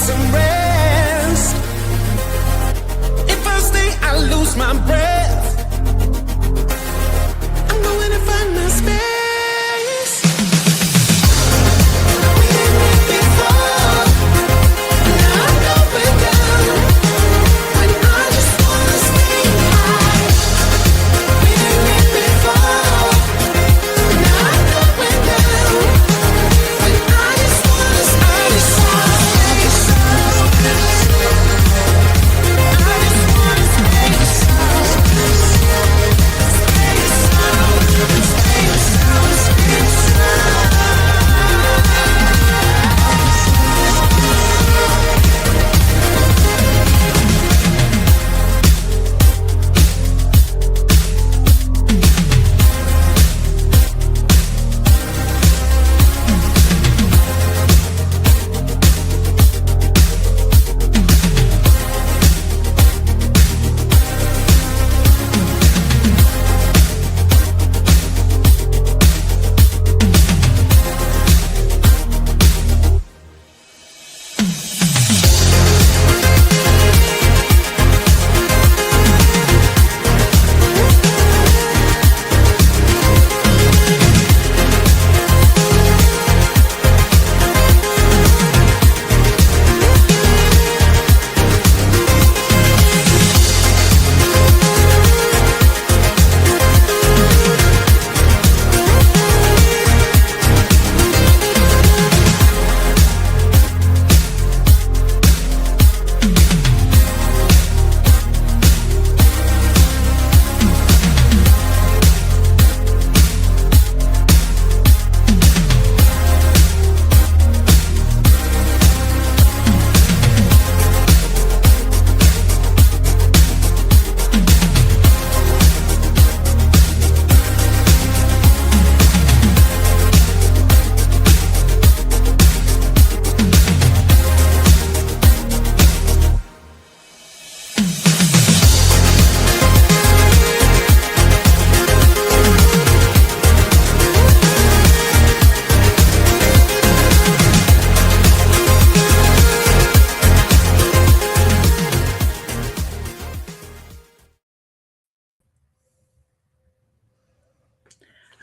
some rest. If I stay, I lose my breath. I'm going to find my space. We didn't meet before. Now I'm going down. When I just wanna stay high. We didn't meet before. Now I'm going down. When I just wanna stay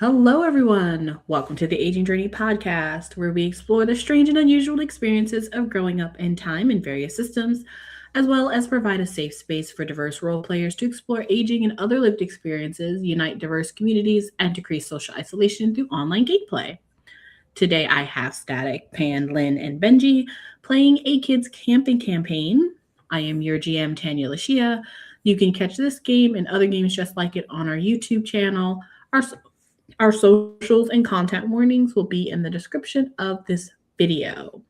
Hello, everyone. Welcome to the Aging Journey podcast, where we explore the strange and unusual experiences of growing up in time in various systems, as well as provide a safe space for diverse role players to explore aging and other lived experiences, unite diverse communities, and decrease social isolation through online gameplay. Today, I have Static, Pan, Lynn, and Benji playing a Kids Camping campaign. I am your GM, TanyaLashea. You can catch this game and other games just like it on our YouTube channel. Our socials and content warnings will be in the description of this video.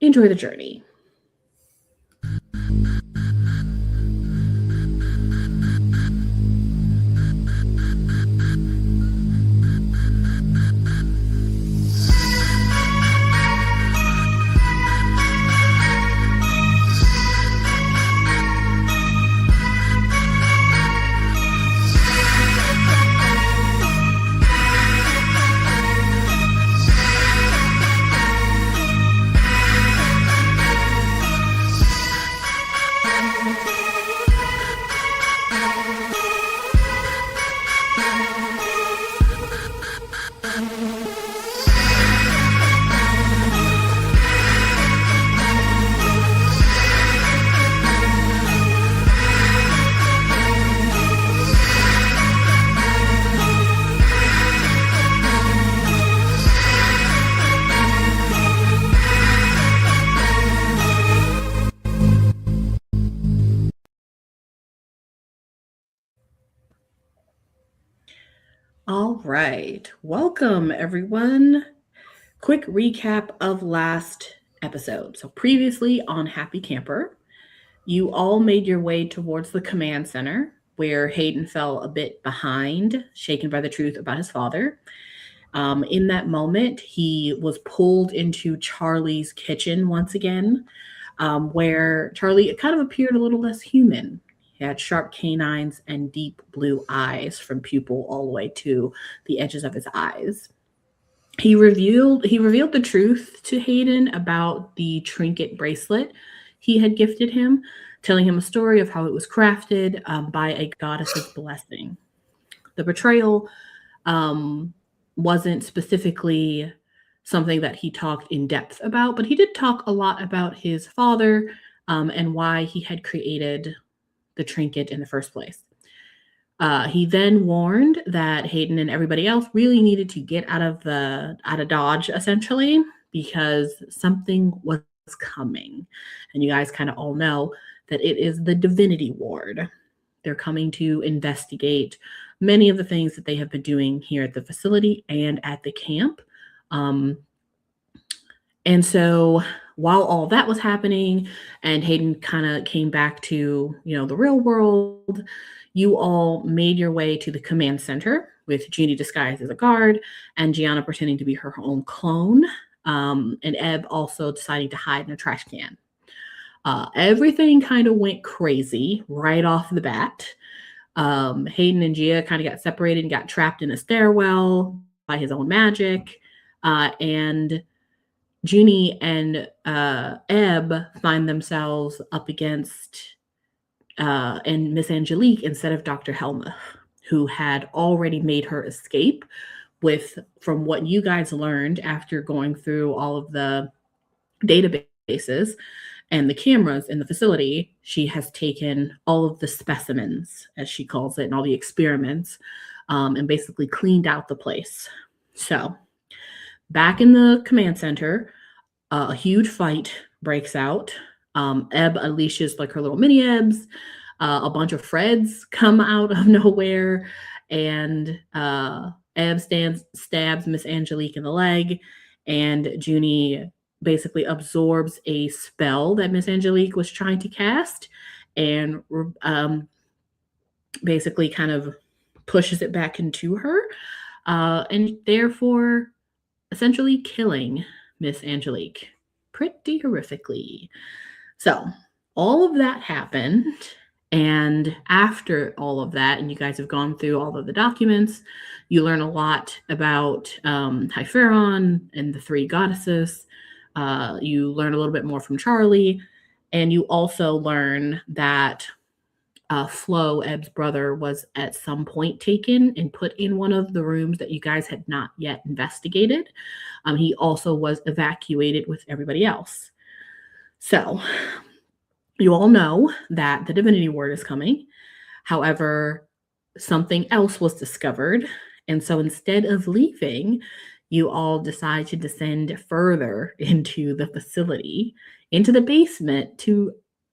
Enjoy the journey. All right. Welcome, everyone. Quick recap of last episode. So previously on Happy Camper, you all made your way towards the command center where Hayden fell a bit behind, shaken by the truth about his father. In that moment, he was pulled into Charlie's kitchen once again, where Charlie kind of appeared a little less human. He had sharp canines and deep blue eyes from pupil all the way to the edges of his eyes. He revealed the truth to Hayden about the trinket bracelet he had gifted him, telling him a story of how it was crafted by a goddess's blessing. The betrayal um, wasn't specifically something that he talked in depth about, but he did talk a lot about his father and why he had created the trinket in the first place. He then warned that Hayden and everybody else really needed to get out of Dodge essentially because something was coming, and you guys kind of all know that it is the Divinity Ward. They're coming to investigate many of the things that they have been doing here at the facility and at the camp. Um, and so while all that was happening and Hayden kind of came back to, the real world, you all made your way to the command center with Junie disguised as a guard and Gianna pretending to be her own clone, and Ebb also deciding to hide in a trash can. Everything kind of went crazy right off the bat. Hayden and Gia kind of got separated and got trapped in a stairwell by his own magic. And Junie and Ebb find themselves up against and Miss Angelique instead of Dr. Helmuth, who had already made her escape from what you guys learned after going through all of the databases and the cameras in the facility. She has taken all of the specimens, as she calls it, and all the experiments, and basically cleaned out the place. So back in the command center, a huge fight breaks out. Ebb unleashes like her little mini Ebbs. A bunch of Freds come out of nowhere, and Ebb stabs Miss Angelique in the leg, and Junie basically absorbs a spell that Miss Angelique was trying to cast, and basically kind of pushes it back into her, and therefore essentially killing Miss Angelique pretty horrifically. So all of that happened, and after all of that, and you guys have gone through all of the documents, you learn a lot about Hypheron and the three goddesses. You learn a little bit more from Charlie, and you also learn that Flo, Ebb's brother, was at some point taken and put in one of the rooms that you guys had not yet investigated. He also was evacuated with everybody else. So you all know that the Divinity Ward is coming. However, something else was discovered. And so instead of leaving, you all decide to descend further into the facility, into the basement, to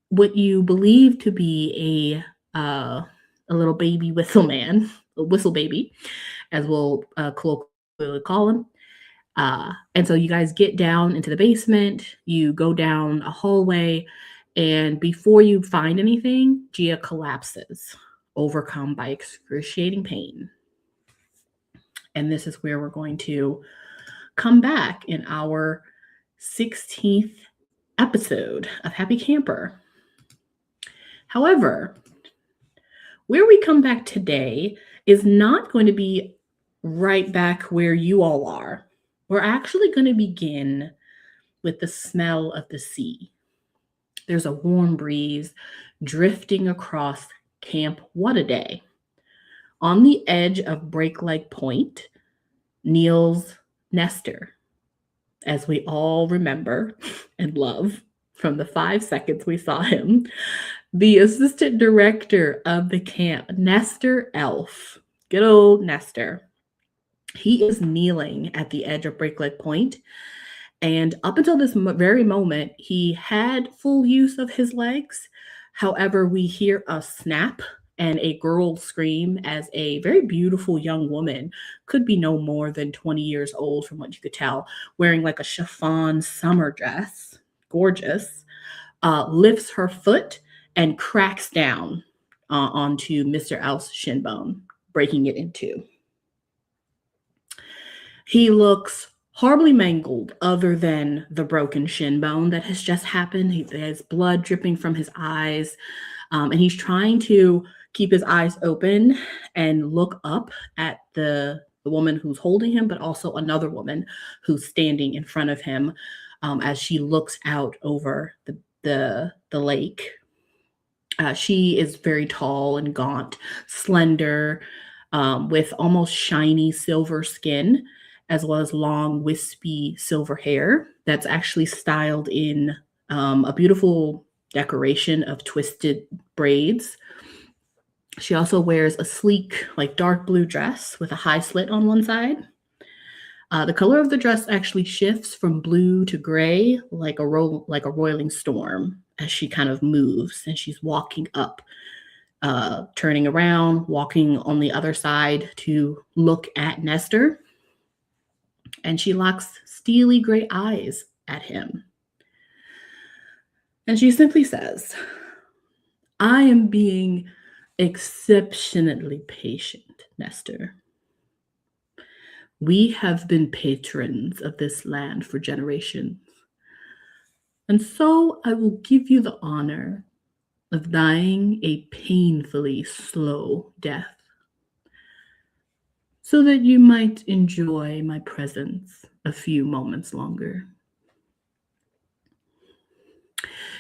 what you believe to be a little baby whistle man, a whistle baby, as we'll colloquially call him. And so you guys get down into the basement, you go down a hallway, and before you find anything, Gia collapses, overcome by excruciating pain. And this is where we're going to come back in our 16th episode of Happy Camper. However, where we come back today is not going to be right back where you all are. We're actually going to begin with the smell of the sea. There's a warm breeze drifting across Camp What a Day. On the edge of Break Leg Point kneels Nestor, as we all remember and love from the 5 seconds we saw him, the assistant director of the camp, Nestor Elf. Good old Nestor. He is kneeling at the edge of Break Leg Point, and up until this very moment, he had full use of his legs. However, we hear a snap and a girl scream as a very beautiful young woman, could be no more than 20 years old from what you could tell, wearing like a chiffon summer dress, gorgeous, lifts her foot and cracks down onto Mr. Elf's shin bone, breaking it in two. He looks horribly mangled other than the broken shin bone that has just happened. He has blood dripping from his eyes, and he's trying to keep his eyes open and look up at the the woman who's holding him, but also another woman who's standing in front of him as she looks out over the lake. She is very tall and gaunt, slender, with almost shiny silver skin, as well as long, wispy silver hair that's actually styled in a beautiful decoration of twisted braids. She also wears a sleek, like dark blue dress with a high slit on one side. The color of the dress actually shifts from blue to gray, like a roiling storm, as she kind of moves and she's walking up, turning around, walking on the other side to look at Nestor. And she locks steely gray eyes at him. And she simply says, "I am being exceptionally patient, Nestor. We have been patrons of this land for generations. And so I will give you the honor of dying a painfully slow death, so that you might enjoy my presence a few moments longer."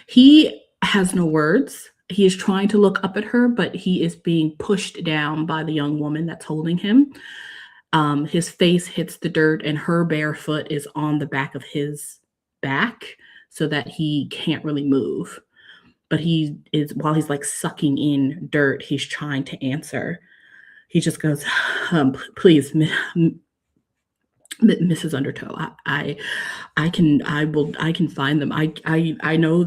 He has no words. He is trying to look up at her, but he is being pushed down by the young woman that's holding him. His face hits the dirt, and her bare foot is on the back of his back so that he can't really move. But while he's like sucking in dirt, he's trying to answer. He just goes, "Please, Mrs. Undertow, I can find them. I know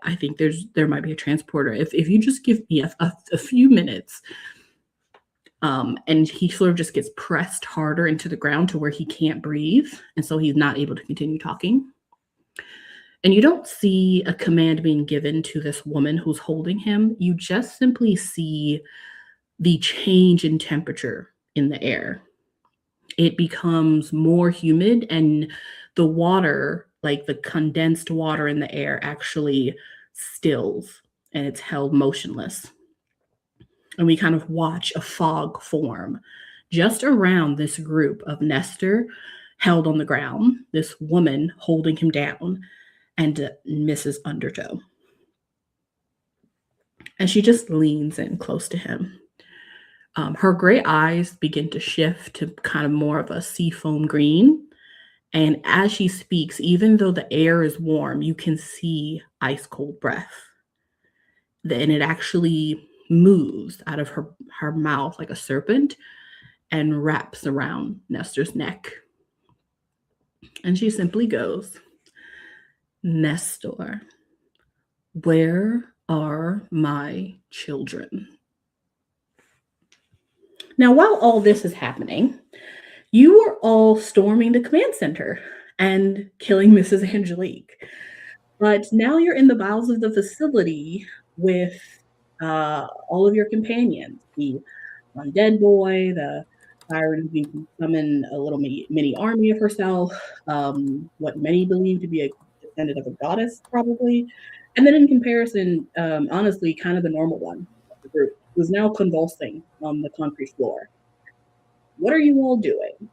I think there might be a transporter. If you just give me a few minutes." And he sort of just gets pressed harder into the ground to where he can't breathe, and so he's not able to continue talking. And you don't see a command being given to this woman who's holding him. You just simply see the change in temperature in the air. It becomes more humid, and the water, like the condensed water in the air, actually stills and it's held motionless. And we kind of watch a fog form just around this group of Nestor held on the ground, this woman holding him down, and Mrs. Undertow. And she just leans in close to him. Her gray eyes begin to shift to kind of more of a seafoam green. And as she speaks, even though the air is warm, you can see ice cold breath. And it actually moves out of her mouth like a serpent and wraps around Nestor's neck. And she simply goes, "Nestor, where are my children?" Now, while all this is happening, you are all storming the command center and killing Mrs. Angelique. But now you're in the bowels of the facility with all of your companions. The undead boy, the siren who can summon a little mini army of herself, what many believe to be a descendant of a goddess, probably. And then in comparison, honestly, kind of the normal one of the group, who's now convulsing on the concrete floor. What are you all doing?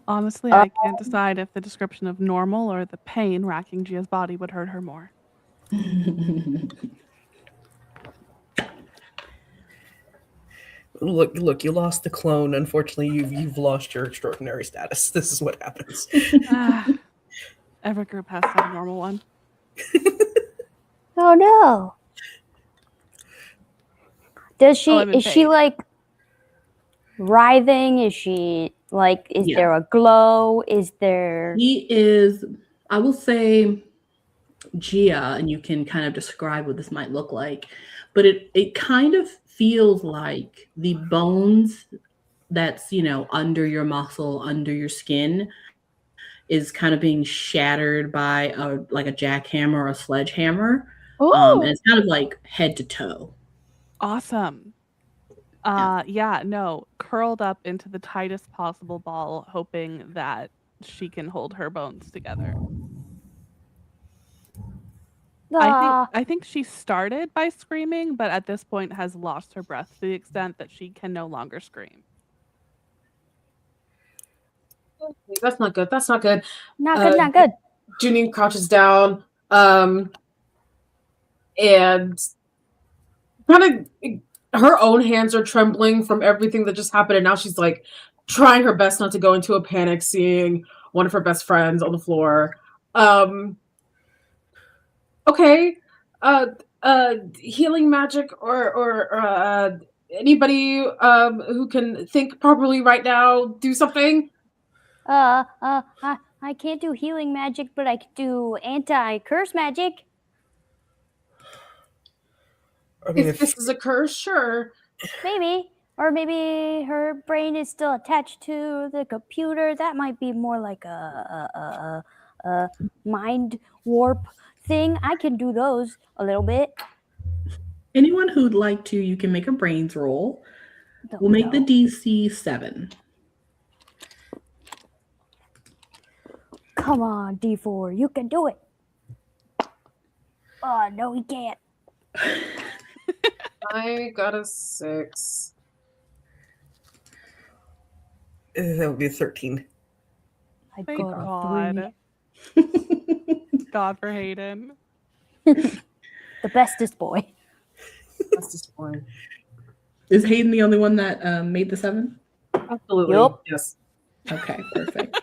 Honestly, I can't decide if the description of normal or the pain racking Gia's body would hurt her more. Look, you lost the clone. Unfortunately, you've lost your extraordinary status. This is what happens. Every group has to have a normal one. Oh no. Is she like writhing? Is she like, is there a glow? Is there... He is, I will say, Gia, and you can kind of describe what this might look like, but it kind of feels like the bones that's, under your muscle, under your skin, is kind of being shattered by a jackhammer or a sledgehammer. And it's kind of like head to toe. Awesome. Curled up into the tightest possible ball, hoping that she can hold her bones together. I think she started by screaming, but at this point has lost her breath to the extent that she can no longer scream. That's not good. That's not good. Not good, not good. Junie crouches down, and kind of her own hands are trembling from everything that just happened, and now she's like trying her best not to go into a panic, seeing one of her best friends on the floor. Okay, healing magic or anybody who can think properly right now, do something. I can't do healing magic, but I can do anti-curse magic. I mean, If this is a curse, sure. Maybe. Or maybe her brain is still attached to the computer. That might be more like a mind warp thing. I can do those a little bit. Anyone who'd like to, you can make a brains roll. We'll make the DC 7. Come on, D4, you can do it. Oh, no, he can't. I got a 6. that would be a 13. I Thank got a 3. God. God for Hayden. The bestest boy. That's disappointing. Is Hayden the only one that made the 7? Absolutely. Yup. Yes. Okay, perfect.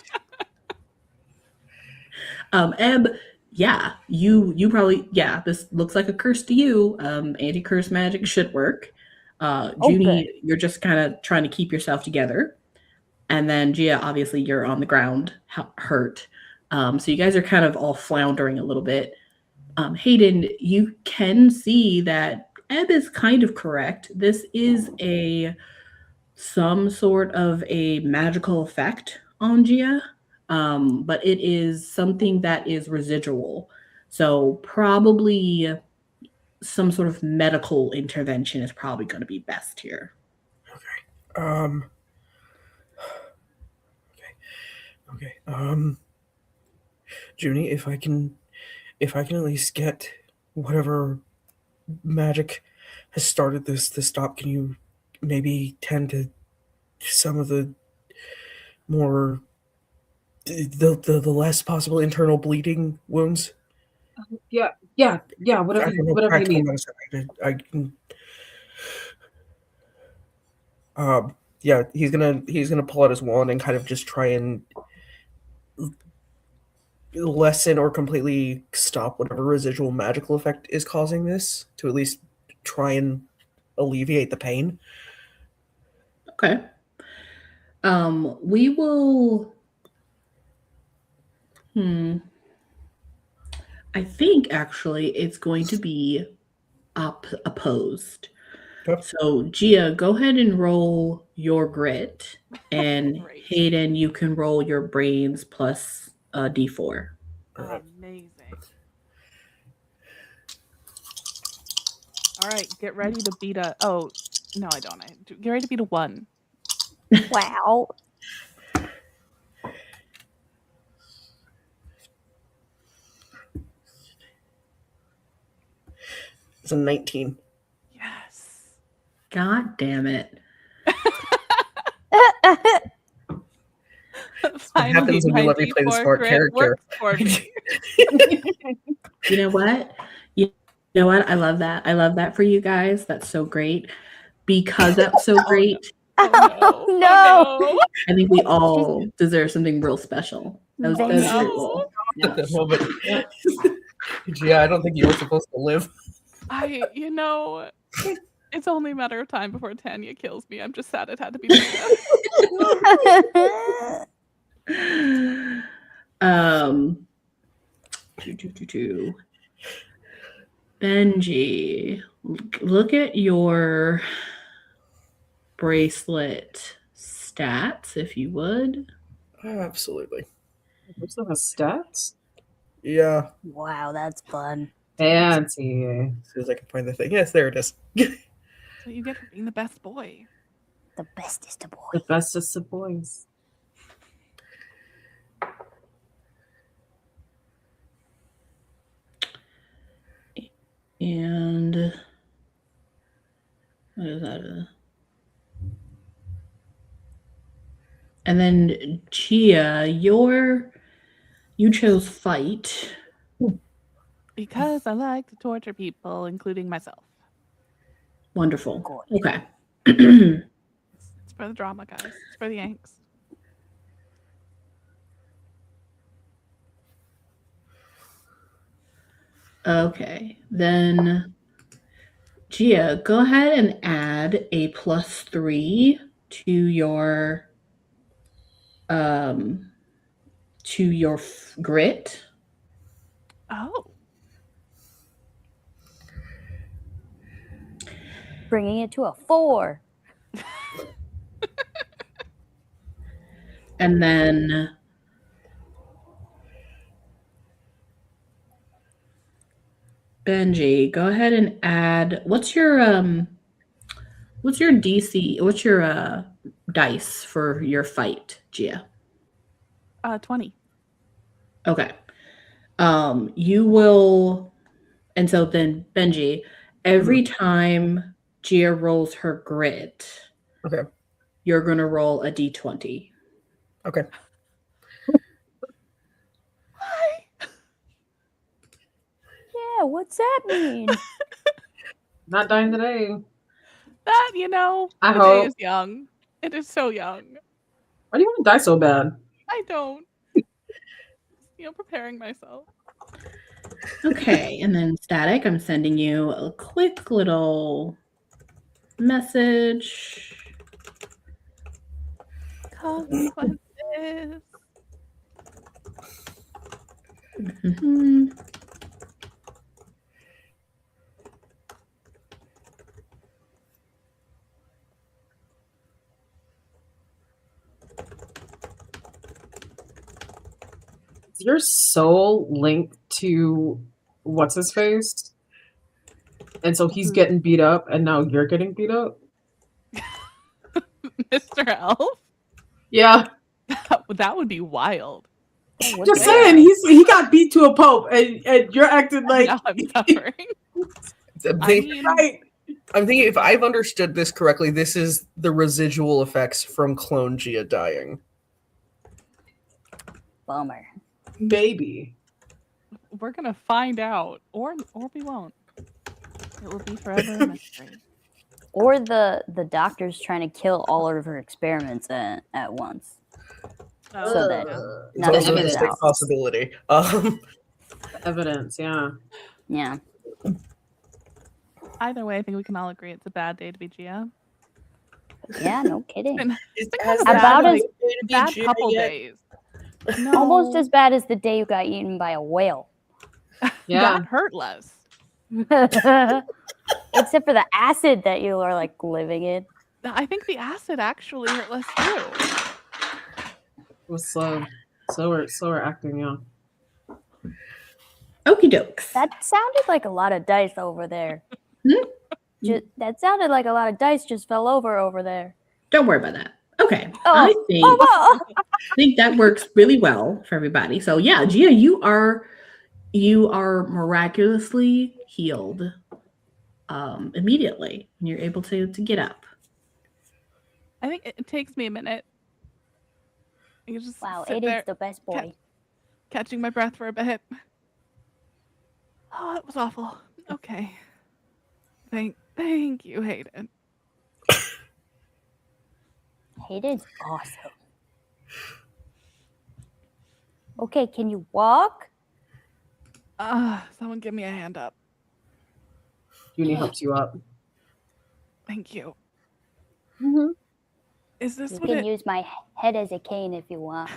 Ebb, yeah, you probably, yeah, this looks like a curse to you. Anti-curse magic should work. Junie, you're just kind of trying to keep yourself together. And then Gia, obviously you're on the ground, hurt. So you guys are kind of all floundering a little bit. Hayden, you can see that Ebb is kind of correct. This is some sort of a magical effect on Gia. But it is something that is residual. So probably some sort of medical intervention is probably going to be best here. Okay. Junie, if I can at least get whatever magic has started this to stop, can you maybe tend to some of the more the less possible internal bleeding wounds? Yeah. I Whatever don't know you practical need. medicine. I can. Yeah, he's gonna pull out his wand and kind of just try and lessen or completely stop whatever residual magical effect is causing this, to at least try and alleviate the pain. Okay. We will. I think actually it's going to be opposed. Yep. So Gia, go ahead and roll your grit, and Great. Hayden, you can roll your brains plus D4. Alright. Amazing. All right, get ready to beat a. Oh, no, I don't. Get ready to beat a 1. Wow. It's a 19. Yes. God damn it. What happens when you let me play the smart character? You know what? You know what? I love that. I love that for you guys. That's so great. Because that's so great, Oh, no. I think we all deserve something real special. That was Thank great. you. Roll. At that moment. Yeah, I don't think you were supposed to live. It's only a matter of time before Tanya kills me. I'm just sad it had to be Tanya. Benji, look at your bracelet stats, if you would. Absolutely. Which still has stats? Yeah. Wow, that's fun. Fancy. As soon as I can find the thing. Yes, there it is. So you get for being the best boy. The bestest of The boys. bestest of boys. And what is that? And then Gia, you chose fight. Because I like to torture people, including myself. Wonderful. Good. Okay. It's for the drama, guys. It's for the angst. Okay. Then Gia, go ahead and add a +3 to your grit. Oh. Bringing it to a 4. And then Benji, go ahead and add what's your DC? What's your dice for your fight, Gia? 20. Okay. You will, and so then Benji, every time Gia rolls her grit, Okay. you're gonna roll a d20. Okay. Yeah, what's that mean? Not dying today. That, I the day hope. is young. It is so young. Why do you want to die so bad? I don't. Preparing myself. Okay, and then Static, I'm sending you a quick little message. Consequences. Mhm. Is your soul linked to what's his face? And so he's getting beat up, and now you're getting beat up? Mr. Elf? Yeah. That would be wild. Oh, what's Just that? saying, he got beat to a pulp, and you're acting like Now I'm suffering. right. I'm thinking if I've understood this correctly, this is the residual effects from Clone Gia dying. Bummer. Maybe. We're gonna find out, or we won't. It will be forever a mystery. Or the doctor's trying to kill all of her experiments at once. So that It's nothing also a comes distinct out. possibility. Evidence, yeah. Yeah. Either way, I think we can all agree it's a bad day to be Gia. Yeah, no kidding. It's been About as bad couple days. No, almost as bad as the day you got eaten by a whale. Yeah. that hurt less. Except for the acid that you are like living in. I think the acid actually hurt less too. It was slower acting, yeah. Okie dokes. That sounded like a lot of dice over there. That sounded like a lot of dice just fell over there. Don't worry about that. Okay. Oh. I Oh, well. think that works really well for everybody. So yeah, Gia, you are miraculously healed immediately. And you're able to get up. I think it takes me a minute. You just Wow, sit it there is the best boy. catching my breath for a bit. Oh, it was awful. Okay. Thank you, Hayden. Hayden's awesome. Okay, can you walk? Someone give me a hand up. Juni helps you up. Thank you. Mm-hmm. Is this You what can it... use my head as a cane if you want.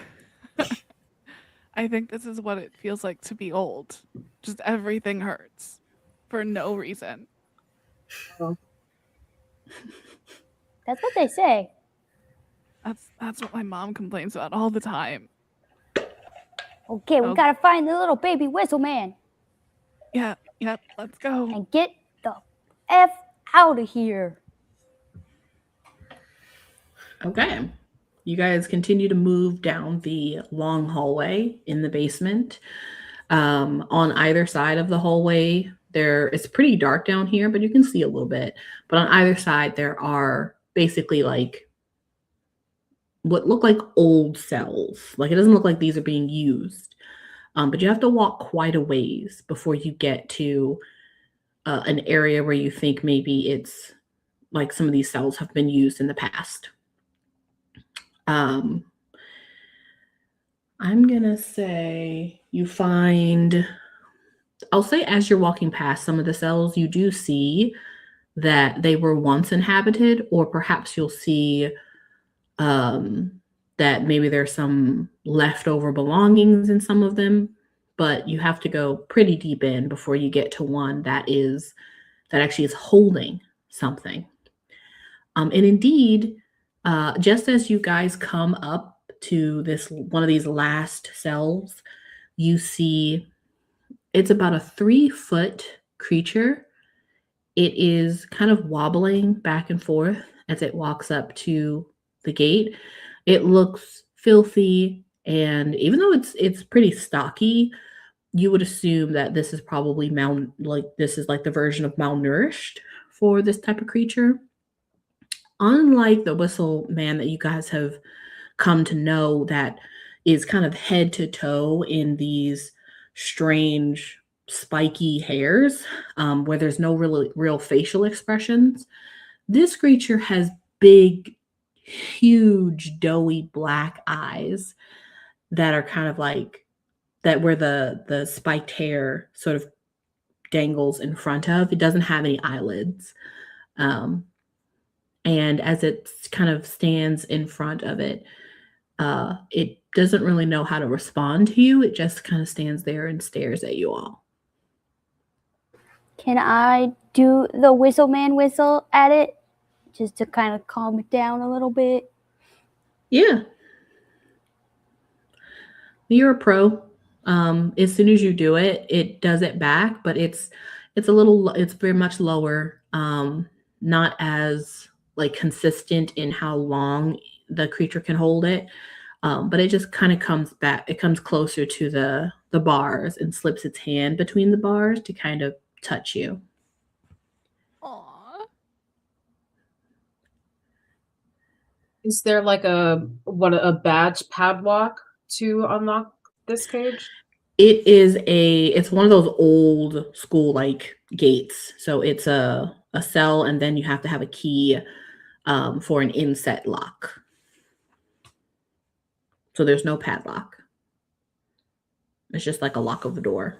I think this is what it feels like to be old. Just everything hurts. For no reason. That's what they say. That's what my mom complains about all the time. Okay, we Oh. gotta find the little baby whistle man Yep, let's go. and get the F out of here. Okay. You guys continue to move down the long hallway in the basement. On either side of the hallway, It's pretty dark down here, but you can see a little bit. But on either side, there are basically like what look like old cells. Like it doesn't look like these are being used. But you have to walk quite a ways before you get to an area where you think maybe it's like some of these cells have been used in the past. I'm gonna say you find, I'll say as you're walking past some of the cells, you do see that they were once inhabited, or perhaps you'll see that maybe there's some leftover belongings in some of them, but you have to go pretty deep in before you get to one that actually is holding something. And indeed, just as you guys come up to this one of these last cells, you see it's about a 3-foot creature. It is kind of wobbling back and forth as it walks up to the gate. It looks filthy, and even though it's pretty stocky, you would assume that this is probably this is like the version of malnourished for this type of creature. Unlike the whistle man that you guys have come to know, that is kind of head to toe in these strange spiky hairs, where there's no real facial expressions. This creature has big, huge, doughy black eyes that are kind of like that, where the spiked hair sort of dangles in front of. It doesn't have any eyelids. And as it kind of stands in front of it, it doesn't really know how to respond to you. It just kind of stands there and stares at you all. Can I do the whistle man whistle at it? Just to kind of calm it down a little bit. Yeah. You're a pro. As soon as you do it, it does it back, but it's very much lower. Not as like consistent in how long the creature can hold it. But it just kind of comes back. It comes closer to the bars and slips its hand between the bars to kind of touch you. Aww. Is there like a badge padlock to unlock this cage? It's one of those old school like gates. So it's a cell, and then you have to have a key for an inset lock. So there's no padlock. It's just like a lock of the door.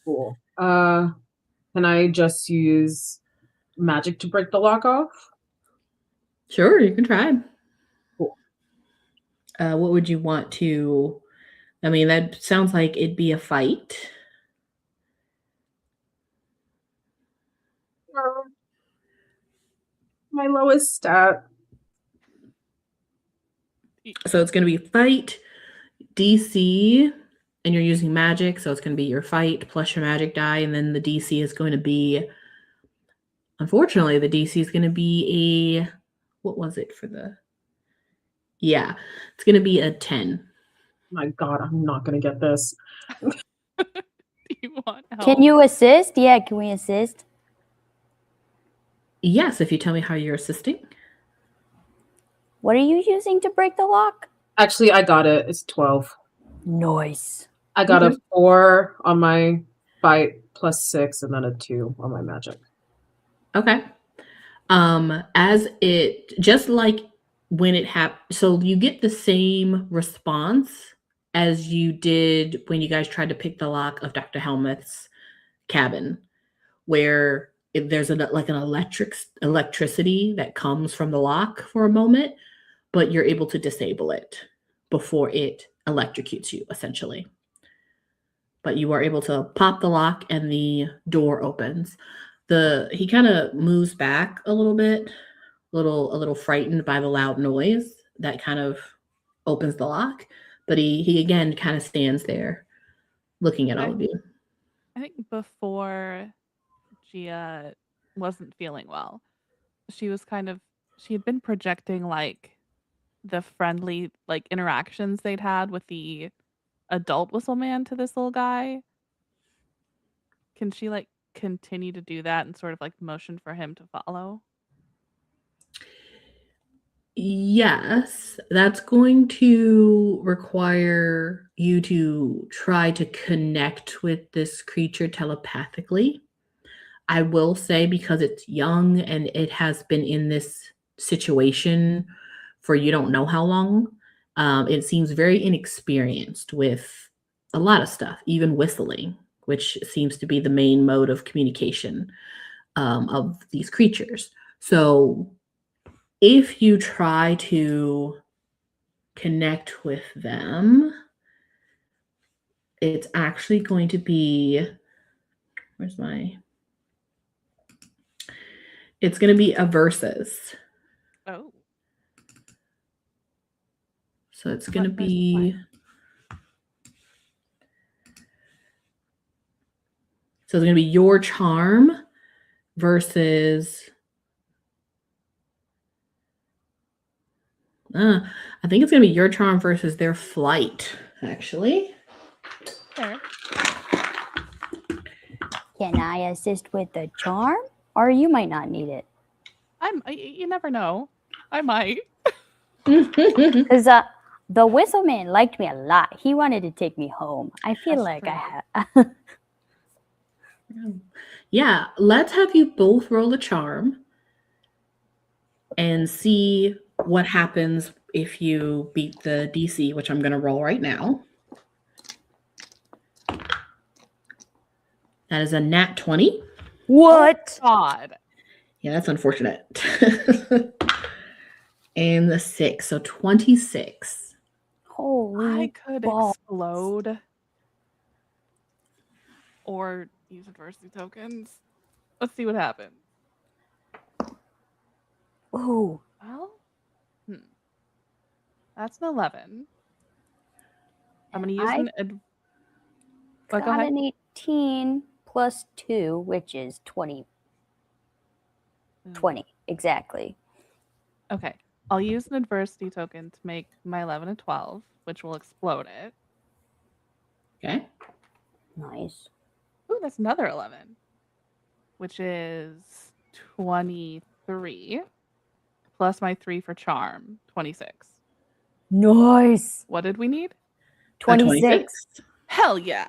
Cool. Can I just use magic to break the lock off? Sure, you can try. Cool. What would you want to? I mean, that sounds like it'd be a fight. My lowest stat. So it's going to be fight, DC, and you're using magic. So it's going to be your fight plus your magic die. And then the DC is going to be, unfortunately, the DC is going to be what was it for the? Yeah, it's going to be a 10. My God, I'm not going to get this. Do you want help? Can you assist? Yeah, can we assist? Yes, if you tell me how you're assisting. What are you using to break the lock? Actually, I got it. It's 12. Nice. I got a 4 on my fight plus 6, and then a 2 on my magic. Okay. As it, just like when it happened, so you get the same response as you did when you guys tried to pick the lock of Dr. Helmuth's cabin, where there's an electricity that comes from the lock for a moment, but you're able to disable it before it electrocutes you, essentially. But you are able to pop the lock and the door opens. He kind of moves back a little bit, a little frightened by the loud noise that kind of opens the lock. But he again kind of stands there looking at all of you. I think before Gia wasn't feeling well, she had been projecting like the friendly like interactions they'd had with the adult whistle man to this little guy. Can she like continue to do that and sort of like motion for him to follow? Yes, that's going to require you to try to connect with this creature telepathically. I will say, because it's young and it has been in this situation for you don't know how long, it seems very inexperienced with a lot of stuff, even whistling, which seems to be the main mode of communication of these creatures. So if you try to connect with them, it's actually going to be, it's going to be a versus. Oh. So it's going to What versus be, so it's going to be your charm versus, I think it's going to be your charm versus their flight, actually. Fair. Can I assist with the charm? Or you might not need it. You never know. I might. Because the whistleman liked me a lot. He wanted to take me home. I feel That's like I true. have. Yeah, let's have you both roll a charm and see what happens if you beat the DC, which I'm going to roll right now. That is a nat 20. What? God. Yeah, that's unfortunate. And the 6, so 26. Holy I could balls. explode. Or use adversity tokens. Let's see what happens. Ooh. Well, that's an 11. I'm going to use go Got ahead. an 18 plus 2, which is 20. 20, exactly. Okay. I'll use an adversity token to make my 11 a 12, which will explode it. Okay. Nice. Ooh, that's another 11, which is 23, plus my 3 for charm, 26. Nice. What did we need? 26. Hell yeah.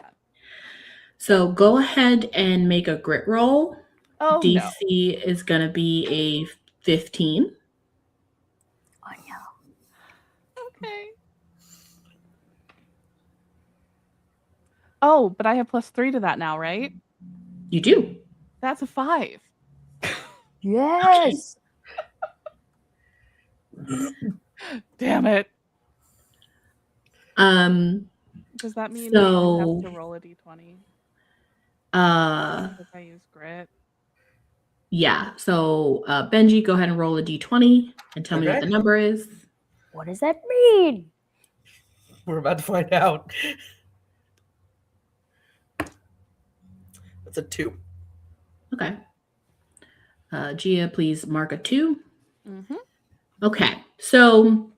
So go ahead and make a grit roll. Oh, DC no. is going to be a 15. Oh, no. Okay. Oh, but I have plus 3 to that now, right? You do. That's a 5. Yes. Damn it. Does that mean I have to roll a d20? If I use grit? Yeah. So Benji, go ahead and roll a d20 and tell me what Okay. the number is. What does that mean? We're about to find out. That's a 2. Okay. Gia, please mark a 2. Mm-hmm. Okay. So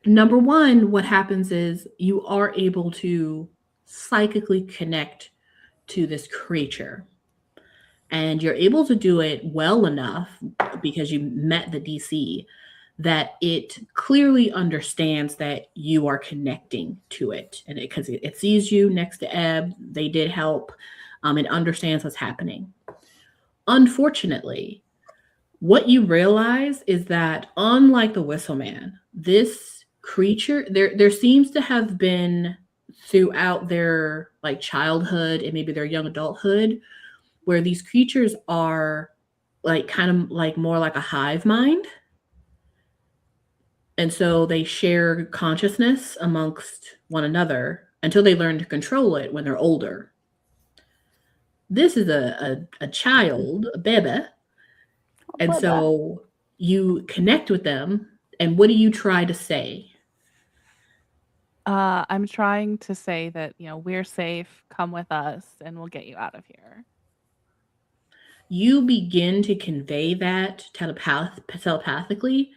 number one, what happens is you are able to psychically connect to this creature. And you're able to do it well enough because you met the DC that it clearly understands that you are connecting to it. And because it sees you next to Ebb, they did help. It understands what's happening. Unfortunately, what you realize is that unlike the Whistleman, this creature, there seems to have been throughout their like childhood and maybe their young adulthood, where these creatures are like kind of like more like a hive mind. And so they share consciousness amongst one another until they learn to control it when they're older. This is a child, a baby. And Baby. so you connect with them. And what do you try to say? I'm trying to say that, we're safe. Come with us and we'll get you out of here. You begin to convey that telepathically,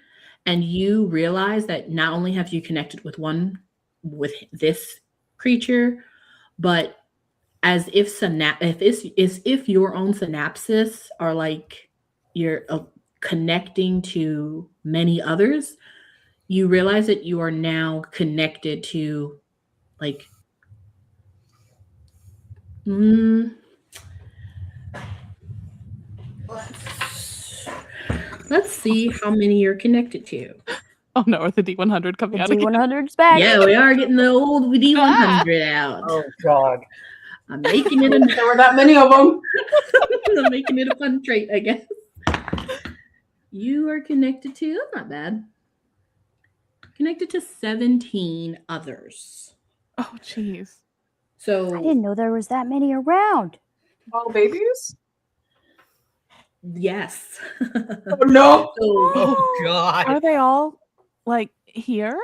and you realize that not only have you connected with this creature, but as if if your own synapses are like you're connecting to many others, you realize that you are now connected to like mm, let's see how many you're connected to. Oh no, are the D100 The coming out again? D100's back. Yeah, we are getting the old D100 out. Oh God. I'm making it There were that many of them. I'm making it a fun trait, I guess. You are connected to, that's not bad. Connected to 17 others. Oh jeez. So I didn't know there was that many around. All babies? yes. Oh no. So Oh God. Are they all like here?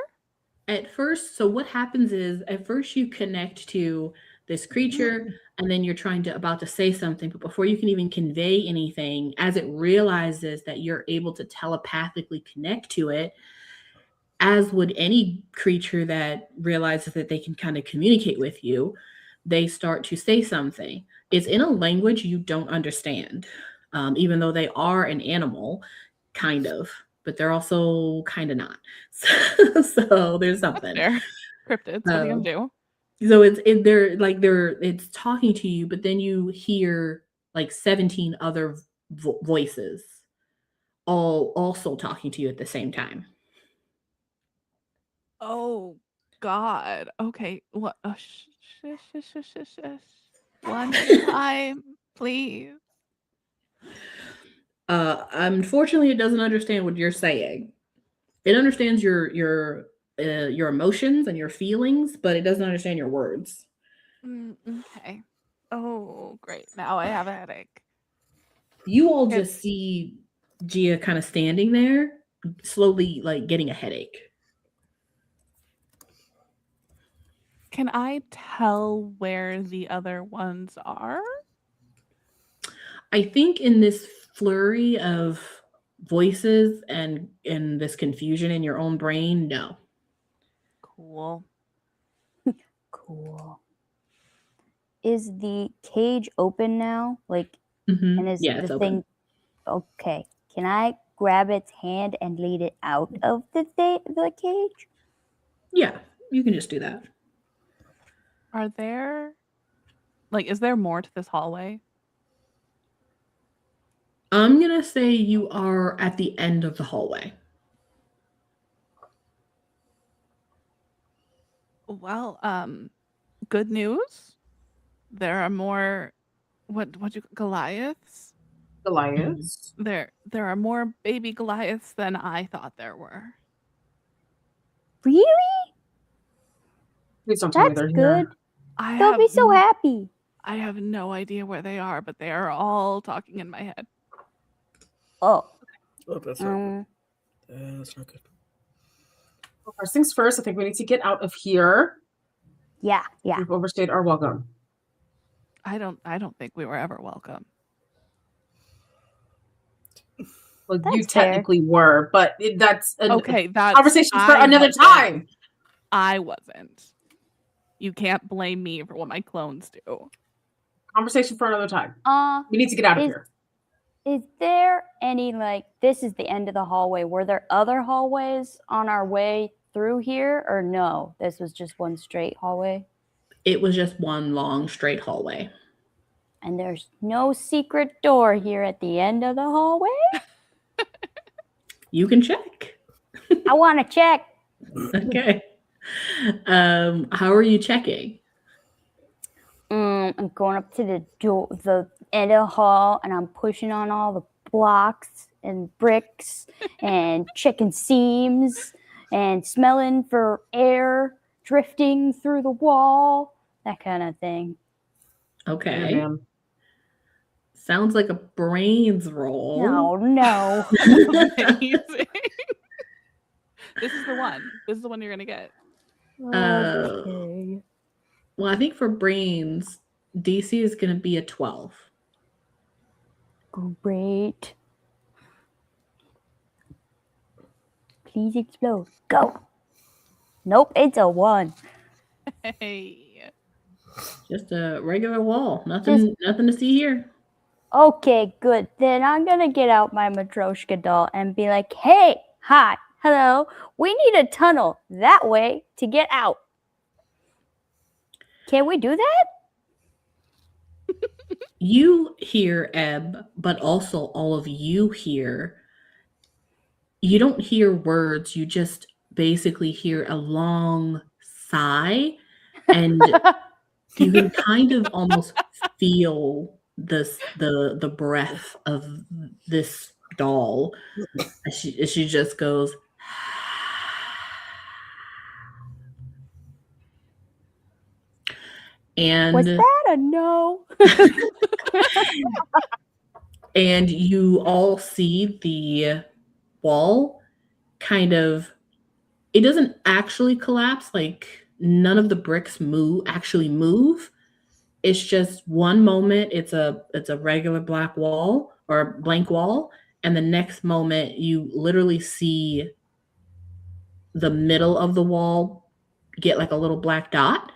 at first, so what happens is at first you connect to this creature and then you're about to say something, but before you can even convey anything, as it realizes that you're able to telepathically connect to it, as would any creature that realizes that they can kind of communicate with you, they start to say something. It's in a language you don't understand, even though they are an animal, kind of, but they're also kind of not. So there's something. There. Cryptids. What are you gonna do? So it's talking to you, but then you hear like 17 other voices all also talking to you at the same time. Oh God. Okay. What? Oh, shush. One time, please. Unfortunately, it doesn't understand what you're saying. It understands your emotions and your feelings, but it doesn't understand your words. Okay. Oh, great. Now I have a headache. You all Okay. just see Gia kind of standing there, slowly like getting a headache. Can I tell where the other ones are? I think in this flurry of voices and in this confusion in your own brain, no. Cool. Cool. Is the cage open now? Like, Mhm. and is Yeah, it's the open. thing okay? Can I grab its hand and lead it out of the cage? Yeah, you can just do that. Are there is there more to this hallway? I'm gonna say you are at the end of the hallway. Well, good news. There are more Goliaths? Goliaths. There are more baby Goliaths than I thought there were. Really? Please don't tell me That's they're good. I They'll have be so happy. I have no idea where they are, but they are all talking in my head. Oh, Oh, that's not good. That's not good. Well, first things first, I think we need to get out of here. yeah. We've overstayed our welcome. I don't think we were ever welcome. Well, That's you fair. technically were, but that's a Okay, that's conversation for I another wasn't. time. I wasn't. You can't blame me for what my clones do. Conversation for another time. We need to get out of Is- here. Is there any this is the end of the hallway? Were there other hallways on our way through here, or no? This was just one straight hallway, It was just one long straight hallway. and there's no secret door here at the end of the hallway. You can check. I want to check. Okay. How are you checking? I'm going up to the door, the end of the hall, and I'm pushing on all the blocks and bricks and checking seams and smelling for air drifting through the wall, that kind of thing. Okay. Yeah, man. Sounds like a brains roll. No. Amazing. This is the one. This is the one you're gonna get. Okay. Well, I think for brains, DC is going to be a 12. Great. Please explode. Go. Nope, it's a 1. Hey. Just a regular wall. Nothing to see here. Okay, good. Then I'm gonna get out my Matryoshka doll and be like, hey, hi, hello. We need a tunnel that way to get out. Can we do that? You hear Ebb, but also all of you hear. You don't hear words, you just basically hear a long sigh, and you can kind of almost feel the breath of this doll as she just goes. And Was that a no? and you all see the wall kind of, it doesn't actually collapse, like none of the bricks actually move. It's just one moment it's a regular black wall or blank wall, and the next moment you literally see the middle of the wall get like a little black dot,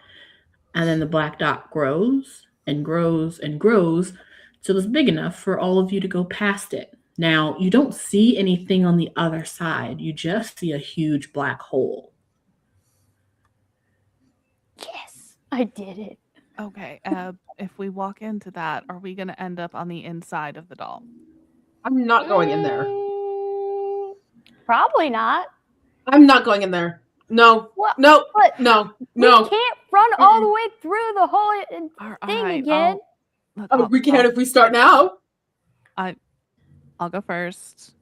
and then the black dot grows and grows and grows till it's big enough for all of you to go past it. Now, you don't see anything on the other side. You just see a huge black hole. Yes, I did it. Okay, if we walk into that, are we gonna end up on the inside of the doll? I'm not going in there. Probably not. I'm not going in there. No. What? No. But No. we No. can't run all the way through the whole thing Alright, again. Oh, we can if we start now. I'll go first,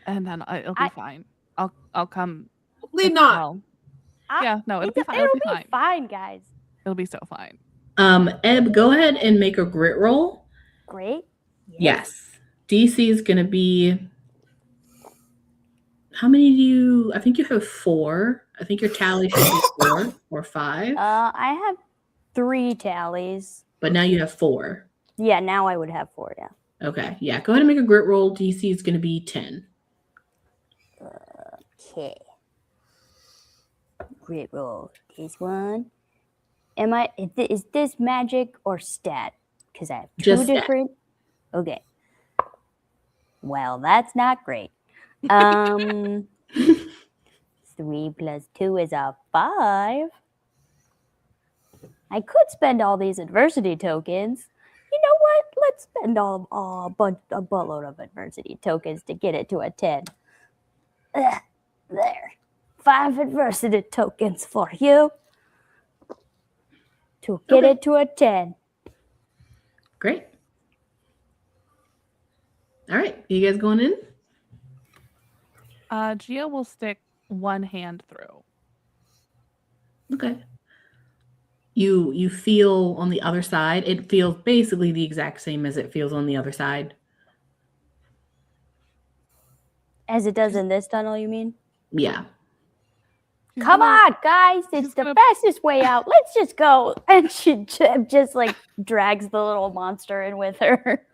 and then it'll be fine. I'll come. Probably not. Well, yeah, no, it'll be fine. It'll be fine, guys. It'll be so fine. Ebb, go ahead and make a grit roll. Great. Yes. DC is going to be, how many do you, I think you have 4. I think your tally should be 4 or 5. I have 3 tallies. But now you have 4. Yeah, now I would have 4, yeah. Okay, yeah. Go ahead and make a grit roll. DC is going to be 10. Okay. Grit roll. This one. Is this magic or stat? Because I have 2 Just stat. different. Okay. Well, that's not great. 3 plus 2 is a 5. I could spend all these adversity tokens. You know what? Let's spend a buttload of adversity tokens to get it to a 10. There. 5 adversity tokens for you to get it to a 10. Great. All right, you guys going in? Gia will stick one hand through. Okay. You feel on the other side, it feels basically the exact same as it feels on the other side. As it does in this tunnel, you mean? Yeah. Come on, guys. It's the fastest way out. Let's just go. And she just like drags the little monster in with her.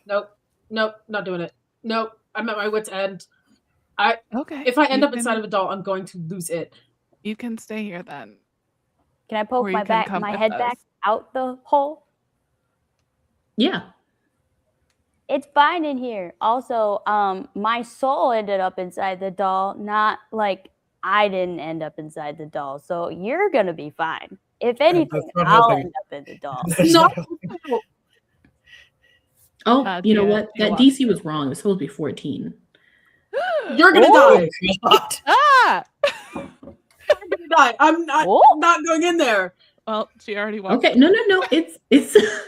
Nope. Nope. Not doing it. Nope. I'm at my wit's end. Okay. If I end up inside of a doll, I'm going to lose it. You can stay here then. Can I poke Or you my can come with head us. back out the hole? Yeah. It's fine in here. Also, my soul ended up inside the doll, not like I didn't end up inside the doll. So you're gonna be fine. If anything, not I'll helping. end up in the doll. That's No. not helping. Oh, you know Gia, what? Gia That walks DC in. was wrong. It was supposed to be 14. You're gonna die. God. Ah! You're gonna die. I'm not Oh. not going in there. Well, she already walked. Okay, no. It's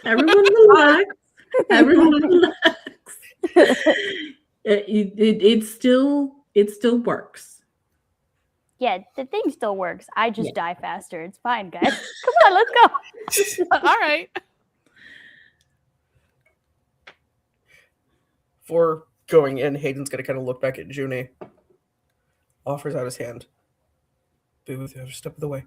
everyone relax. Everyone relax. It still works. Yeah, the thing still works. I just die faster. It's fine, guys. Come on, let's go. All right. Before going in, Hayden's gonna kind of look back at Juni. Offers out his hand. Move the other step of the way.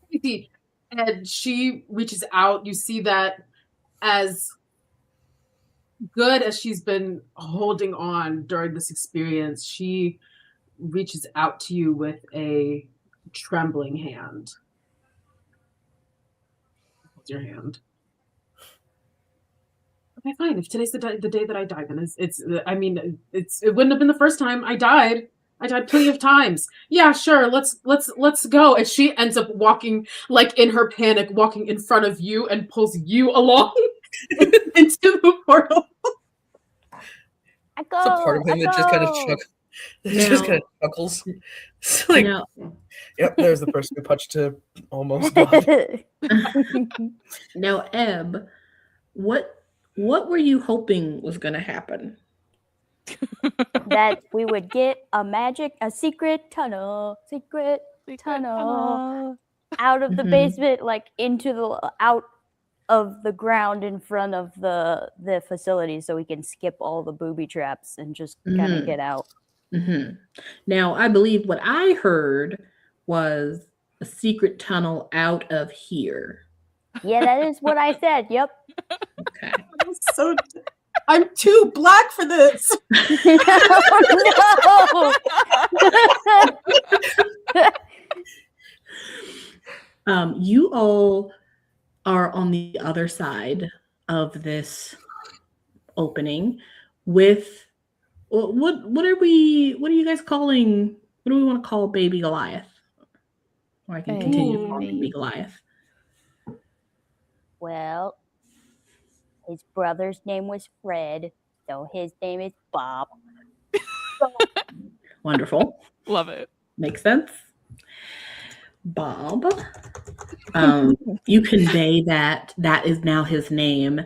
You see, and she reaches out. You see that as good as she's been holding on during this experience, she reaches out to you with a trembling hand. Hold your hand. Okay, fine. If today's the day that I die, then it wouldn't have been the first time I died. I died plenty of times. Yeah, sure. Let's go. And she ends up walking, like in her panic, walking in front of you and pulls you along into the portal. I go. It's a part of him that just kind of chuckles. It's like, Now, yep, there's the person who punched to almost God. now, Ebb, what were you hoping was going to happen? That we would get a secret tunnel out of the Mhm. basement, like out of the ground in front of the facility, so we can skip all the booby traps and just kind of Mhm. get out. Now, I believe what I heard was a secret tunnel out of here. Yeah, that is what I said. Yep. Okay. I'm too black for this. No. You all are on the other side of this opening with what are you guys calling, what do we want to call baby Goliath? Or I can continue to call him baby Goliath. Well, his brother's name was Fred, so his name is Bob. Wonderful. Love it. Makes sense. Bob. You convey that is now his name.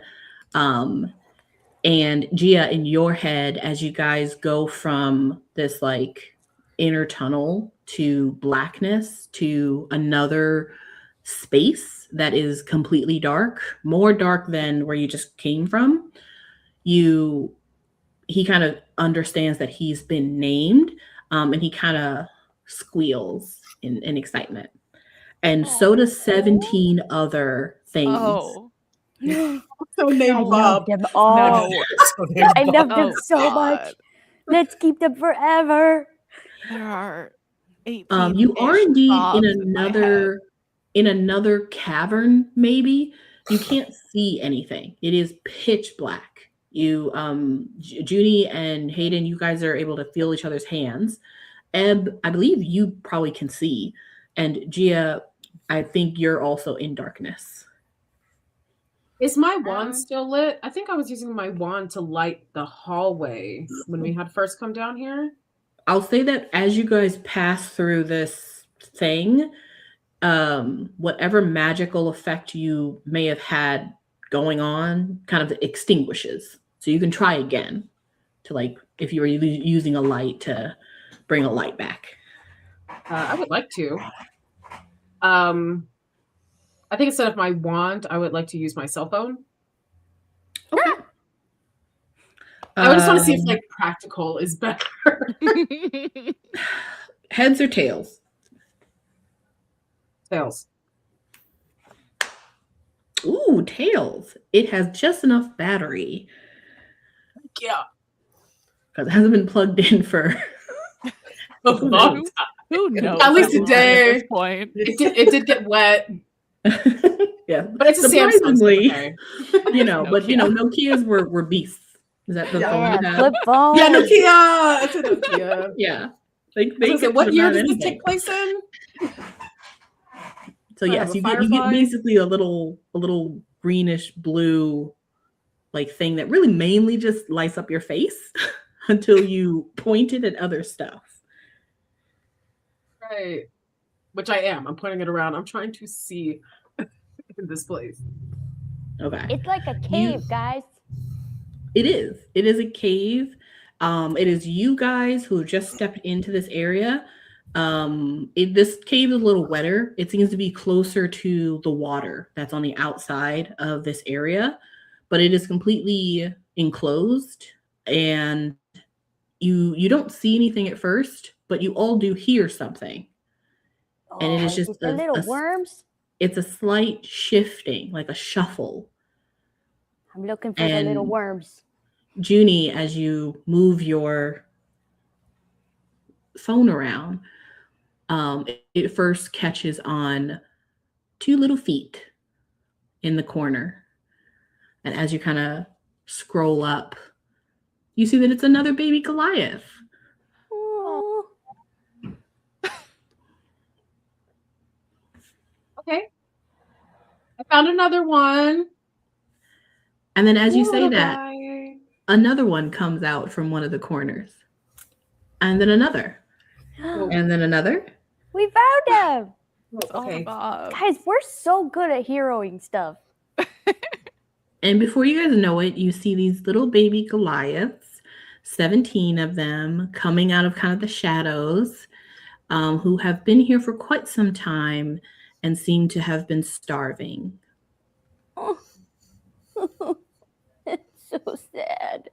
And Gia, in your head, as you guys go from this like inner tunnel to blackness to another space that is completely dark, more dark than where you just came from, he kind of understands that he's been named, and he kind of squeals in excitement. And so does 17 other things. Oh. So named Bob. Them all. I loved them so God. much. Let's keep them forever. There are 18. You are indeed in another cavern, maybe. You can't see anything. It is pitch black. You Juni and Hayden, you guys are able to feel each other's hands. Ebb, I believe you probably can see. And Gia, I think you're also in darkness. Is my wand still lit? I think I was using my wand to light the hallway when we had first come down here. I'll say that as you guys pass through this thing, whatever magical effect you may have had going on kind of extinguishes. So you can try again to, like, if you were using a light to bring a light back. I would like to. I think instead of my wand, I would like to use my cell phone. Okay. I just want to see if like practical is better. Heads or tails? Tails. Ooh, tails. It has just enough battery Yeah. because it hasn't been plugged in for A long time. Who knows? At least a At day. this point. It did get wet, yeah. but it's a Samsung. Surprisingly, Okay. Nokias were beasts. Is that the phone you have? Flip phone. Yeah, Nokia. It's a Nokia. Yeah. They What could year have does this anything. take place in? So I yes, have a you get Firefly. basically a little greenish blue like thing that really mainly just lights up your face until you point it at other stuff. Right. Which I am. I'm pointing it around. I'm trying to see in this place. Okay. It's like a cave, guys. It is. It is a cave. It is you guys who have just stepped into this area. This cave is a little wetter. It seems to be closer to the water that's on the outside of this area, but it is completely enclosed, and you don't see anything at first, but you all do hear something. And it is just the little worms. It's a slight shifting, like a shuffle. I'm looking for the little and- worms. Juni, as you move your phone around, it first catches on two little feet in the corner. And as you kind of scroll up, you see that it's another baby Goliath. Oh, Okay. I found another one. And then as you say Little that, guy. another one comes out from one of the corners. And then another. And then another. we found him. It's all Okay. above. Guys, we're so good at heroing stuff. And before you guys know it, you see these little baby Goliaths, 17 of them coming out of kind of the shadows, who have been here for quite some time and seem to have been starving. Oh. It's so sad.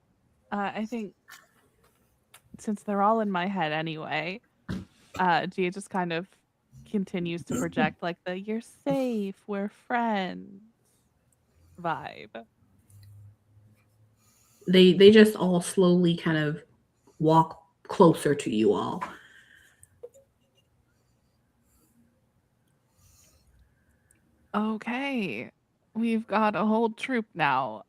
I think since they're all in my head anyway, Gia just kind of continues to project like the "you're safe, we're friends" vibe. They just all slowly kind of walk closer to you all. Okay, we've got a whole troop now.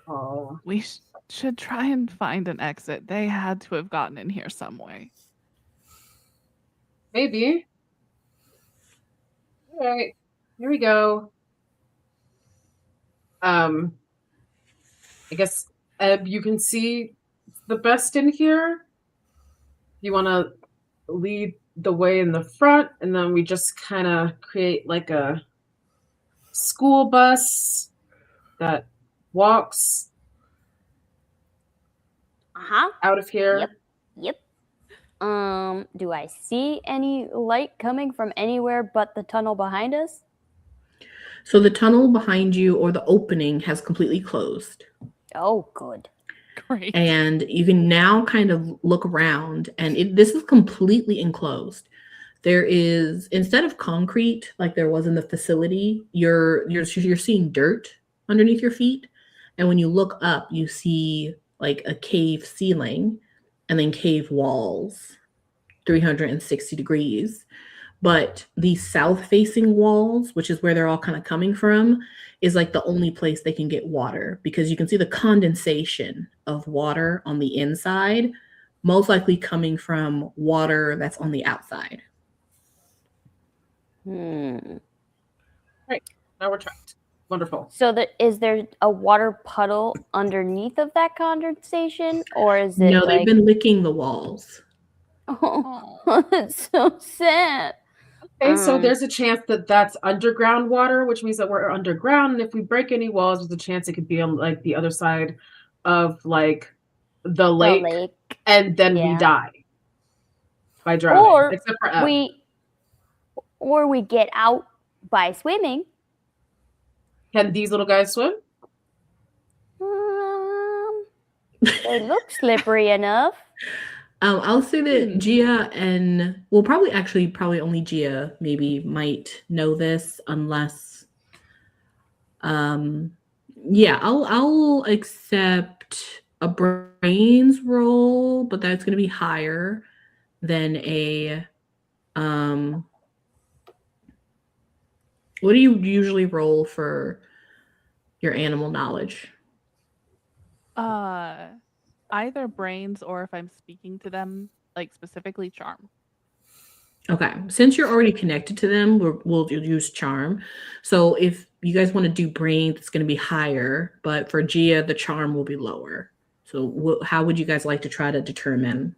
Oh. We should try and find an exit. They had to have gotten in here some way. Maybe. All right. Here we go. I guess, Ebb, you can see the best in here. You want to lead the way in the front, and then we just kind of create like a school bus that walks Uh-huh. out of here. Yep. Do I see any light coming from anywhere but the tunnel behind us? So the tunnel behind you, or the opening, has completely closed. Oh, good. Great. And you can now kind of look around, and this is completely enclosed. There is, instead of concrete like there was in the facility, you're seeing dirt underneath your feet. And when you look up, you see like a cave ceiling and then cave walls, 360 degrees. But the south-facing walls, which is where they're all kind of coming from, is like the only place they can get water, because you can see the condensation of water on the inside, most likely coming from water that's on the outside. Hmm. Now we're trapped. Wonderful. So is there a water puddle underneath of that condensation, or is it No, like... they've been licking the walls. Oh, it's so sad. Okay, so Um, there's a chance that that's underground water, which means that we're underground. And if we break any walls, there's a chance it could be on like the other side of like the lake, and then we yeah. die by drowning. Or Except for Ebb. we get out by swimming. Can these little guys swim? They look slippery enough. I'll say that Gia and, well, probably only Gia maybe might know this, unless, yeah, I'll accept a brains roll, but that's going to be higher than a, what do you usually roll for your animal knowledge? Either brains, or if I'm speaking to them, like specifically charm. Okay, since you're already connected to them, we'll use charm. So if you guys want to do brains, it's going to be higher, but for Gia, the charm will be lower. So how would you guys like to try to determine?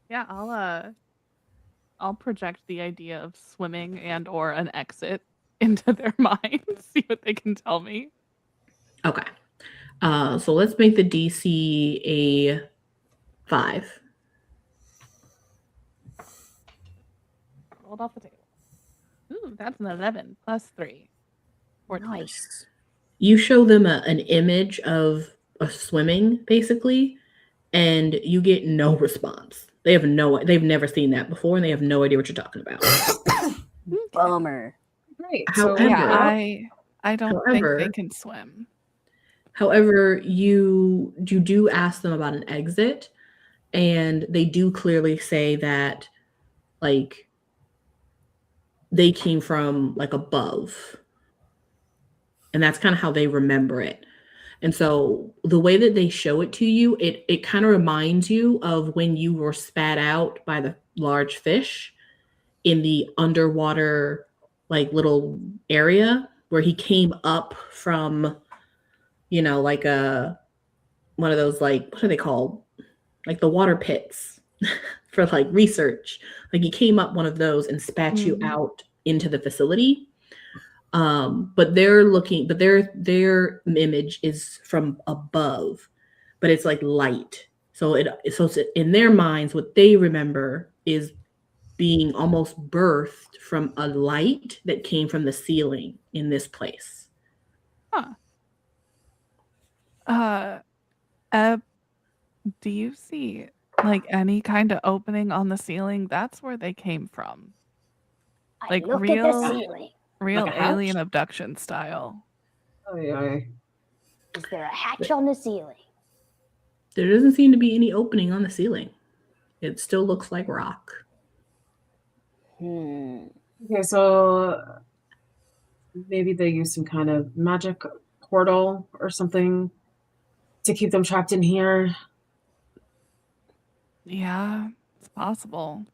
Yeah, I'll project the idea of swimming and or an exit into their minds, see what they can tell me. Okay. So let's make the DC a 5. Rolled off the table. Ooh, that's an 11 plus 3. 14. Nice. You show them an image of a swimming, basically, and you get no response. They've never seen that before, and they have no idea what you're talking about. Bummer. Great. However- So Yeah, I don't think However- they can swim. However, you do ask them about an exit, and they do clearly say that like they came from like above, and that's kind of how they remember it. And so the way that they show it to you, it kind of reminds you of when you were spat out by the large fish in the underwater like little area where he came up from, like a one of those, like, what are they called? Like the water pits for like research. Like he came up one of those and spat you out into the facility. But their image is from above, but it's like light. So it's in their minds, what they remember is being almost birthed from a light that came from the ceiling in this place. Ebb, do you see like any kind of opening on the ceiling? That's where they came from. I Like look at the real ceiling. real Like a hatch? alien abduction style. Aye. Is there a hatch on the ceiling? There doesn't seem to be any opening on the ceiling. It still looks like rock. Okay, so maybe they use some kind of magic portal or something to keep them trapped in here. Yeah, it's possible.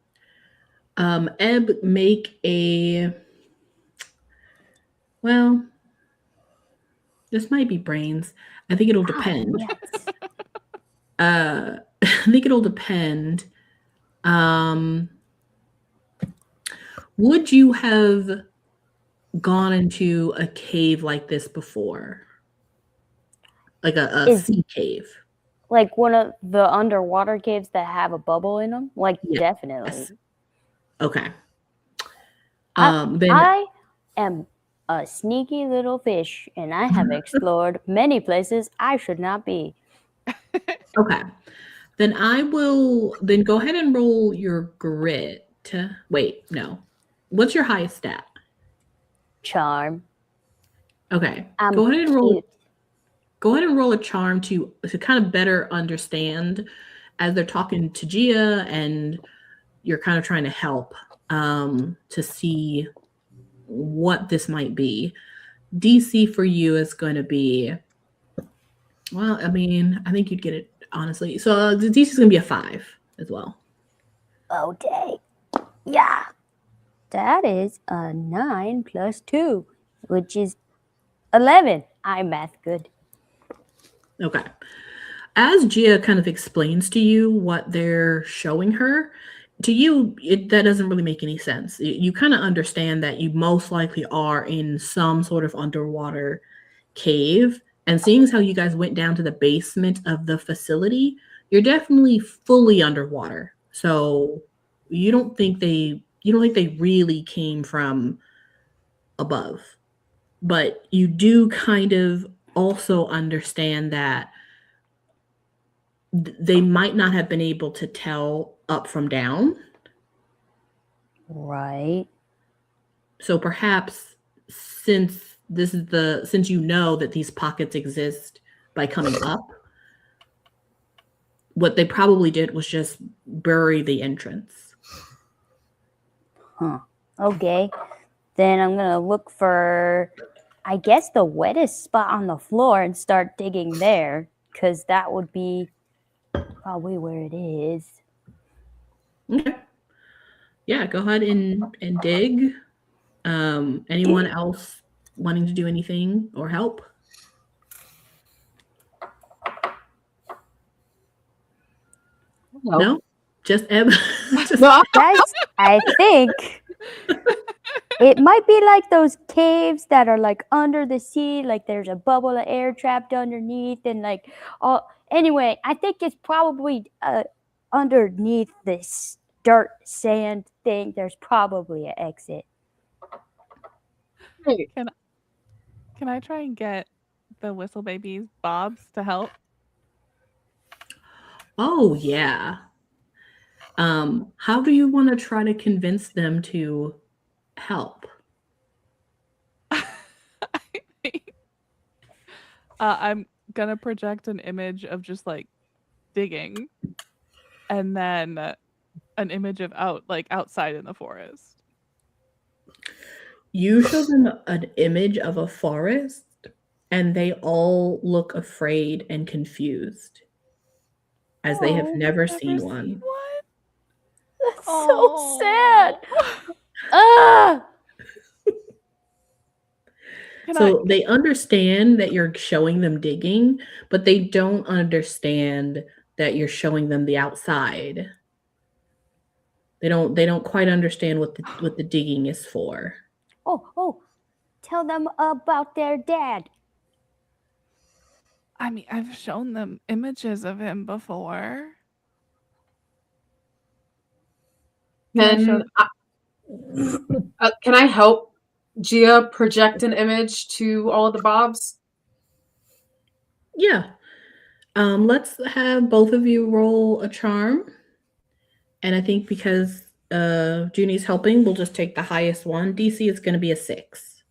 Ebb, make a. Well, this might be brains. I think it'll depend. Yes. I think it'll depend. Would you have gone into a cave like this before? Like a sea cave? Like one of the underwater caves that have a bubble in them? Like, Yeah. definitely. Yes. Okay. I am a sneaky little fish, and I have explored many places I should not be. Okay. Then then go ahead and roll your grit. Wait, no. What's your highest stat? Charm. Okay. I'm Go ahead and roll. cute. Go ahead and roll a charm to kind of better understand as they're talking to Gia and you're kind of trying to help to see what this might be. DC for you is going to be, well, I mean, I think you'd get it, honestly. So the DC is going to be a 5 as well. Oh, dang. Yeah. That is a 9 plus 2, which is 11. I'm math good. Okay. As Gia kind of explains to you what they're showing her, to you, that doesn't really make any sense. You kind of understand that you most likely are in some sort of underwater cave. And seeing as how you guys went down to the basement of the facility, you're definitely fully underwater. So you don't think they really came from above. But you do kind of also understand that they might not have been able to tell up from down. Right. So perhaps since you know that these pockets exist by coming up, what they probably did was just bury the entrance. Huh. Okay. Then I'm going to look for, I guess, the wettest spot on the floor and start digging there, because that would be probably where it is. Okay. Yeah, go ahead and dig. Anyone else wanting to do anything or help? No? Just Ebb? Guys, I think it might be like those caves that are like under the sea, like there's a bubble of air trapped underneath, and like anyway, I think it's probably underneath this dirt sand thing. There's probably an exit. Can I try and get the Whistle Babies Bobs to help? Oh, yeah. How do you want to try to convince them to help? I'm gonna project an image of just like digging, and then an image of outside in the forest. You show them an image of a forest, and they all look afraid and confused, as they have Oh, never never seen one. That's so Oh. sad. Ah! So they understand that you're showing them digging, but they don't understand that you're showing them the outside. They don't quite understand what the digging is for. Oh, tell them about their dad. I mean, I've shown them images of him before. Can I help Gia project an image to all of the Bobs? Yeah. Let's have both of you roll a charm. And I think because Juni's helping, we'll just take the highest one. DC is going to be a 6.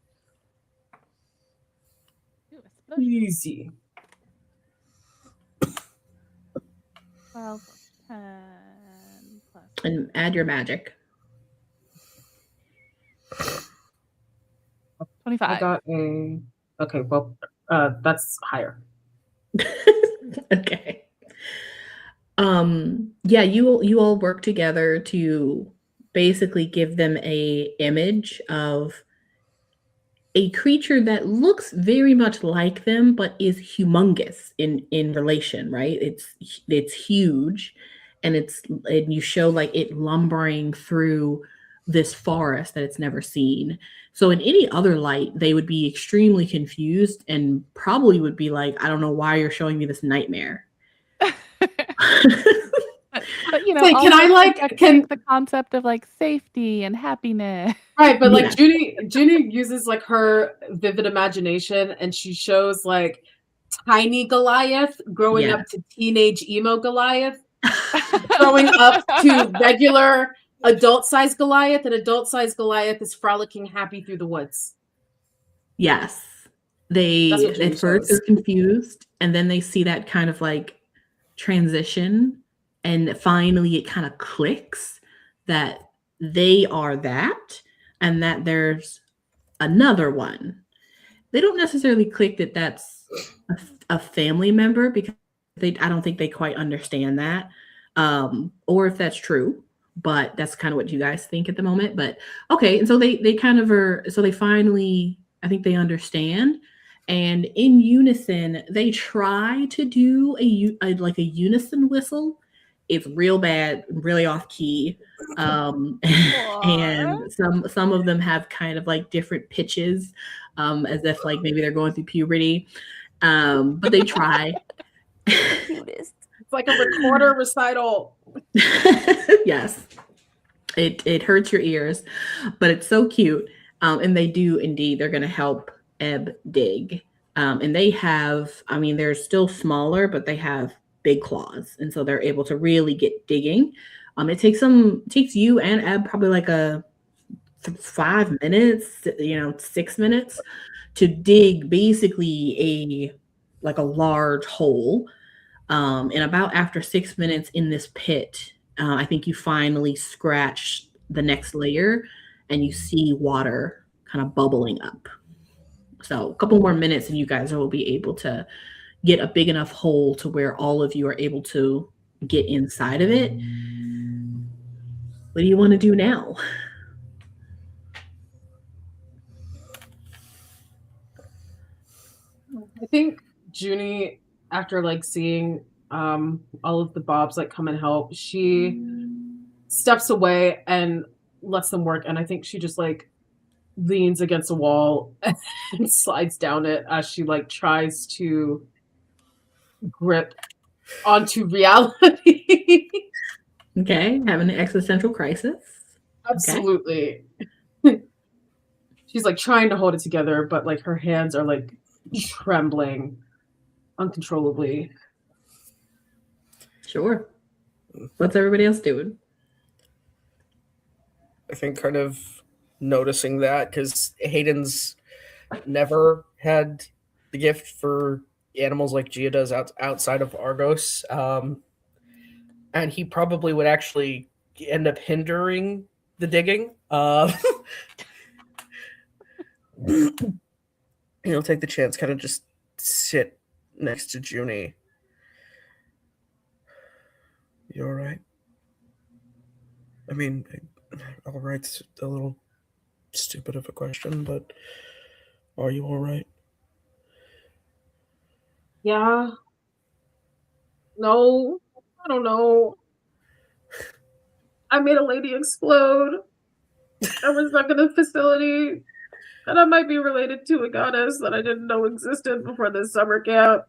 Easy. 12 plus 10 plus. And add your magic. 25. I got a. Okay, well, that's higher. Okay. Yeah, you all work together to basically give them a image of a creature that looks very much like them but is humongous in relation, right? It's huge, and you show like it lumbering through this forest that it's never seen. So in any other light, they would be extremely confused and probably would be like, I don't know why you're showing me this nightmare. But you know, Wait, can I, also like, projecting the concept of like safety and happiness. Right, but like Yeah. Juni uses like her vivid imagination, and she shows like tiny Goliath growing up to teenage emo Goliath, growing up to regular adult-sized Goliath, and adult-sized Goliath is frolicking happy through the woods. Yes. They That's what Juni at first shows. are confused, and then they see that kind of like transition, and finally it kind of clicks that they are that, and that there's another one. They don't necessarily click that that's a family member, because I don't think they quite understand that, or if that's true. But that's kind of what you guys think at the moment. But okay, and so they kind of are. So they finally, I think they understand, and in unison, they try to do like a unison whistle. It's real bad, really off key, and some of them have kind of like different pitches, as if like maybe they're going through puberty, but they try. Cutest. It's like a recorder recital. Yes, it hurts your ears, but it's so cute. And they do indeed. They're going to help Ebb dig, and they have. I mean, they're still smaller, but they have big claws, and so they're able to really get digging. It takes you and Ebb probably like a 5 minutes, 6 minutes to dig basically a large hole. And about after 6 minutes in this pit, I think you finally scratch the next layer and you see water kind of bubbling up. So a couple more minutes and you guys will be able to get a big enough hole to where all of you are able to get inside of it. What do you want to do now? I think Juni, after like seeing all of the Bobs like come and help, she steps away and lets them work, and I think she just like leans against a wall and slides down it as she like tries to grip onto reality. Okay, having an existential crisis. Absolutely. She's like trying to hold it together, but like her hands are like trembling uncontrollably. Sure. What's everybody else doing? I think kind of noticing that, because Hayden's never had the gift for animals like Gia does outside of Argos. And he probably would actually end up hindering the digging. He'll take the chance, kind of just sit next to Juni. You all right? I mean, all right's a little stupid of a question, but are you all right? Yeah. No. I don't know. I made a lady explode. I was stuck in a facility that I might be related to a goddess that I didn't know existed before this summer camp.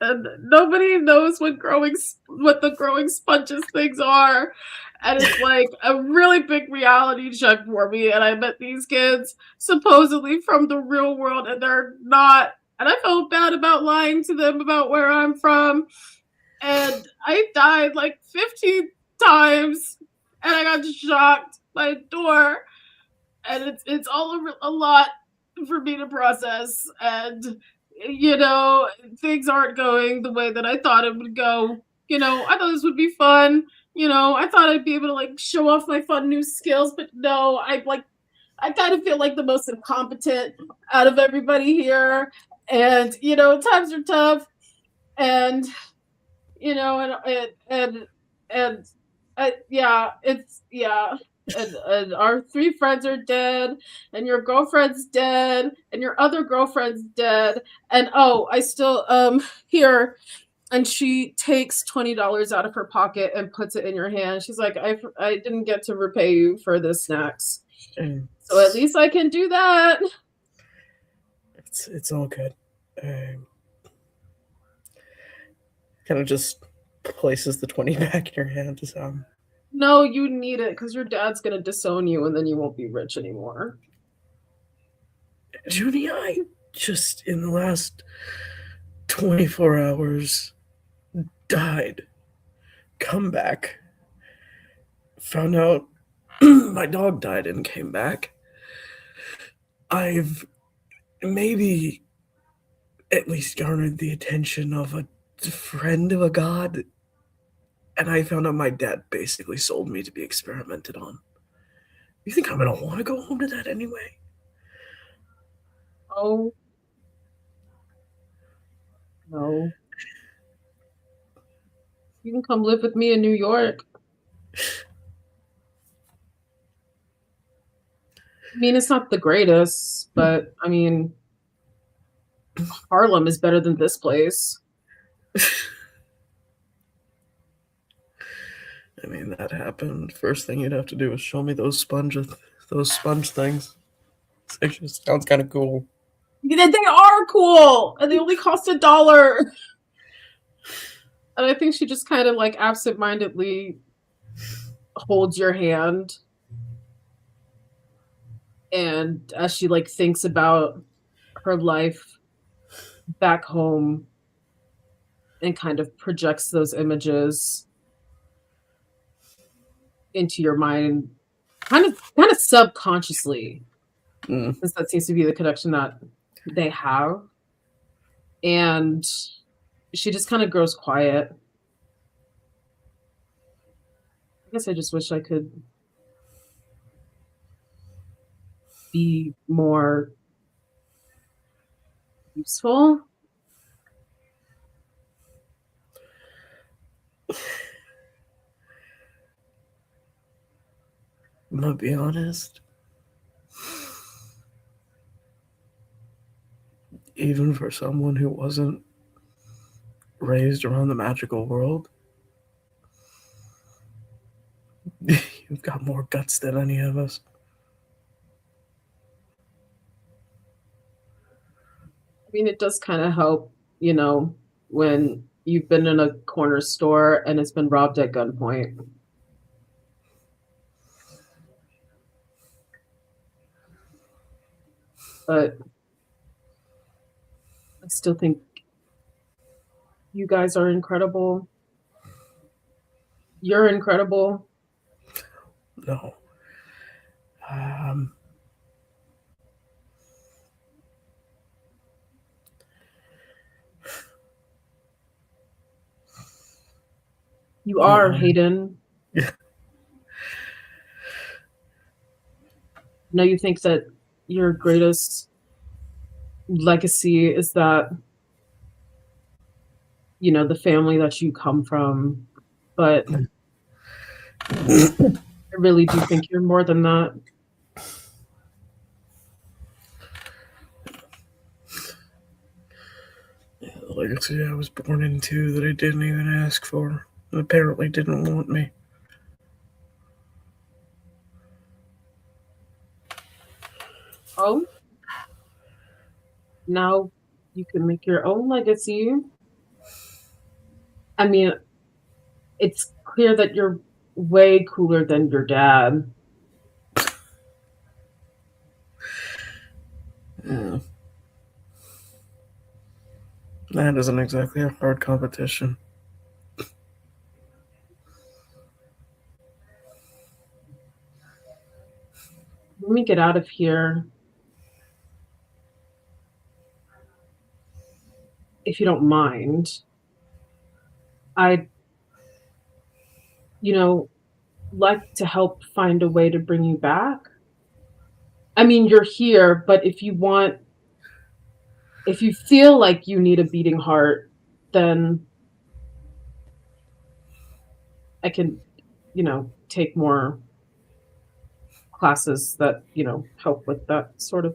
And nobody knows what the growing sponges things are. And it's like a really big reality check for me. And I met these kids supposedly from the real world, and they're not. And I felt bad about lying to them about where I'm from. And I died like 15 times, and I got shocked by a door. And it's all a lot for me to process. And things aren't going the way that I thought it would go. I thought this would be fun. I thought I'd be able to like show off my fun new skills, but no, I kind of feel like the most incompetent out of everybody here. And times are tough, and and our 3 friends are dead, and your girlfriend's dead, and your other girlfriend's dead, and I still here. And she takes $20 out of her pocket and puts it in your hand. She's like, I didn't get to repay you for the snacks, so at least I can do that. It's all good. Kind of just places the 20 back in your hand. No, you need it because your dad's gonna disown you, and then you won't be rich anymore. Juni, I just in the last 24 hours died. Come back. Found out my dog died and came back. I've maybe at least garnered the attention of a friend of a god, and I found out my dad basically sold me to be experimented on. You think I'm gonna want to go home to that anyway? Oh. No. You can come live with me in New York. I mean, it's not the greatest, but I mean, Harlem is better than this place. I mean, that happened. First thing you'd have to do is show me those sponge things. It just sounds kind of cool. They are cool, and they only cost $1. And I think she just kind of like absentmindedly holds your hand, and as she like thinks about her life back home and kind of projects those images into your mind, kind of subconsciously, because that seems to be the connection that they have. And she just kind of grows quiet. I guess I just wish I could be more useful. I'm gonna be honest. Even for someone who wasn't raised around the magical world, you've got more guts than any of us. I mean, it does kind of help, when you've been in a corner store and it's been robbed at gunpoint. But I still think you guys are incredible. You're incredible. No. You are, Yeah. Hayden. Yeah. Now you think that your greatest legacy is that, you know, the family that you come from, but I really do think you're more than that. The legacy I was born into that I didn't even ask for, and apparently didn't want me. Oh, now you can make your own legacy. I mean, it's clear that you're way cooler than your dad. Yeah. That isn't exactly a hard competition. Let me get out of here. If you don't mind. I'd, you know, like to help find a way to bring you back. I mean, you're here, but if you feel like you need a beating heart, then I can, you know, take more classes that, you know, help with that sort of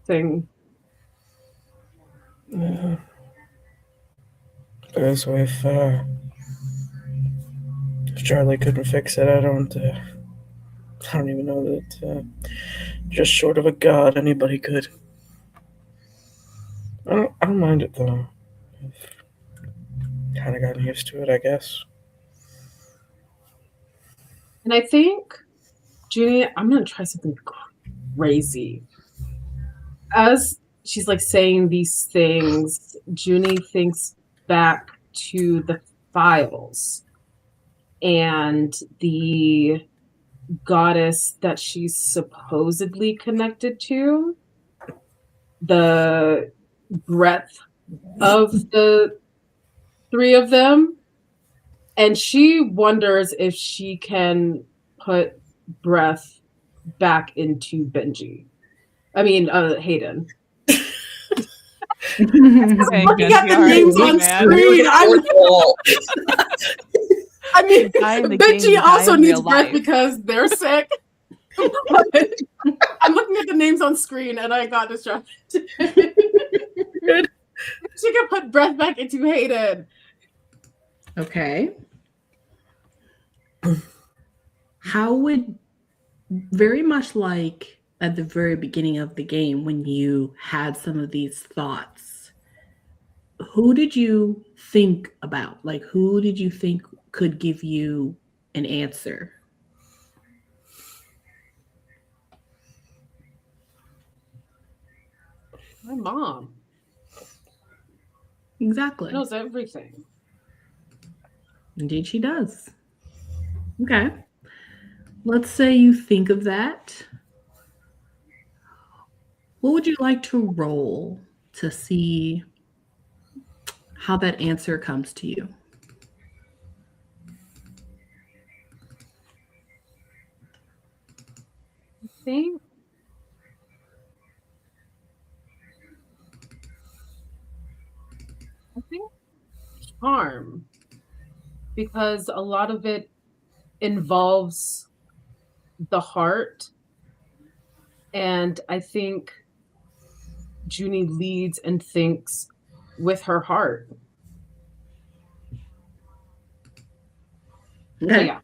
thing. Yeah. So if Charlie couldn't fix it, I don't even know that just short of a god anybody could. I don't mind it though. I've kind of gotten used to it, I guess. And I think, Juni, I'm going to try something crazy. As she's like saying these things, Juni thinks back to the files and the goddess that she's supposedly connected to, the breadth of the three of them. And she wonders if she can put breath back into Benji. I mean, Hayden. Okay, Looking at the Genji, names alright, on man. screen, I mean, Die in the game, Benji die also in needs real breath life. because they're sick. But I'm looking at the names on screen and I got distracted. Good. She can put breath back into Hayden. Okay. How would, very much like at the very beginning of the game when you had some of these thoughts, who did you think about? Like, who did you think could give you an answer? My mom Exactly. knows everything. Indeed, she does. Okay. Let's say you think of that. What would you like to roll to see how that answer comes to you? Think I think charm, because a lot of it involves the heart, and I think Juni leads and thinks with her heart. So Okay. yeah,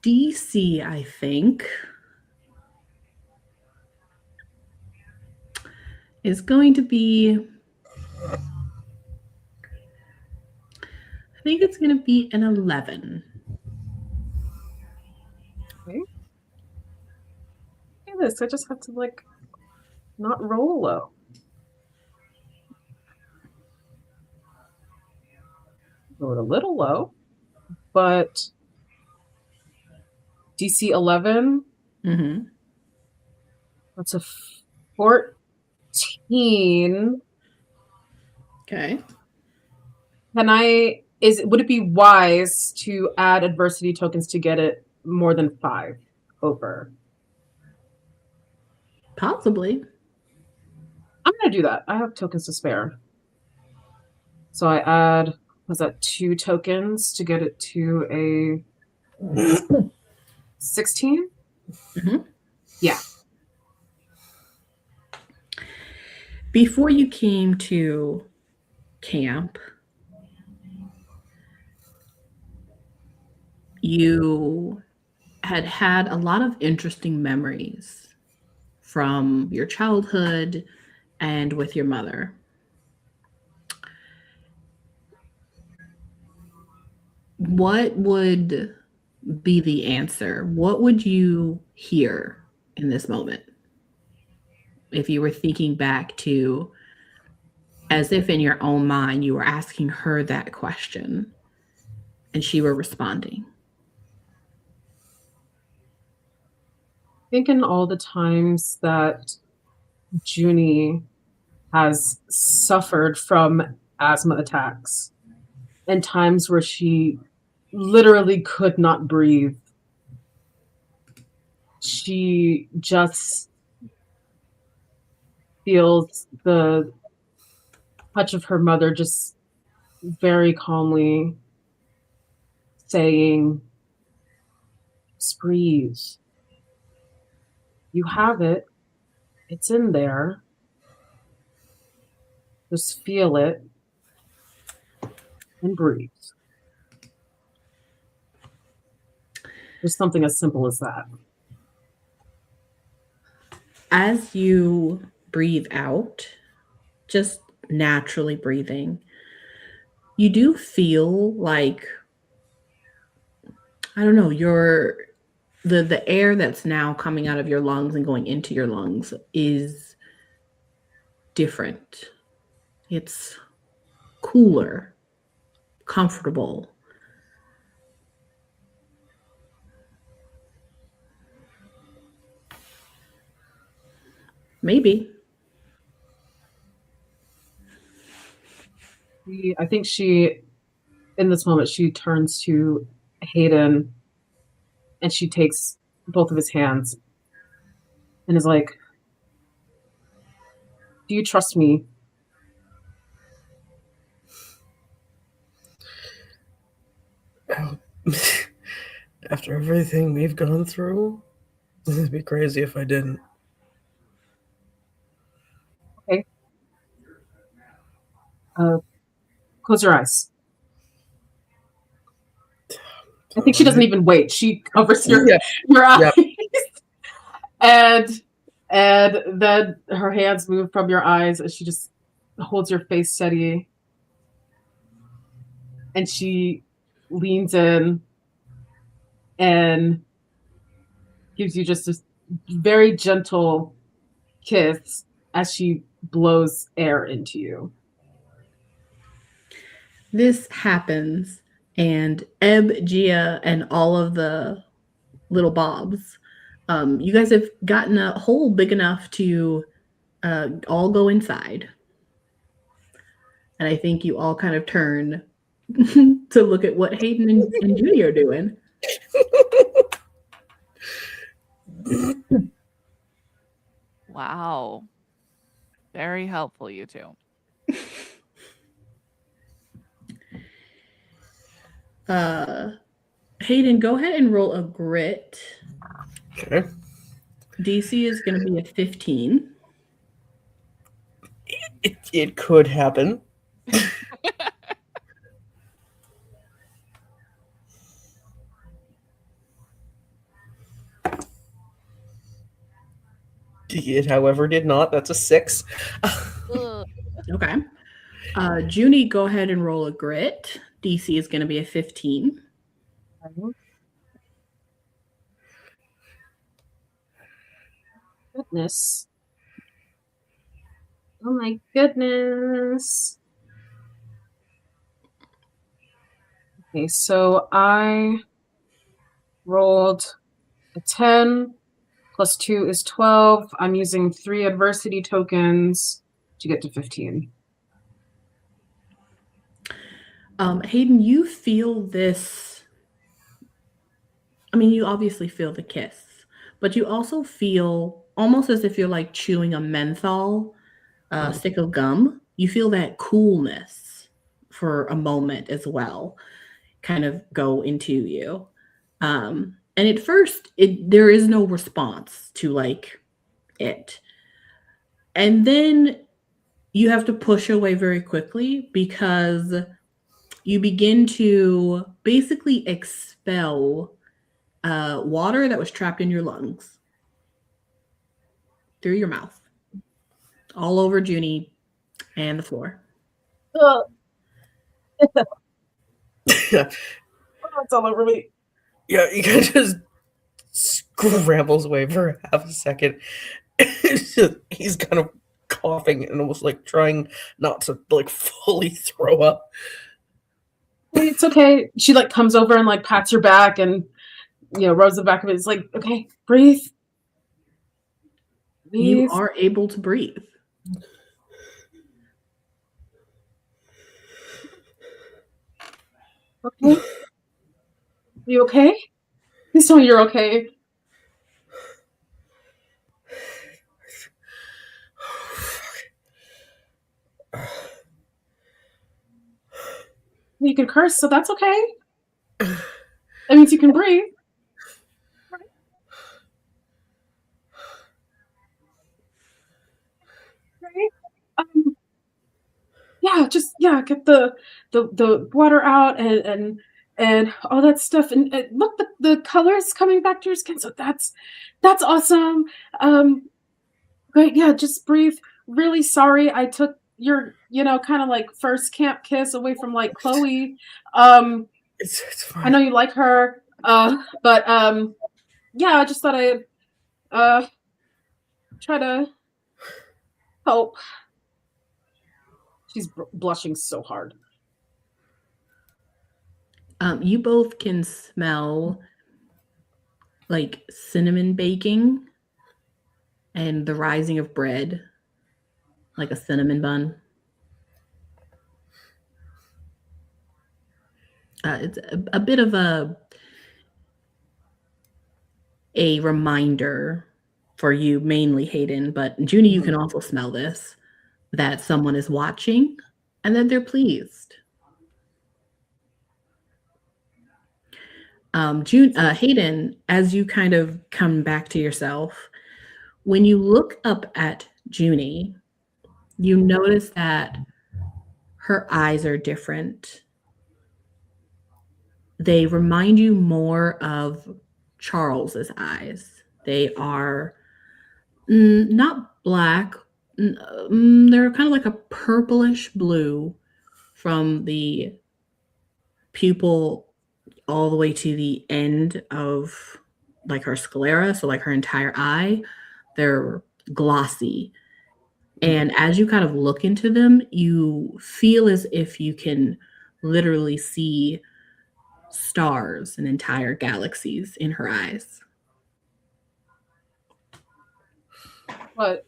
DC, I think, is going to be, I think it's going to be an 11. okay. Look at this. I just have to like not roll low. Go it a little low, but DC 11. Mm-hmm. That's a 14. Okay. Would it be wise to add adversity tokens to get it more than 5 over? Possibly. I'm gonna do that. I have tokens to spare. So I add, was that 2 tokens to get it to a 16? Mhm. Yeah. Before you came to camp, you had a lot of interesting memories from your childhood and with your mother. What would be the answer? What would you hear in this moment if you were thinking back to, as if in your own mind you were asking her that question and she were responding? Thinking all the times that Juni has suffered from asthma attacks and times where she literally could not breathe. She just feels the touch of her mother just very calmly saying, just breathe. You have it. It's in there. Just feel it and breathe. Just something as simple as that. As you breathe out, just naturally breathing, you do feel like, I don't know, the air that's now coming out of your lungs and going into your lungs is different. It's cooler, comfortable. Maybe. I think in this moment, she turns to Hayden and she takes both of his hands and is like, do you trust me? After everything we've gone through, it'd be crazy if I didn't. Okay. Close your eyes. I think she doesn't even wait. She covers your eyes. And then her hands move from your eyes as she just holds your face steady. And she leans in and gives you just this very gentle kiss as she blows air into you. This happens, and Ebb, Gia, and all of the little Bobs, you guys have gotten a hole big enough to all go inside. And I think you all kind of turn to look at what Hayden and Judy are doing. Wow. Very helpful, you two. Hayden, go ahead and roll a grit. Okay. DC is going to be a 15. It could happen. It, however, did not. That's a 6. Okay. Junie, go ahead and roll a grit. DC is going to be a 15. Goodness. Oh my goodness. Okay, so I rolled a 10, Plus 2 is 12. I'm using 3 adversity tokens to get to 15. Hayden, you feel this. I mean, you obviously feel the kiss, but you also feel almost as if you're like chewing a menthol stick of gum. You feel that coolness for a moment as well kind of go into you. And at first, there is no response to like it. And then you have to push away very quickly because you begin to basically expel water that was trapped in your lungs through your mouth, all over Juni and the floor. Yeah, It's all over me. yeah, he kind of just scrambles away for half a second. He's kind of coughing and almost like trying not to like fully throw up. It's okay. She like comes over and like pats your back and rubs the back of it. It's like, okay, breathe. You are able to breathe. Okay. You okay? Please tell me you're okay. You can curse, so that's okay. That means you can breathe. Right? Get the water out and all that stuff. And look, the colors coming back to your skin. So that's awesome. Great. Yeah, just breathe. Really sorry I took your kind of like first camp kiss away from like Chloe. It's fine. I know you like her, but yeah, I just thought I'd try to help. She's blushing so hard. You both can smell like cinnamon baking and the rising of bread, like a cinnamon bun. It's a bit of a reminder for you, mainly Hayden, but Juni, you can also smell this, that someone is watching and that they're pleased. Hayden, as you kind of come back to yourself, when you look up at Juni, you notice that her eyes are different. They remind you more of Charles's eyes. They are not black. They're kind of like a purplish blue from the pupil all the way to the end of like her sclera, so like her entire eye. They're glossy. And as you kind of look into them, you feel as if you can literally see stars and entire galaxies in her eyes. What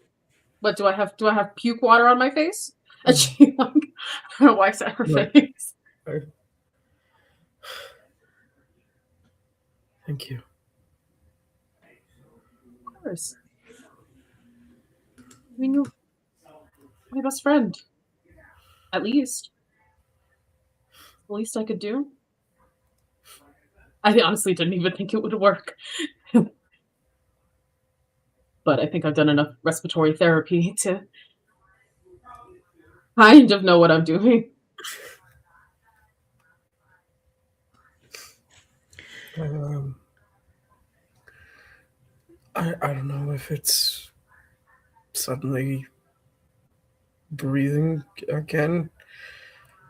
do I have? Do I have puke water on my face? And she like wipes at her Right. face. Thank you. Of course. I mean, you're my best friend. At least. The least I could do. I honestly didn't even think it would work. But I think I've done enough respiratory therapy to kind of know what I'm doing. I don't know if it's suddenly breathing again.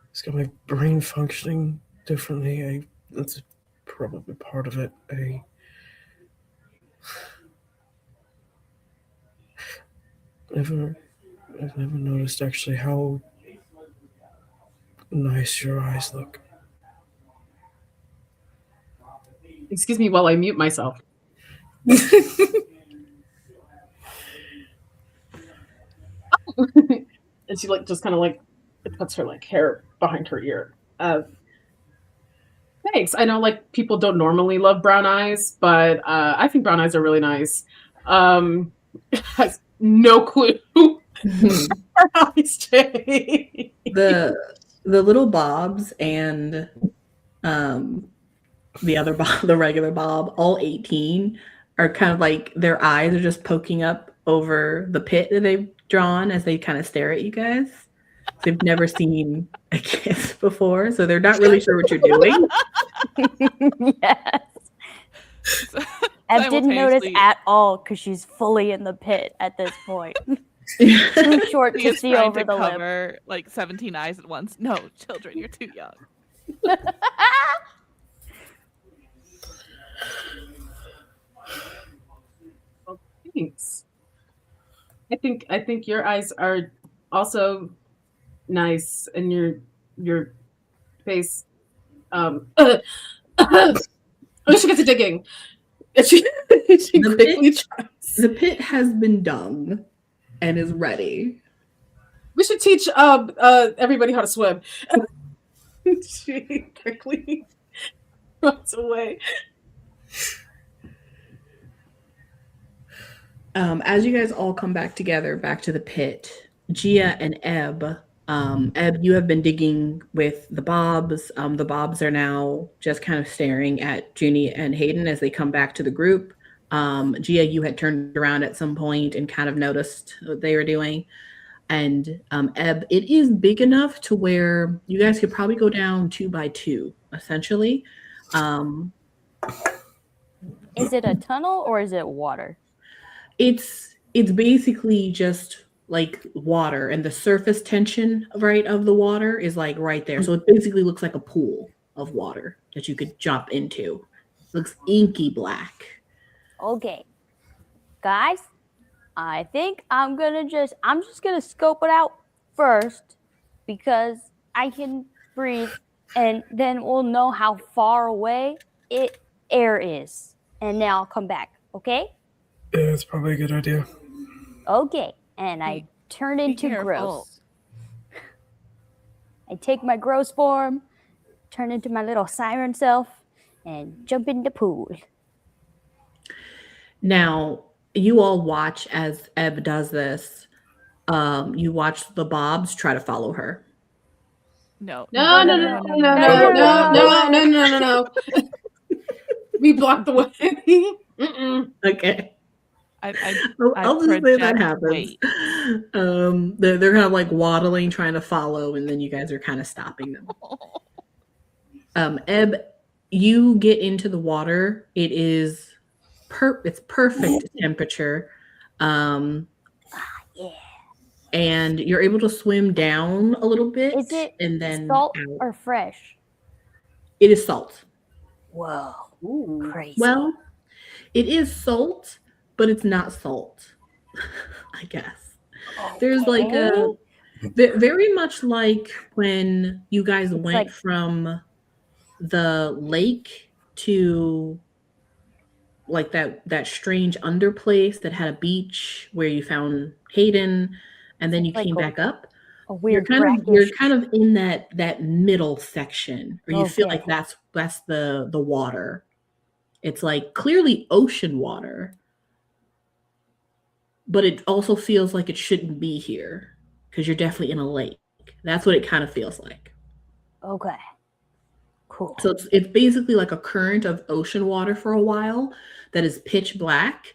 It's got my brain functioning differently. That's probably part of it. I've never noticed actually how nice your eyes look. Excuse me while I mute myself. And she like just kind of like puts her like hair behind her ear. Thanks. I know like people don't normally love brown eyes, but I think brown eyes are really nice. Has no clue. Eyes change. the little Bobs and the other Bob, the regular Bob, all 18, are kind of like their eyes are just poking up over the pit that they've drawn as they kind of stare at you guys. They've never seen a kiss before, so they're not really sure what you're doing. Yes. Ebb didn't notice Simultaneously, at all because she's fully in the pit at this point. Too short he to is see trying over to the lip. cover like 17 eyes at once. No, children, you're too young. Well, thanks. I think your eyes are also nice, and your face. She gets to digging. And she The quickly pit- tries. The pit has been done and is ready. We should teach everybody how to swim. She quickly runs away. As you guys all come back together, back to the pit, Gia and Ebb, Ebb, you have been digging with the Bobs. The Bobs are now just kind of staring at Juni and Hayden as they come back to the group. Gia, you had turned around at some point and kind of noticed what they were doing. And Ebb, it is big enough to where you guys could probably go down 2 by 2, essentially. Is it a tunnel or is it water? It's basically just like water, and the surface tension of the water is like right there. So it basically looks like a pool of water that you could jump into. It looks inky black. Okay. Guys, I think I'm just gonna scope it out first because I can breathe, and then we'll know how far away air is. And then I'll come back, okay? Yeah, it's probably a good idea. Okay. And I turn into careful. gross. I take my gross form, turn into my little siren self, and jump in the pool. Now, you all watch as Ebb does this. You watch the Bobs try to follow her. No. No. We blocked the way. Mm-mm. Okay. I'll just say that project happens. weight. They're kind of like waddling, trying to follow, and then you guys are kind of stopping them. Ebb, you get into the water. It is it's perfect temperature. Yeah. And you're able to swim down a little bit. Is it and then salt out. or fresh? It is salt. Whoa. Ooh. Crazy. Well, it is salt, but it's not salt, I guess. There's like very much like when you guys went like- from the lake to like that strange under place that had a beach where you found Hayden, and then you Like came a- back up. a weird You're brackish. kind of in that middle section where you feel Okay. like that's the water. It's like clearly ocean water, but it also feels like it shouldn't be here because you're definitely in a lake. That's what it kind of feels like. Okay. Cool. So it's basically like a current of ocean water for a while that is pitch black.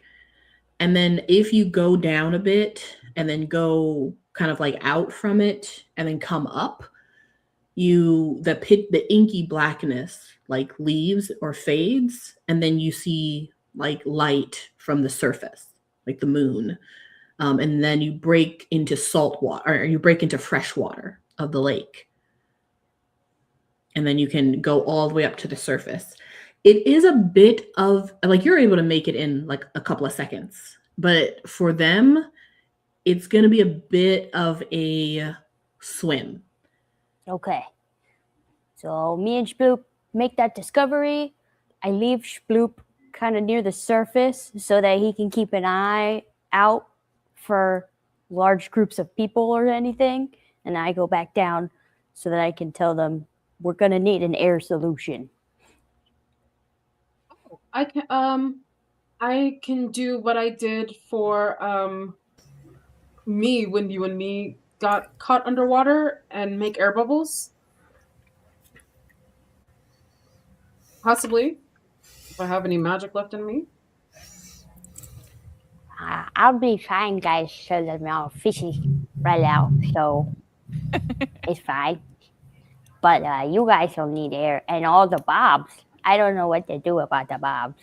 And then if you go down a bit and then go kind of like out from it and then come up, the inky blackness like leaves or fades, and then you see like light from the surface, like the moon. And then you break into salt water, or you break into fresh water of the lake. And then you can go all the way up to the surface. It is a bit of like you're able to make it in like a couple of seconds, but for them, it's going to be a bit of a swim. Okay. So me and Sploop make that discovery. I leave Sploop kind of near the surface so that he can keep an eye out for large groups of people or anything, and I go back down so that I can tell them we're gonna need an air solution. I can do what I did for me when you and me got caught underwater and make air bubbles. Possibly, if I have any magic left in me. I'll be trying, guys, so that I'm all fishy right now, so it's fine. But you guys don't need air, and all the bobs. I don't know what to do about the bobs.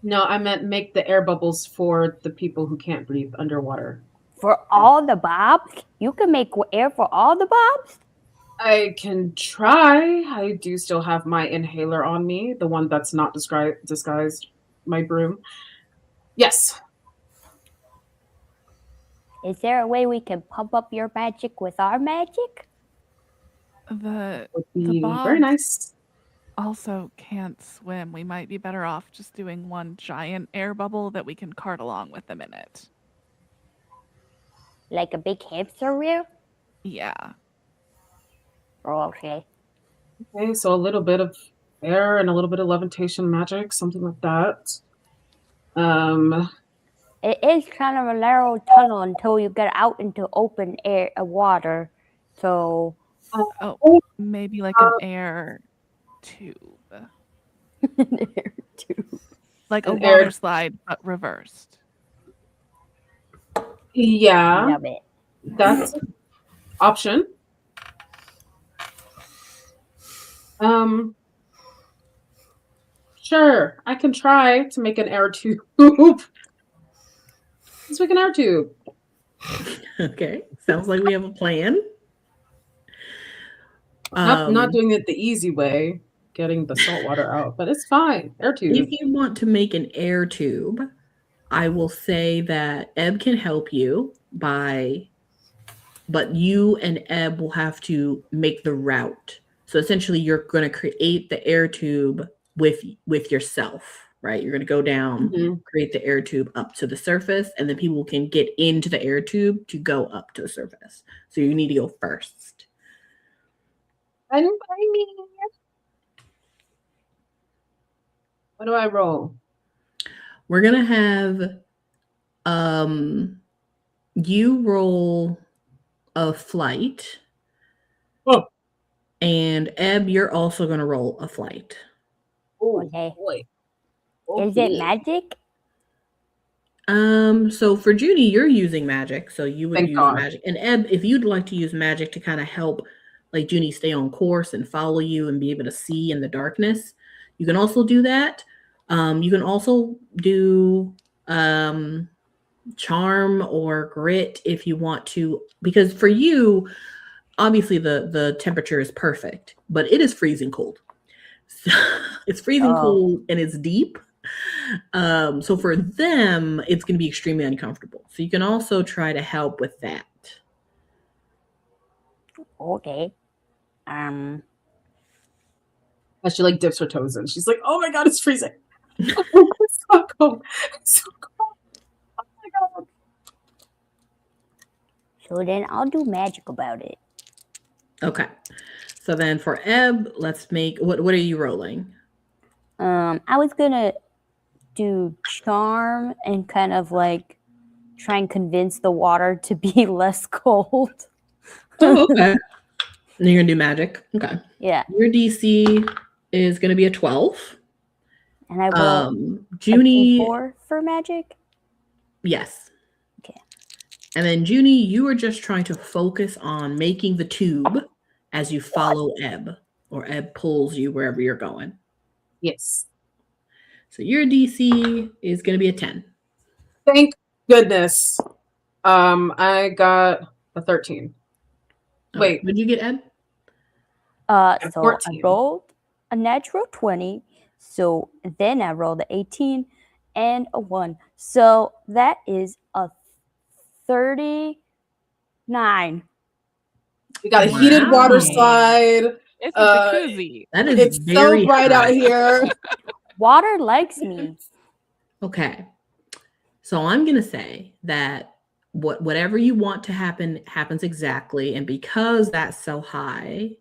No, I meant make the air bubbles for the people who can't breathe underwater. For all the bobs? You can make air for all the bobs? I can try. I do still have my inhaler on me, the one that's not disguised, my broom. Yes. Is there a way we can pump up your magic with our magic? The Would be bobs very nice. also can't swim. We might be better off just doing one giant air bubble that we can cart along with them in it. Like a big hamster wheel? Yeah. Oh, okay. Okay, so a little bit of air and a little bit of levitation magic, something like that. It is kind of a narrow tunnel until you get out into open air water. So Oh, maybe like an air tube. air tube. Like a An air- water slide, but reversed. Yeah, Love it. that's an option. Sure, I can try to make an air tube. Let's make an air tube. Okay, sounds like we have a plan. Not doing it the easy way, getting the salt water out, but it's fine. Air tube. If you want to make an air tube, I will say that Ebb can help you but you and Ebb will have to make the route. So essentially you're going to create the air tube with yourself, right? You're going to go down, Mhm. create the air tube up to the surface, and then people can get into the air tube to go up to the surface. So you need to go first. I mean, what do I roll? We're going to have you roll a flight. Oh. And Ebb, you're also going to roll a flight. Oh, Okay. boy. Is it magic? So for Judy, you're using magic, so you would Thank use God. magic. And Ebb, if you'd like to use magic to kind of help like Judy stay on course and follow you and be able to see in the darkness, you can also do that. You can also do charm or grit if you want to, because for you, obviously the temperature is perfect, but it is freezing cold. So it's freezing cold and it's deep. So for them, it's going to be extremely uncomfortable. So you can also try to help with that. Okay. And she like dips her toes in. She's like, "Oh my god, it's freezing! It's so cold! It's so cold! Oh my god!" So then I'll do magic about it. Okay. So then for Ebb, let's make what are you rolling? I was gonna do charm and kind of like try and convince the water to be less cold. Oh, okay. And you're gonna do magic. Okay. Yeah. Your DC is gonna be a 12. And I roll Junie, 4 for magic. yes. Okay. And then Junie, you are just trying to focus on making the tube as you follow Ebb, or Ebb pulls you wherever you're going. Yes. So your DC is going to be a 10. Thank goodness. I got a 13. Wait. What did you get, Ebb? So 14. I rolled a natural 20. So then I rolled an 18 and a 1. So that is a 39. We got a heated water slide. It's a jacuzzi. That is It's very so bright high. out here. Water likes me. Okay. So I'm going to say that whatever you want to happen happens exactly. And because that's so high,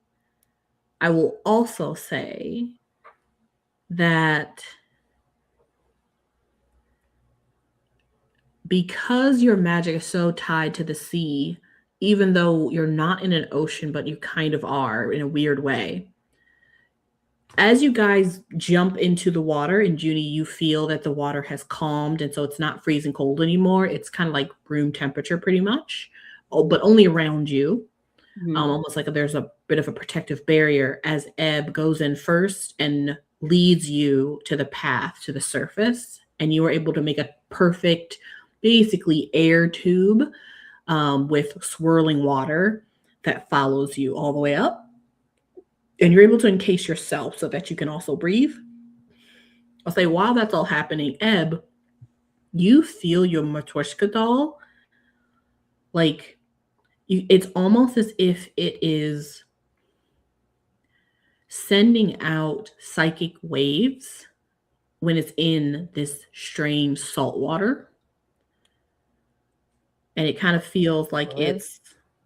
I will also say that because your magic is so tied to the sea, even though you're not in an ocean, but you kind of are in a weird way. As you guys jump into the water, and Junie, you feel that the water has calmed, and so it's not freezing cold anymore. It's kind of like room temperature, pretty much, but only around you. Almost like there's a bit of a protective barrier as Ebb goes in first and leads you to the path to the surface, and you are able to make a perfect, basically air tube with swirling water that follows you all the way up. And you're able to encase yourself so that you can also breathe. I'll say while that's all happening, Ebb, you feel your Matryoshka doll like it's almost as if it is sending out psychic waves when it's in this strange salt water. And it kind of feels like it's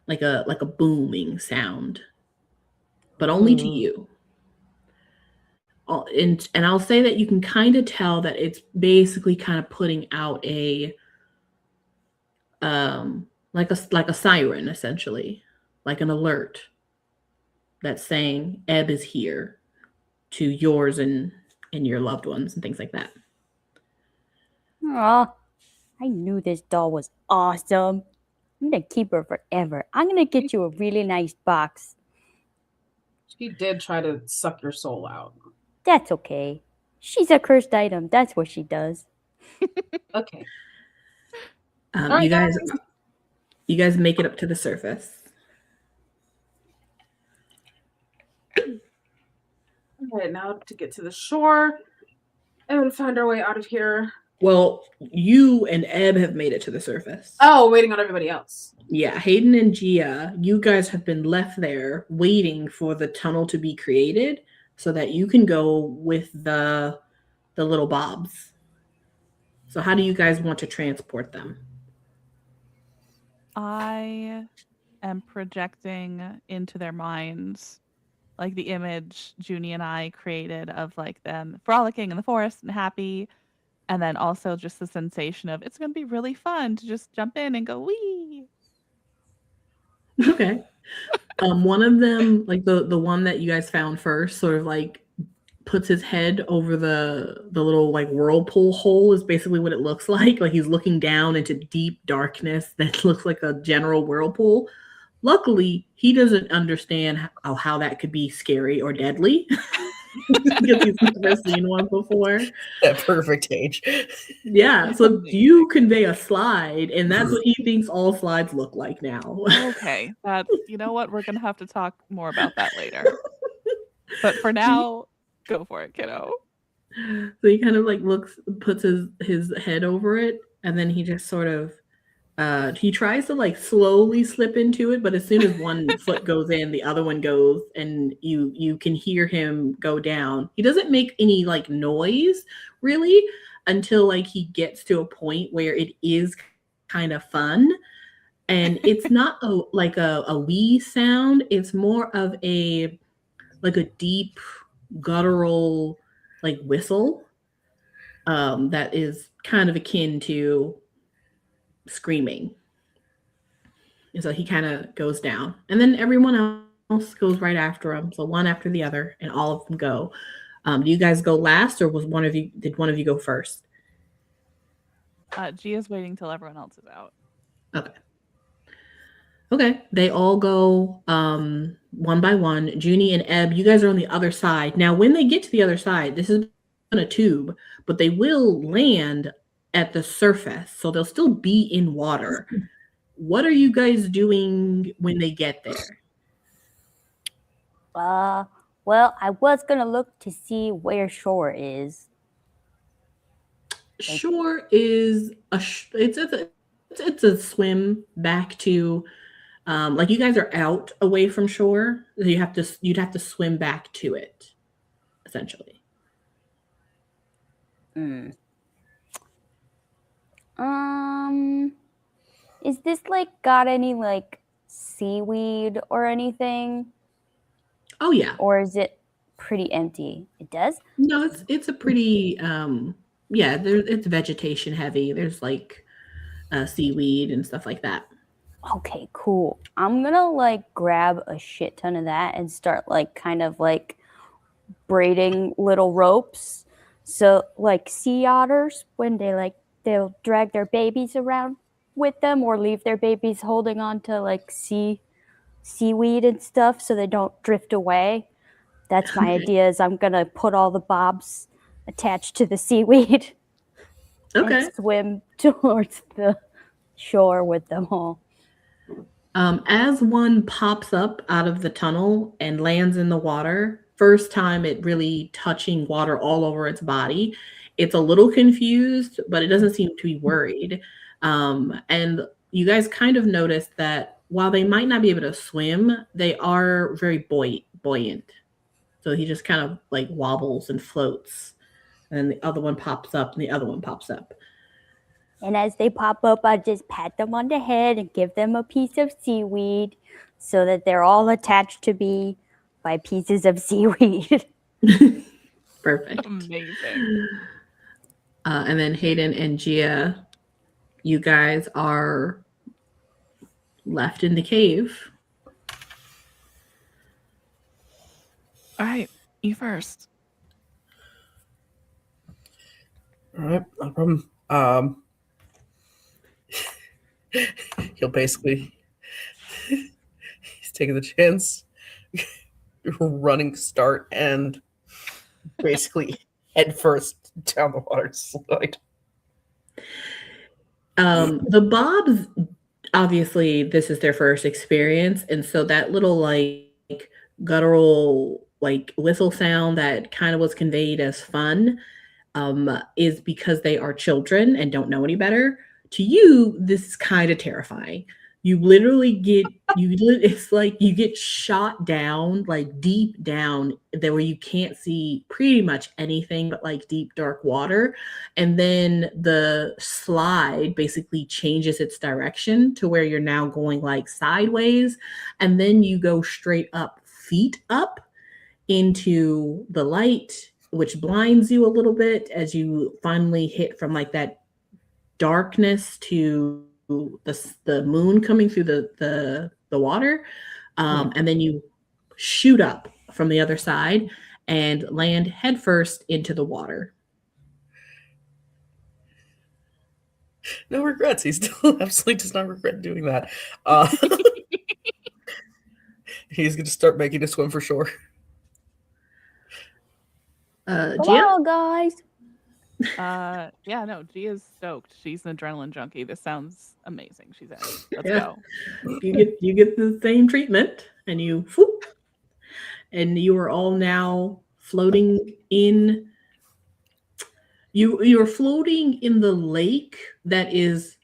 like a booming sound, but only to you. And I'll say that you can kind of tell that it's basically kind of putting out a like a siren, essentially, like an alert that's saying Ebb is here to yours and your loved ones and things like that. Aw, I knew this doll was awesome. I'm gonna keep her forever. I'm gonna get you a really nice box. She did try to suck your soul out. That's okay. She's a cursed item. That's what she does. Okay. You right, guys make it up to the surface. Okay, now to get to the shore and find our way out of here. Well, you and Ebb have made it to the surface. Oh, waiting on everybody else. Yeah, Hayden and Gia, you guys have been left there waiting for the tunnel to be created so that you can go with the little bobs. So how do you guys want to transport them? I am projecting into their minds like the image Junie and I created of like them frolicking in the forest and happy. And then also just the sensation of it's going to be really fun to just jump in and go wee. Okay. One of them, like the one that you guys found first, sort of like puts his head over the little like whirlpool hole is basically what it looks like. Like he's looking down into deep darkness that looks like a general whirlpool. Luckily, he doesn't understand how that could be scary or deadly because he's never seen one before. That perfect age. Yeah, so you convey a slide, and that's what he thinks all slides look like now. Okay, that's, you know what? We're going to have to talk more about that later. But for now, go for it, kiddo. So he kind of like puts his head over it, and then he just sort of he tries to like slowly slip into it, but as soon as one foot goes in, the other one goes, and you can hear him go down. He doesn't make any like noise really until like he gets to a point where it is kind of fun, and it's not like a wee sound. It's more of a like a deep guttural like whistle that is kind of akin to screaming. And so he kind of goes down, and then everyone else goes right after him. So one after the other, and all of them go. Do you guys go last, or did one of you go first? Gia's waiting till everyone else is out. Okay. They all go one by one. Junie and Ebb, you guys are on the other side. Now, when they get to the other side, this is a tube, but they will land at the surface, so they'll still be in water. What are you guys doing when they get there? Well, I was gonna look to see where shore is. Shore is it's a swim back to like you guys are out away from shore. So you'd have to swim back to it, essentially. Is this like got any like seaweed or anything? Oh yeah. Or is it pretty empty? It does? No, it's a pretty yeah, it's vegetation heavy. There's like seaweed and stuff like that. Okay, cool. I'm gonna like grab a shit ton of that and start like kind of like braiding little ropes. So like sea otters, when they'll drag their babies around with them or leave their babies holding on to like seaweed and stuff so they don't drift away. That's my idea. Is I'm gonna put all the bobs attached to the seaweed Okay. and swim towards the shore with them all. As one pops up out of the tunnel and lands in the water, first time it really touching water all over its body, it's a little confused, but it doesn't seem to be worried. And you guys kind of notice that while they might not be able to swim, they are very buoyant. So he just kind of like wobbles and floats. And then the other one pops up and the other one pops up. And as they pop up, I just pat them on the head and give them a piece of seaweed so that they're all attached to me by pieces of seaweed. Perfect. Amazing. And then Hayden and Gia, you guys are left in the cave. All right, you first. All right, no problem. He'll basically he's taking the chance, running start and basically head first down the water slide. The Bobs, obviously, this is their first experience, and so that little like guttural like whistle sound that kind of was conveyed as fun is because they are children and don't know any better. To you, this is kind of terrifying. You literally get it's like you get shot down, like deep down there where you can't see pretty much anything but like deep dark water. And then the slide basically changes its direction to where you're now going like sideways, and then you go straight up, feet up into the light, which blinds you a little bit as you finally hit from like that darkness to the moon coming through the water, and then you shoot up from the other side and land headfirst into the water. No regrets. He still absolutely does not regret doing that. He's going to start making a swim for shore. Come Gia? on, guys. Yeah, no, Gia's stoked. She's an adrenaline junkie. This sounds amazing. She's in. Let's Yeah. go. You get the same treatment, and you whoop, and you are all now floating in. You are floating in the lake that is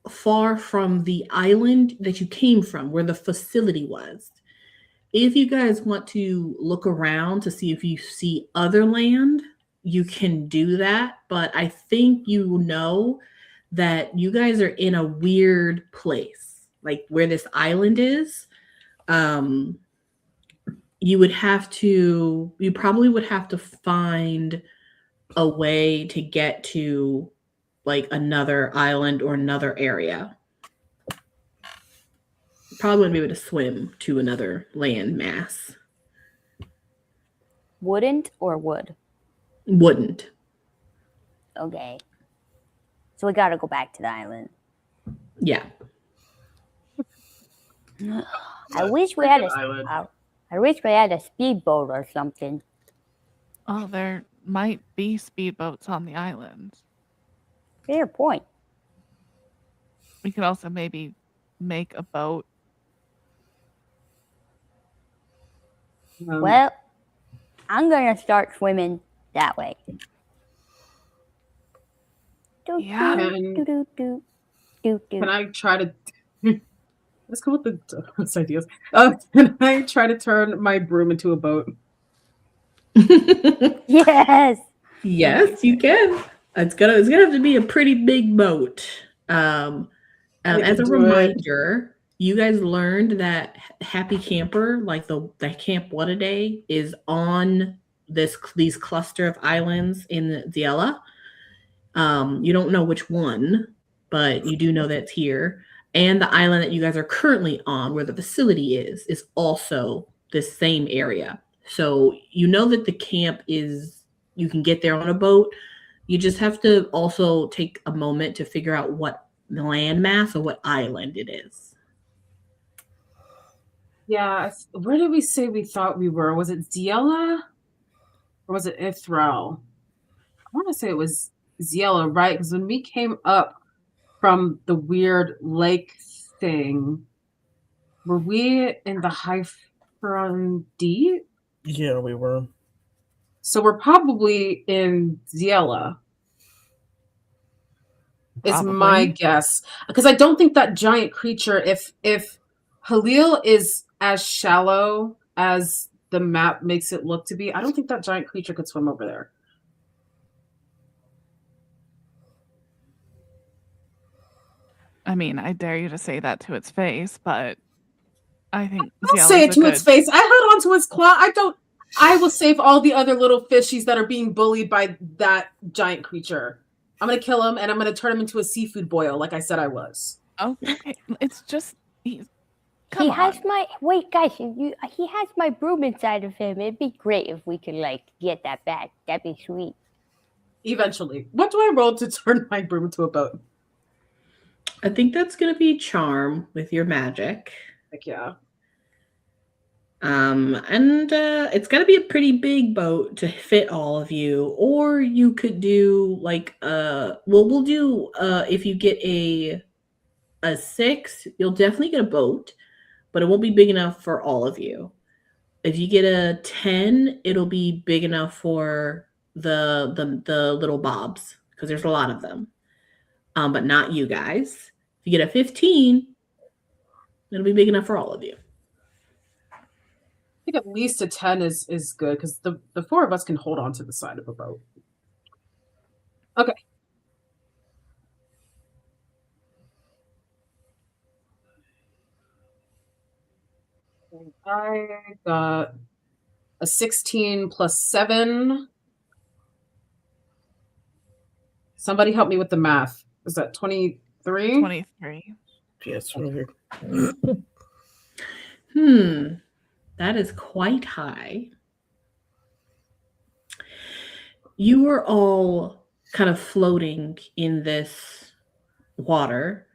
far from the island that you came from, where the facility was. If you guys want to look around to see if you see other land, you can do that, but I think you know that you guys are in a weird place, like where this island is. You probably would have to find a way to get to like another island or another area. Probably wouldn't be able to swim to another land mass. Wouldn't or would? Wouldn't. Okay. So we gotta go back to the island. Yeah. I wish we had Island. I wish we had a speedboat or something. Oh, there might be speedboats on the island. Fair point. We could also maybe make a boat. Well, I'm gonna start swimming that way. Yeah. Can I try to? Let's come up with those ideas. Can I try to turn my broom into a boat? Yes. Yes, you can. It's gonna have to be a pretty big boat. We As can a do it. reminder, you guys learned that Happy Camper, like the Camp What a Day, is on these cluster of islands in Ziela. You don't know which one, but you do know that's here. And the island that you guys are currently on, where the facility is also this same area. So you know that the camp is, you can get there on a boat. You just have to also take a moment to figure out what landmass or what island it is. Yeah. Where did we say we thought we were? Was it Ziela? Or was it Ithrel? I want to say it was Ziela, right? Because when we came up from the weird lake thing, were we in the High Frontier? Yeah, we were. So we're probably in Ziela. Is my Probably. guess. Because I don't think that giant creature, if Halil is as shallow as the map makes it look to be, I don't think that giant creature could swim over there. I mean, I dare you to say that to its face, but I think I'll Ziela's say it a to good... its face. I held onto its claw. I will save all the other little fishies that are being bullied by that giant creature. I'm gonna kill him and I'm gonna turn him into a seafood boil, like I said I was. Oh, okay. It's just He come has on. my wait, guys. He has my broom inside of him. It'd be great if we could like get that back. That'd be sweet. Eventually. What do I roll to turn my broom into a boat? I think that's going to be charm with your magic. Heck yeah. And it's got to be a pretty big boat to fit all of you, or you could do like we'll do if you get a 6, you'll definitely get a boat, but it won't be big enough for all of you. If you get a 10, it'll be big enough for the little bobs, because there's a lot of them. But not you guys. If you get a 15, it'll be big enough for all of you. I think at least a 10 is good because the four of us can hold on to the side of a boat. Okay. I got a 16 plus 7. Somebody help me with the math. Is that 23? 23. Yes, over here. That is quite high. You are all kind of floating in this water.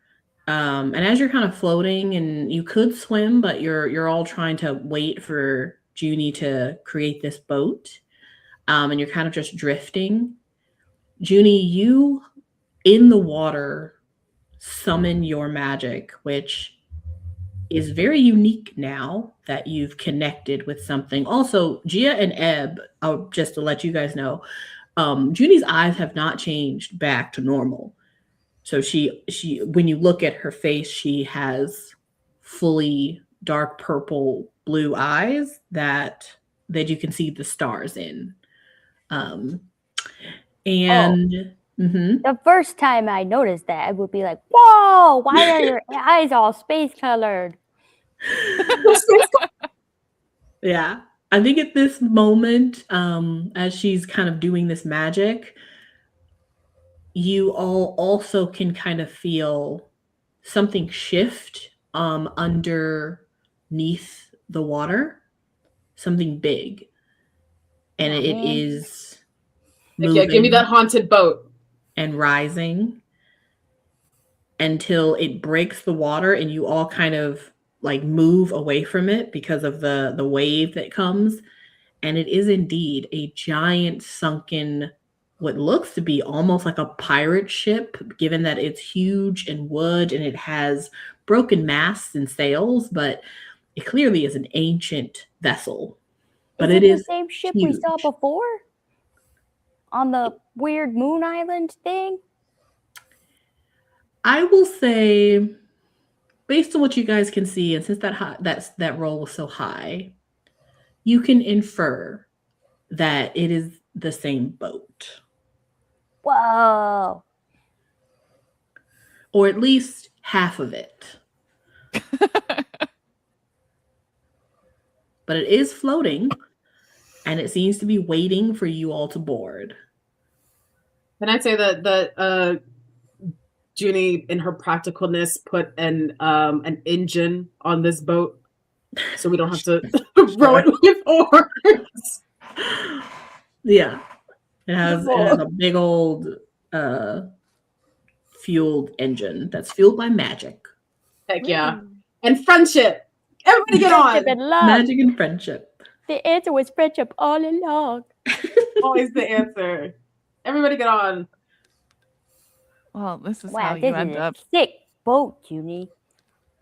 And as you're kind of floating, and you could swim, but you're all trying to wait for Juni to create this boat. And you're kind of just drifting. Juni, you in the water summon your magic, which is very unique now that you've connected with something. Also, Gia and Ebb, just to let you guys know, Juni's eyes have not changed back to normal. So she when you look at her face, she has fully dark purple blue eyes that you can see the stars in. The first time I noticed that, I would be like, "Whoa! Why are your eyes all space colored?" Yeah, I think at this moment, as she's kind of doing this magic, you all also can kind of feel something shift underneath the water, something big, and it is moving. Yeah, give me that haunted boat. And rising until it breaks the water, and you all kind of like move away from it because of the wave that comes. And it is indeed a giant sunken, what looks to be almost like a pirate ship, given that it's huge and wood and it has broken masts and sails, but it clearly is an ancient vessel. But it is the same ship huge. we saw before on the weird moon island thing. I will say, based on what you guys can see, and since that roll was so high, you can infer that it is the same boat. Whoa. Or at least half of it. But it is floating, and it seems to be waiting for you all to board. Can I say that Junie, in her practicalness, put an engine on this boat so we don't have to row it with oars? Yeah. It has a big old fueled engine that's fueled by magic. Heck yeah. And friendship. Everybody get Friendship on. and love. Magic and friendship. The answer was friendship all along. Always the answer. Everybody get on. Well, this is Wow, how this you is end a up. sick boat, Junie.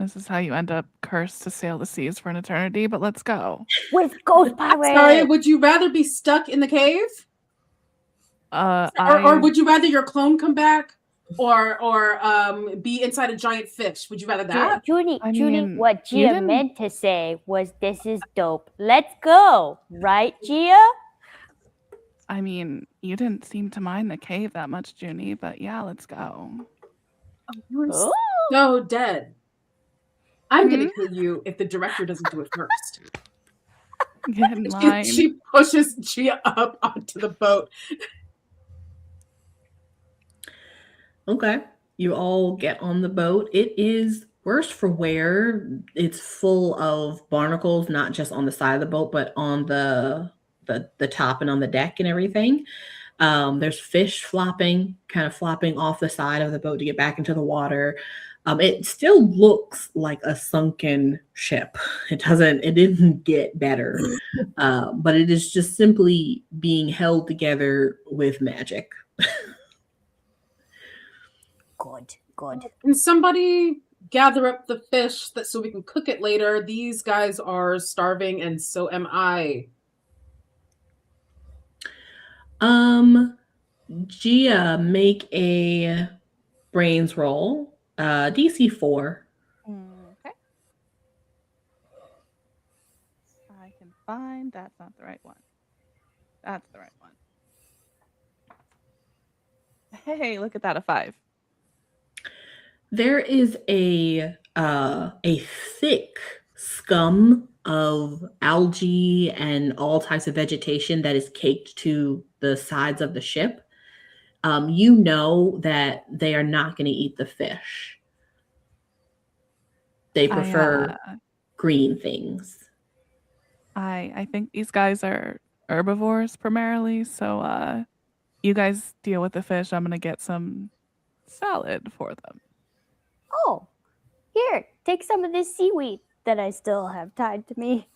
This is how you end up cursed to sail the seas for an eternity. But let's go. With ghost pirates. Sorry, would you rather be stuck in the cave? Or would you rather your clone come back? Or be inside a giant fish? Would you rather that? Junie, I Junie, mean, what you Gia didn't- meant to say was this is dope. Let's go. Right, Gia? I mean, you didn't seem to mind the cave that much, Junie. But yeah, let's go. You're Ooh. so dead. I'm gonna kill you if the director doesn't do it first. Get in line. She pushes Gia up onto the boat. Okay. You all get on the boat. It is worse for wear. It's full of barnacles, not just on the side of the boat, but on the top and on the deck and everything. There's fish flopping off the side of the boat to get back into the water. It still looks like a sunken ship. It didn't get better. But it is just simply being held together with magic. Good, good. Can somebody gather up the fish so we can cook it later? These guys are starving, and so am I. Gia, make a brains roll. DC 4. Okay. I can find. That's not the right one. That's the right one. Hey, look at that, a 5. There is a thick scum of algae and all types of vegetation that is caked to the sides of the ship. You know that they are not going to eat the fish. They prefer green things. I think these guys are herbivores primarily, so you guys deal with the fish. I'm gonna get some salad for them. Oh, here, take some of this seaweed that I still have tied to me.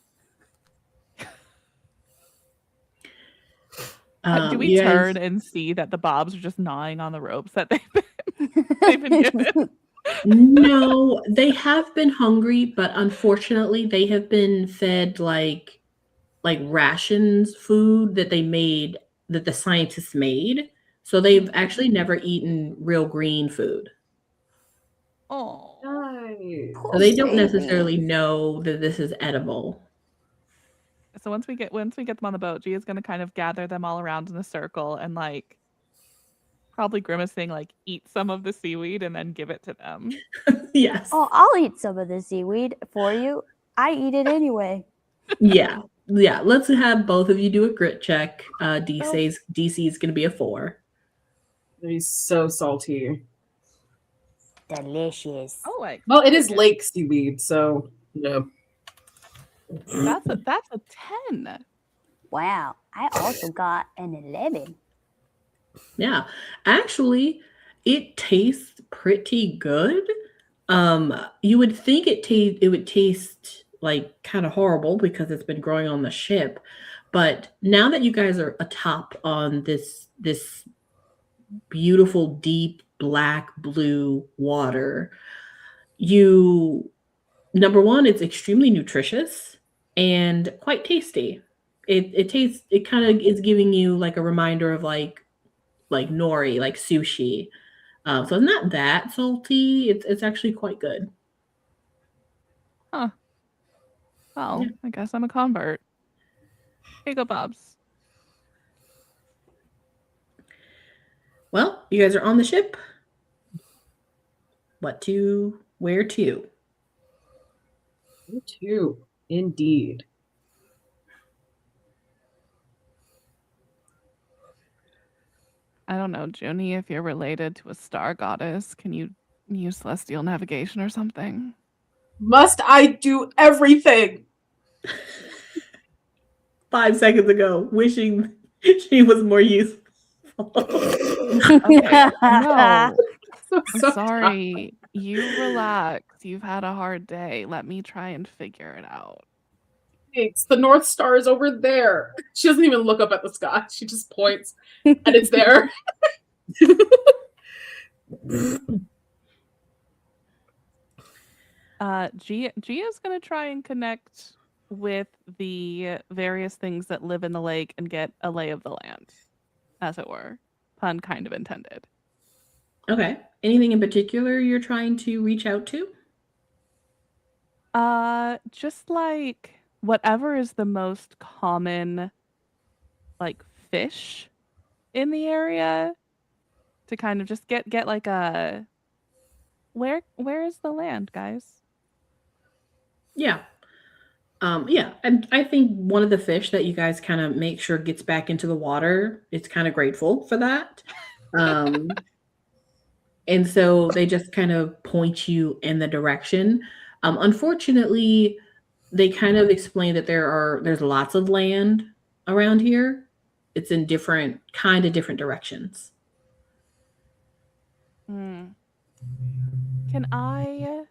Do we you guys- turn and see that the bobs are just gnawing on the ropes that they've been given? No, they have been hungry, but unfortunately, they have been fed like rations food that the scientists made. So they've actually never eaten real green food. Oh, Nice. So they don't baby. necessarily know that this is edible. so once we get them on the boat, Gia's gonna kind of gather them all around in a circle and like probably grimacing like eat some of the seaweed and then give it to them. Yes. Oh, I'll eat some of the seaweed for you. I eat it anyway. Yeah. Yeah. Let's have both of you do a grit check. DC is going to be a 4. They're so salty. Delicious. Oh, like Well, it is lake seaweed, so yeah. that's a 10. Wow. I also got an 11. Yeah. Actually, it tastes pretty good. You would think it would taste like kind of horrible because it's been growing on the ship, but now that you guys are atop on this beautiful deep black blue water, number one, it's extremely nutritious and quite tasty. It kind of is giving you like a reminder of like nori, like sushi. So it's not that salty. It's actually quite good. Huh. Well, Yeah. I guess I'm a convert. Here you go, Bobs. Well, you guys are on the ship. What to Where to? You too, indeed. I don't know, Juni, if you're related to a star goddess, can you use celestial navigation or something? Must I do everything? 5 seconds ago, wishing she was more useful. Okay. No, So I'm sorry. sorry. You relax. You've had a hard day. Let me try and figure it out. Thanks. The North Star is over there. She doesn't even look up at the sky. She just points, and it's there. Gia's gonna try and connect with the various things that live in the lake and get a lay of the land, as it were. Pun kind of intended. Okay. Anything in particular you're trying to reach out to? Just like whatever is the most common, like, fish in the area, to kind of just get like a where is the land, guys? Yeah. Yeah, and I think one of the fish that you guys kind of make sure gets back into the water, it's kind of grateful for that. And so they just kind of point you in the direction. Unfortunately, they kind of explain that there's lots of land around here. It's in different directions. Can I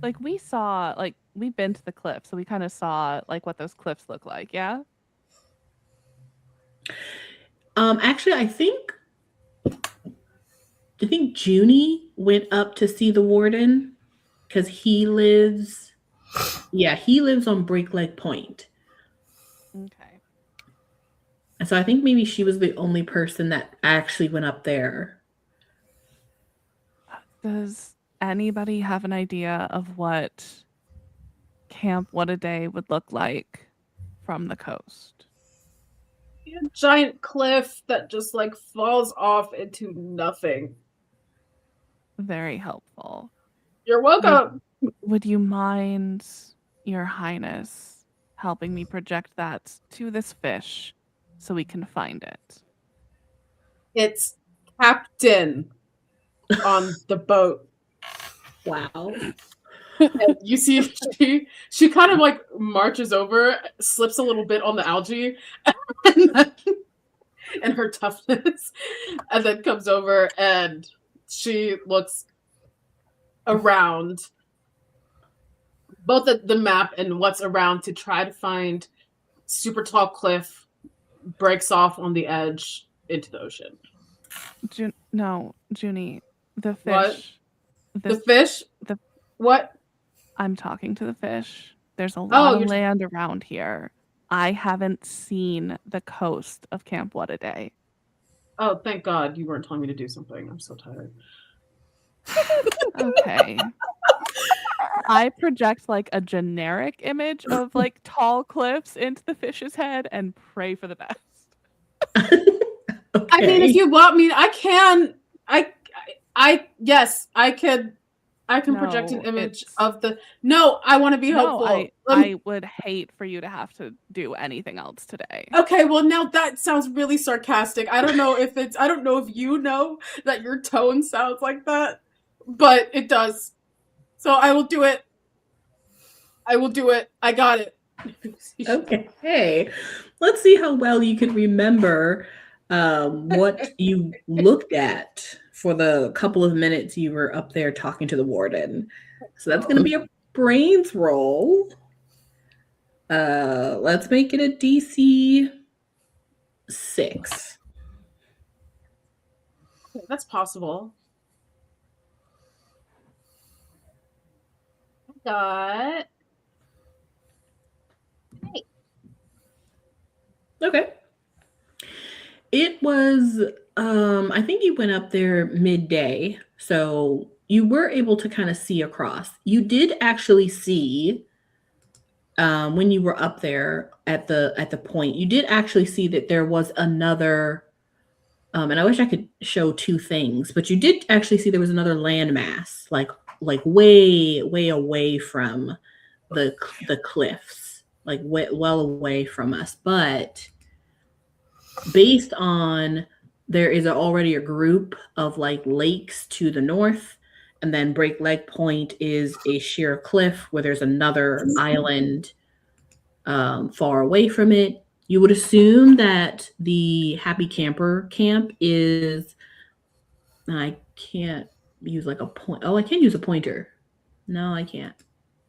like we've been to the cliff, so we kind of saw like what those cliffs look like, yeah? Actually, I think Juni went up to see the warden because he lives on Break Leg Point. Okay. And so I think maybe she was the only person that actually went up there. Does anybody have an idea of what Camp What a Day would look like from the coast? A giant cliff that just like falls off into nothing. Very helpful. You're welcome. Would you mind, Your Highness, helping me project that to this fish so we can find it? It's Captain on the boat. Wow. And you see she kind of like marches over, slips a little bit on the algae and her toughness, and then comes over and she looks around both at the map and what's around to try to find super tall cliff, breaks off on the edge into the ocean. No, Juni, the fish. What? The fish? The What? I'm talking to the fish. There's a lot of you're- land around here. I haven't seen the coast of Camp What a Day. Oh, thank God you weren't telling me to do something. I'm so tired. Okay. I project like a generic image of like tall cliffs into the fish's head and pray for the best. Okay. I mean, if you want me, I can. Yes, I could. I can project an No, image it's- of the. No, I want to be No, hopeful. I would hate for you to have to do anything else today. Okay, well now that sounds really sarcastic. I don't know if you know that your tone sounds like that, but it does. So I will do it. I got it. Okay. Hey, let's see how well you can remember what you looked at for the couple of minutes you were up there talking to the warden. So that's going to be a brains roll. Let's make it a DC 6. That's possible. Got Okay. It was I think you went up there midday, so you were able to kind of see across. You did actually see when you were up there at the point, you did actually see that there was another and I wish I could show two things, but you did actually see there was another landmass like like way away from the cliffs, like well away from us. But based on there is already a group of like lakes to the north, and then Break Leg Point is a sheer cliff where there's another island far away from it. You would assume that the Happy Camper camp is. I can't use like a point. Oh, I can use a pointer. No, I can't.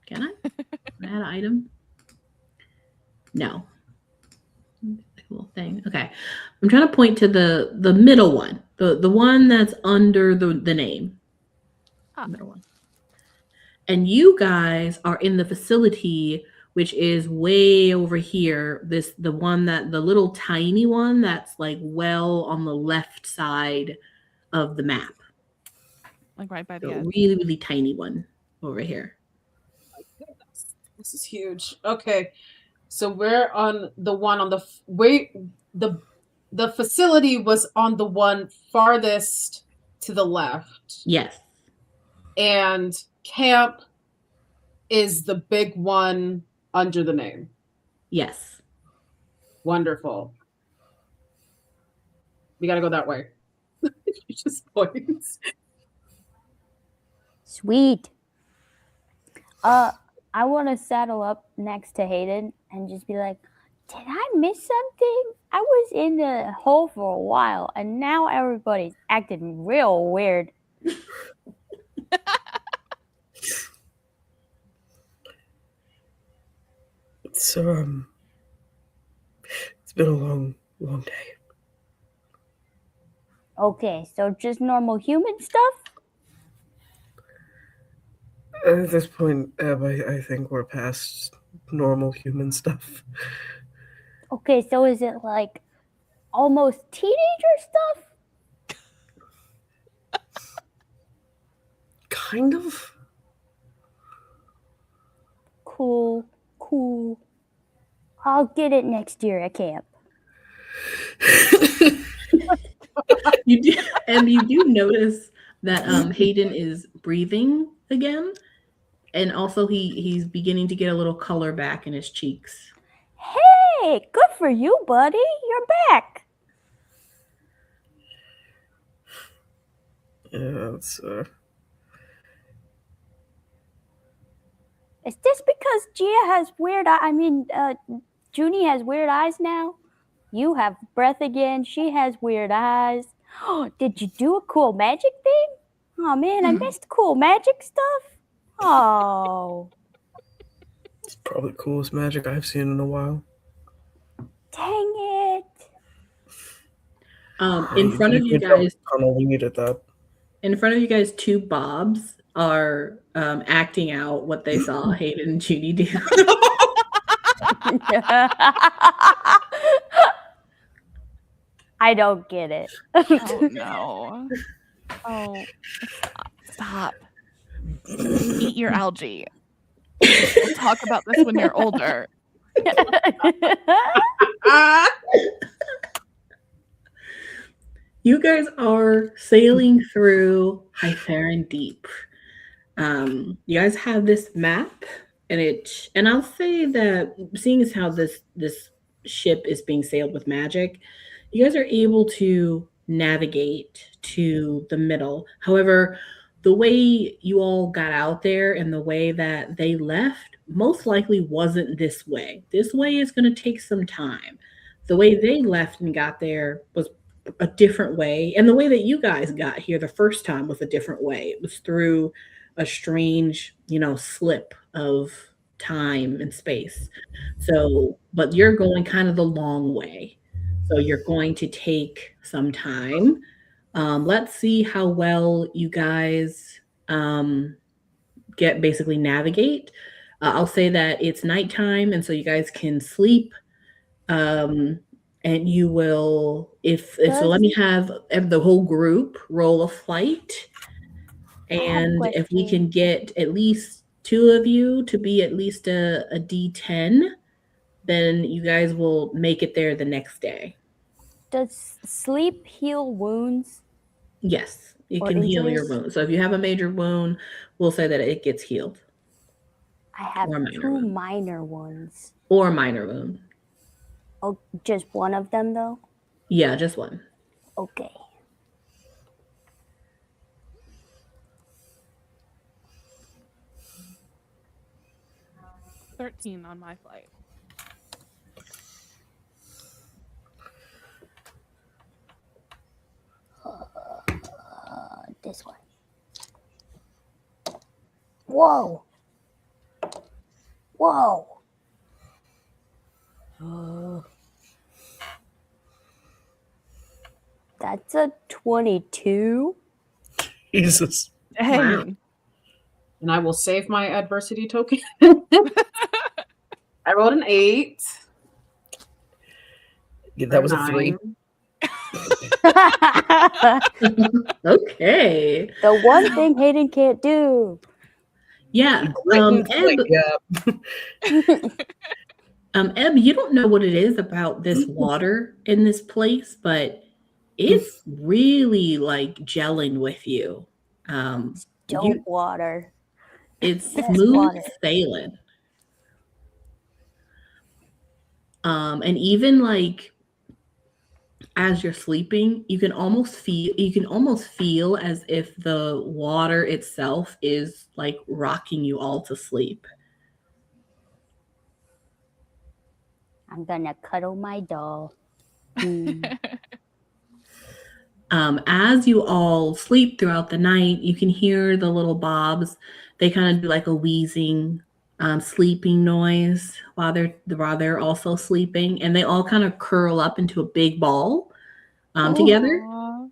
Can I? Can I add an item? No. Little thing. Okay. I'm trying to point to the middle one. The one that's under the name. The middle one. And you guys are in the facility, which is way over here. The little tiny one that's like well on the left side of the map. Like right by the The edge. really, really tiny one over here. This is huge. Okay, so we're on the one on the facility was on the one farthest to the left, Yes. and camp is the big one under the name. Yes. Wonderful. We gotta go that way. She just points. Sweet. I want to saddle up next to Hayden and just be like, did I miss something? I was in the hole for a while, and now everybody's acting real weird. So, it's been a long day. Okay, so just normal human stuff? At this point, Ebb, I think we're past normal human stuff. Okay, so is it like almost teenager stuff? Kind of. Cool. I'll get it next year at camp. You do notice that Hayden is breathing again, and also he's beginning to get a little color back in his cheeks. Hey, good for you, buddy. You're back. Yeah, it's Is this because Gia has Juni has weird eyes now? You have breath again. She has weird eyes. Did you do a cool magic thing? Oh man, I missed cool magic stuff. Oh, it's probably the coolest magic I've seen in a while. dang it. In front of you guys, We needed that. in front of you guys, two Bobs are acting out what they saw Hayden and Judy do. I don't get it. Oh no. Oh, stop. Eat your algae. We'll talk about this when you're older. You guys are sailing through Hytharian Deep. You guys have this map, and I'll say that seeing as how this ship is being sailed with magic, you guys are able to navigate to the middle. However, the way you all got out there and the way that they left most likely wasn't this way. This way is going to take some time. The way they left and got there was a different way, and the way that you guys got here the first time was a different way. It was through a strange, slip of time and space. So, but you're going kind of the long way. So you're going to take some time. Let's see how well you guys basically navigate. I'll say that it's nighttime, and so you guys can sleep. And you will, so let me have the whole group roll a flight. And if we can get at least two of you to be at least a D10, then you guys will make it there the next day. Does sleep heal wounds? Yes. It Or can heal your injuries? wound. So if you have a major wound, we'll say that it gets healed. I have Or minor 2 wound. minor ones. Or minor wound. Oh, just one of them though? Yeah, just one. Okay. "13 on my flight." This one. Whoa. Whoa. That's a 22. Jesus. Dang. And I will save my adversity token. I rolled an 8. Yeah, that was a 3. 9. Okay. The one thing Hayden can't do. Yeah. Grit and Ebb, flake, yeah. Ebb, you don't know what it is about this water in this place, but it's really like gelling with you. Don't water. It's Yes, smooth water. sailing. And even like as you're sleeping, you can almost feel as if the water itself is like rocking you all to sleep. I'm gonna cuddle my doll. As you all sleep throughout the night, you can hear the little bobs. They kind of do like a wheezing, sleeping noise while they're also sleeping, and they all kind of curl up into a big ball together. Aw.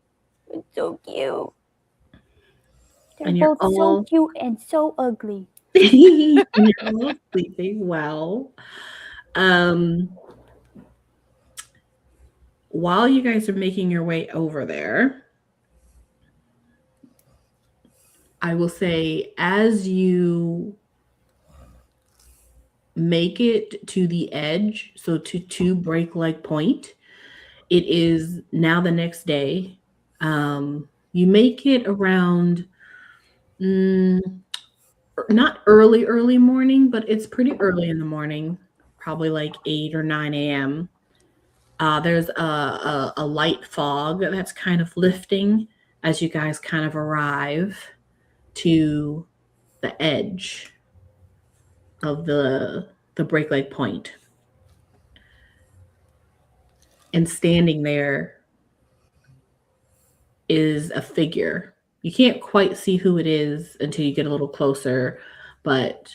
It's so cute. They're And you're both so all cute and so ugly. and you're all sleeping well. While you guys are making your way over there, I will say as you make it to the edge, so to Break Leg Point, it is now the next day. You make it around not early morning, but it's pretty early in the morning, probably like 8 or 9 a.m. There's a light fog that's kind of lifting as you guys kind of arrive to the edge of the Break Leg Point. And standing there is a figure. You can't quite see who it is until you get a little closer, but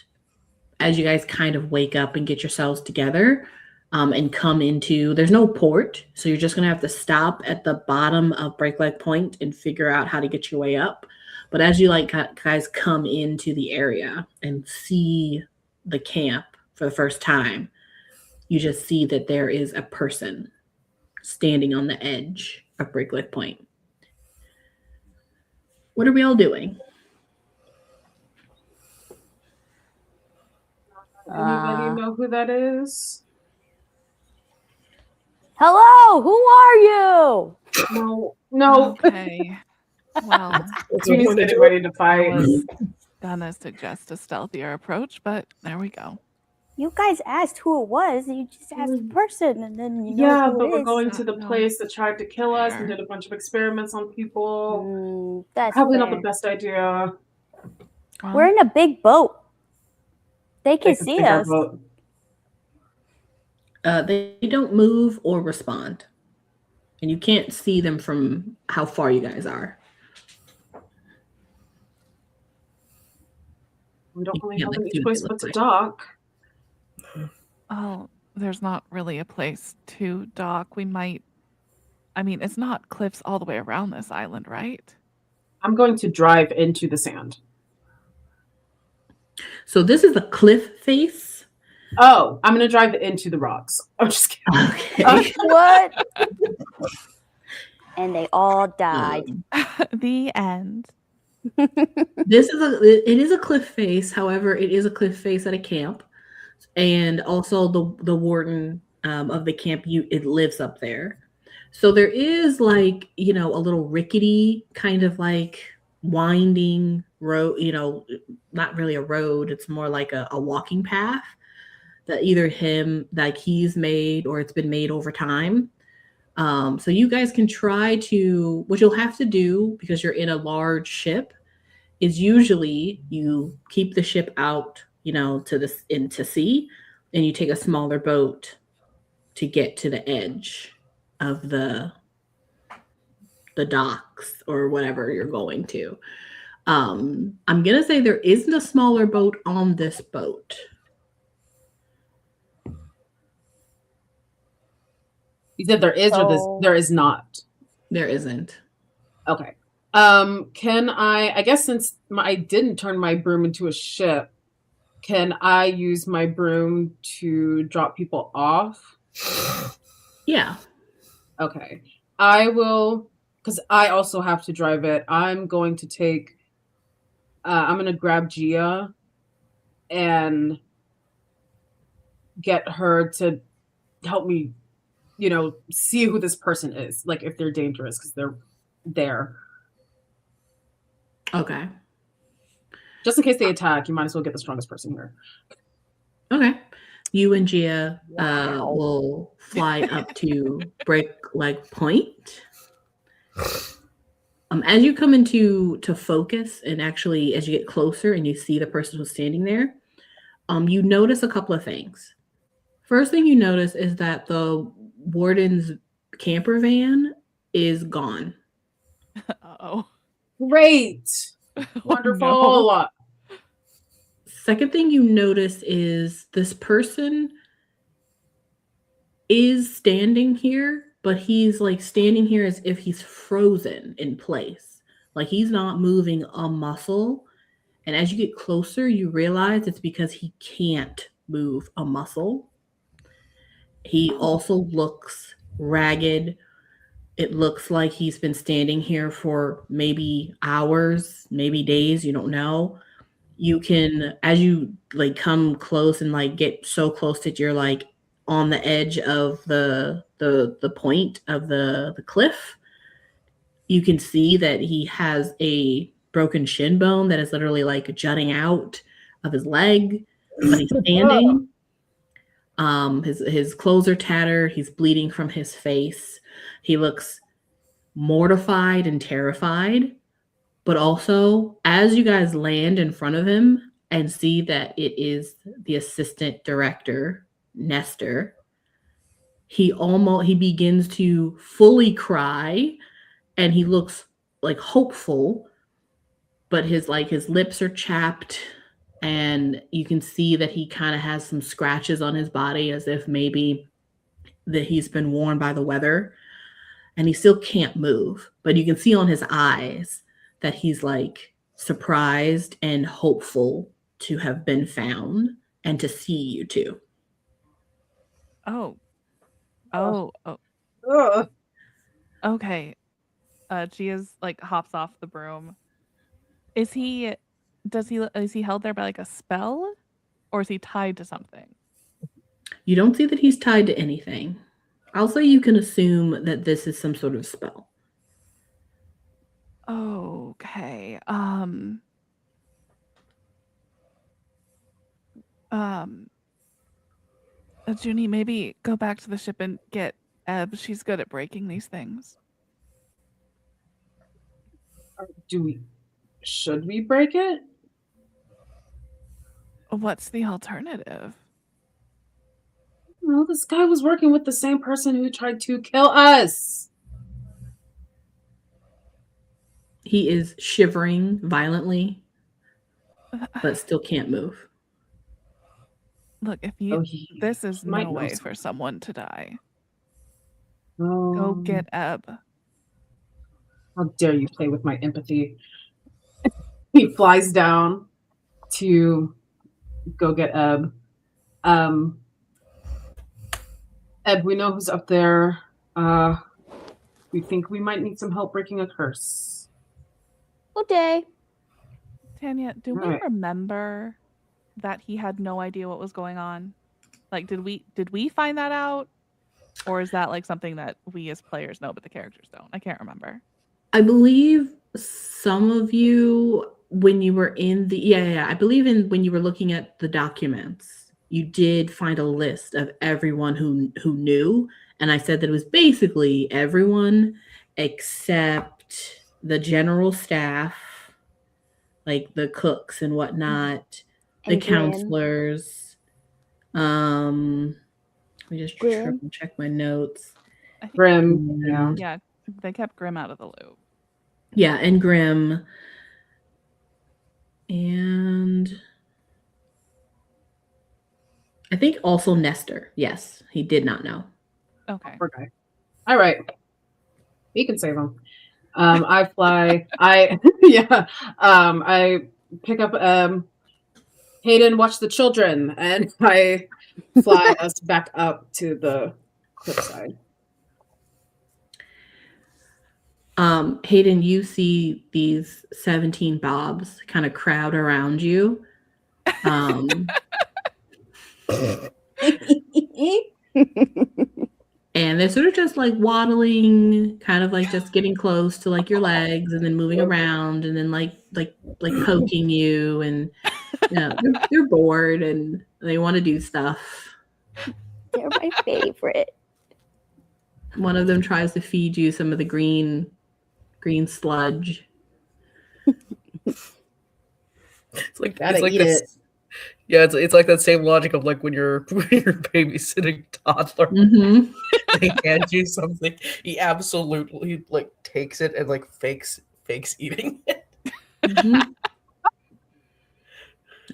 as you guys kind of wake up and get yourselves together, and come into, there's no port, so you're just gonna have to stop at the bottom of Break Leg Point and figure out how to get your way up. But as you like guys come into the area and see the camp for the first time, you just see that there is a person standing on the edge of Break Leg Point. What are we all doing? Anybody know who that is? Hello, who are you? No. Okay. Well, Junie's getting ready to I fight. was gonna suggest a stealthier approach, but there we go. You guys asked who it was. You just asked the person, and then you know Yeah, who but it we're is. going to the No, place that tried to kill us and fair. did a bunch of experiments on people. That's Probably fair. not the best idea. Well, We're in a big boat. They They can could see sink our us. boat. They don't move or respond. And you can't see them from how far you guys are. We don't You really can't, have like, any see what they choice look but to like. dock. oh, there's not really a place to dock. We might. I mean, it's not cliffs all the way around this island, right? I'm going to drive into the sand. So this is a cliff face. Oh, I'm going to drive into the rocks. I'm just kidding. Okay. What? And they all died. The end. It is a cliff face. However, it is a cliff face at a camp, and also the warden of the camp it lives up there. So there is like, a little rickety kind of like winding road, not really a road, it's more like a walking path that either he's made or it's been made over time. So you guys can try to, what you'll have to do because you're in a large ship is usually you keep the ship out, into sea, and you take a smaller boat to get to the edge of the docks or whatever you're going to. I'm gonna say there isn't a smaller boat on this boat. You said there is, or there is not. There isn't. Okay. Can I guess since I didn't turn my broom into a ship, can I use my broom to drop people off? Yeah. Okay. I will, because I also have to drive it. I'm going to take, I'm going to grab Gia and get her to help me, see who this person is. Like if they're dangerous, because they're there. Okay. Just in case they attack, you might as well get the strongest person here. Okay. You and Gia will fly up to break leg point. As you come into focus, and actually as you get closer and you see the person who's standing there, you notice a couple of things. First thing you notice is that the warden's camper van is gone. Uh-oh. Great. Wonderful. Oh, no. Second thing you notice is this person is standing here, but he's like standing here as if he's frozen in place. Like he's not moving a muscle. And as you get closer, you realize it's because he can't move a muscle. He also looks ragged. It looks like he's been standing here for maybe hours, maybe days, you don't know. You can, as you like come close and like get so close that you're like on the edge of the point of the cliff, you can see that he has a broken shin bone that is literally like jutting out of his leg, but he's standing. His clothes are tattered. He's bleeding from his face. He looks mortified and terrified. But also, as you guys land in front of him and see that it is the assistant director, Nestor, he begins to fully cry, and he looks like hopeful, but his lips are chapped, and you can see that he kind of has some scratches on his body as if maybe that he's been worn by the weather, and he still can't move, but you can see on his eyes that he's like surprised and hopeful to have been found and to see you two. Oh. Ugh. Okay. Gia's like hops off the broom. Is he held there by like a spell, or is he tied to something? You don't see that he's tied to anything. I'll say you can assume that this is some sort of spell. Okay. Juni, maybe go back to the ship and get Ebb. She's good at breaking these things. Should we break it? What's the alternative? No, this guy was working with the same person who tried to kill us. He is shivering violently, but still can't move. Look, if this is no way for someone to die. Go get Ebb. How dare you play with my empathy? He flies down to go get Ebb. Ebb, we know who's up there. We think we might need some help breaking a curse. Okay. Tanya, do we remember that he had no idea what was going on? Like, did we find that out? Or is that like something that we as players know but the characters don't? I can't remember. I believe some of you, when you were in the I believe when you were looking at the documents, you did find a list of everyone who knew, and I said that it was basically everyone except the general staff, like the cooks and whatnot, the And Grim. counselors. Let me just Grim. triple check my notes. I think, Grim. Yeah. And- yeah, they kept Grim out of the loop. Yeah, and Grim. And I think also Nestor. Yes, he did not know. Okay. Poor guy. All right. We can save him. I fly. I pick up Hayden, watch the children, and I fly us back up to the cliffside. Hayden, you see these 17 Bobs kind of crowd around you. And they're sort of just like waddling, kind of like just getting close to like your legs and then moving around and then like poking you, and they're bored and they want to do stuff. They're my favorite. One of them tries to feed you some of the green sludge. It's like Gotta it's like eat this. it. Yeah, it's like that same logic of like when you're babysitting a toddler. Mm-hmm. They hand you something, he absolutely like takes it and like fakes eating it. Mm-hmm.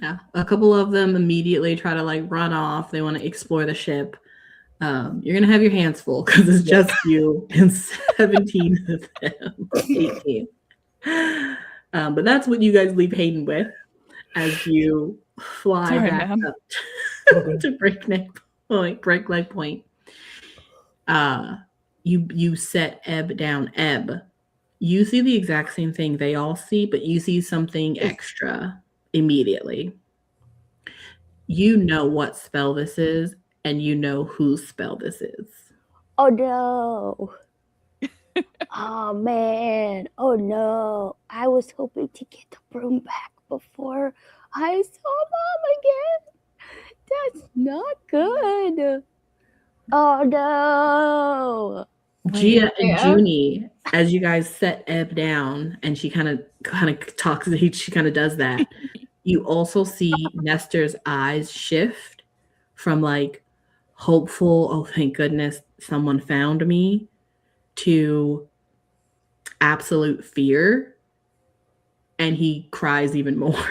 Yeah, a couple of them immediately try to like run off. They want to explore the ship. You're gonna have your hands full because it's just you and 17 of them, 18. But that's what you guys leave Hayden with as you fly Sorry, back man. up to breakneck point. You set Ebb down. Ebb, you see the exact same thing they all see, but you see something extra immediately. You know what spell this is, and you know whose spell this is. Oh no. Oh man. Oh no. I was hoping to get the broom back before I saw Mom again. That's not good. Oh no. Gia and Ebb? Juni, as you guys set Ebb down, and she kind of talks, she kind of does that. You also see Nestor's eyes shift from like hopeful, oh thank goodness someone found me, to absolute fear, and he cries even more.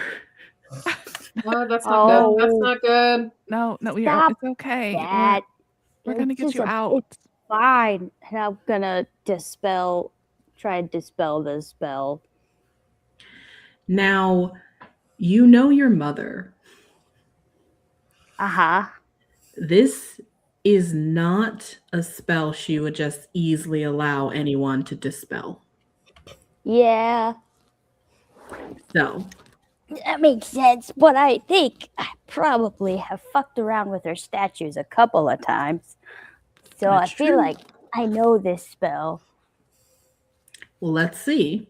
No, that's not good. That's Oh. not good. No, Stop it's okay. that. We're gonna It's get you just out. It's fine. And I'm gonna try and dispel the spell. Now, you know your mother. Uh-huh. This is not a spell she would just easily allow anyone to dispel. Yeah. So, That makes sense, but I think I probably have fucked around with her statues a couple of times. So That's I feel true. like I know this spell. well, let's see.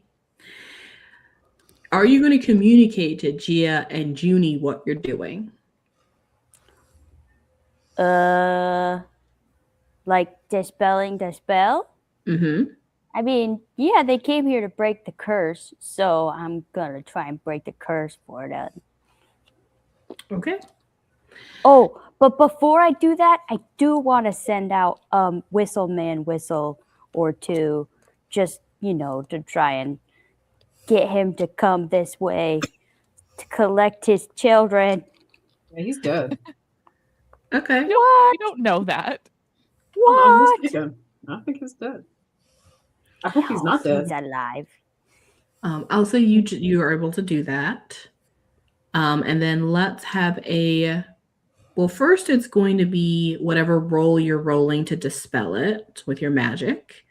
Are you going to communicate to Gia and Juni what you're doing? Like dispelling the spell? Mm-hmm. I mean, yeah, they came here to break the curse, so I'm gonna try and break the curse for them. Okay. Oh, but before I do that, I do want to send out whistle or two, just to try and get him to come this way to collect his children. Yeah, he's dead. Okay. What? We don't know that. Oh, What? he's taken. I think he's dead. I hope he's not He's dead. alive. I'll say you are able to do that. And then let's have well, first it's going to be whatever roll you're rolling to dispel it with your magic.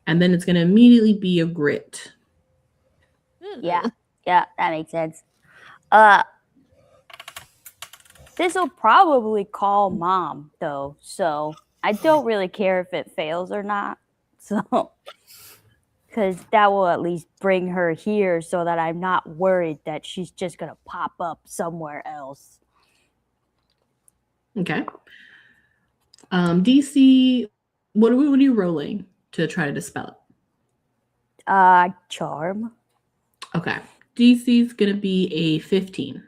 And then it's going to immediately be a grit. Yeah, that makes sense. This will probably call Mom though, so I don't really care if it fails or not. So, because that will at least bring her here so that I'm not worried that she's just going to pop up somewhere else. Okay. DC, what are you rolling to try to dispel it? Charm. Okay. DC's gonna be a 15.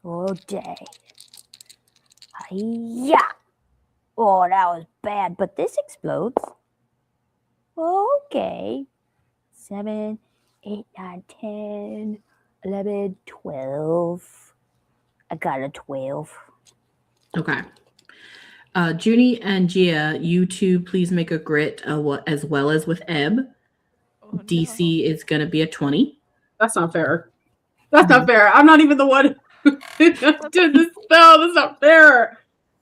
Oh, dang. Yeah. Oh, that was bad, but this explodes. Okay. 7, 8, 9, 10, 11, 12. I got a 12. Okay. Juni and Gia, you two please make a grit as well as with Ebb. Oh, DC is going to be a 20. That's not fair. That's not fair. I'm not even the one who did this spell. That's not fair.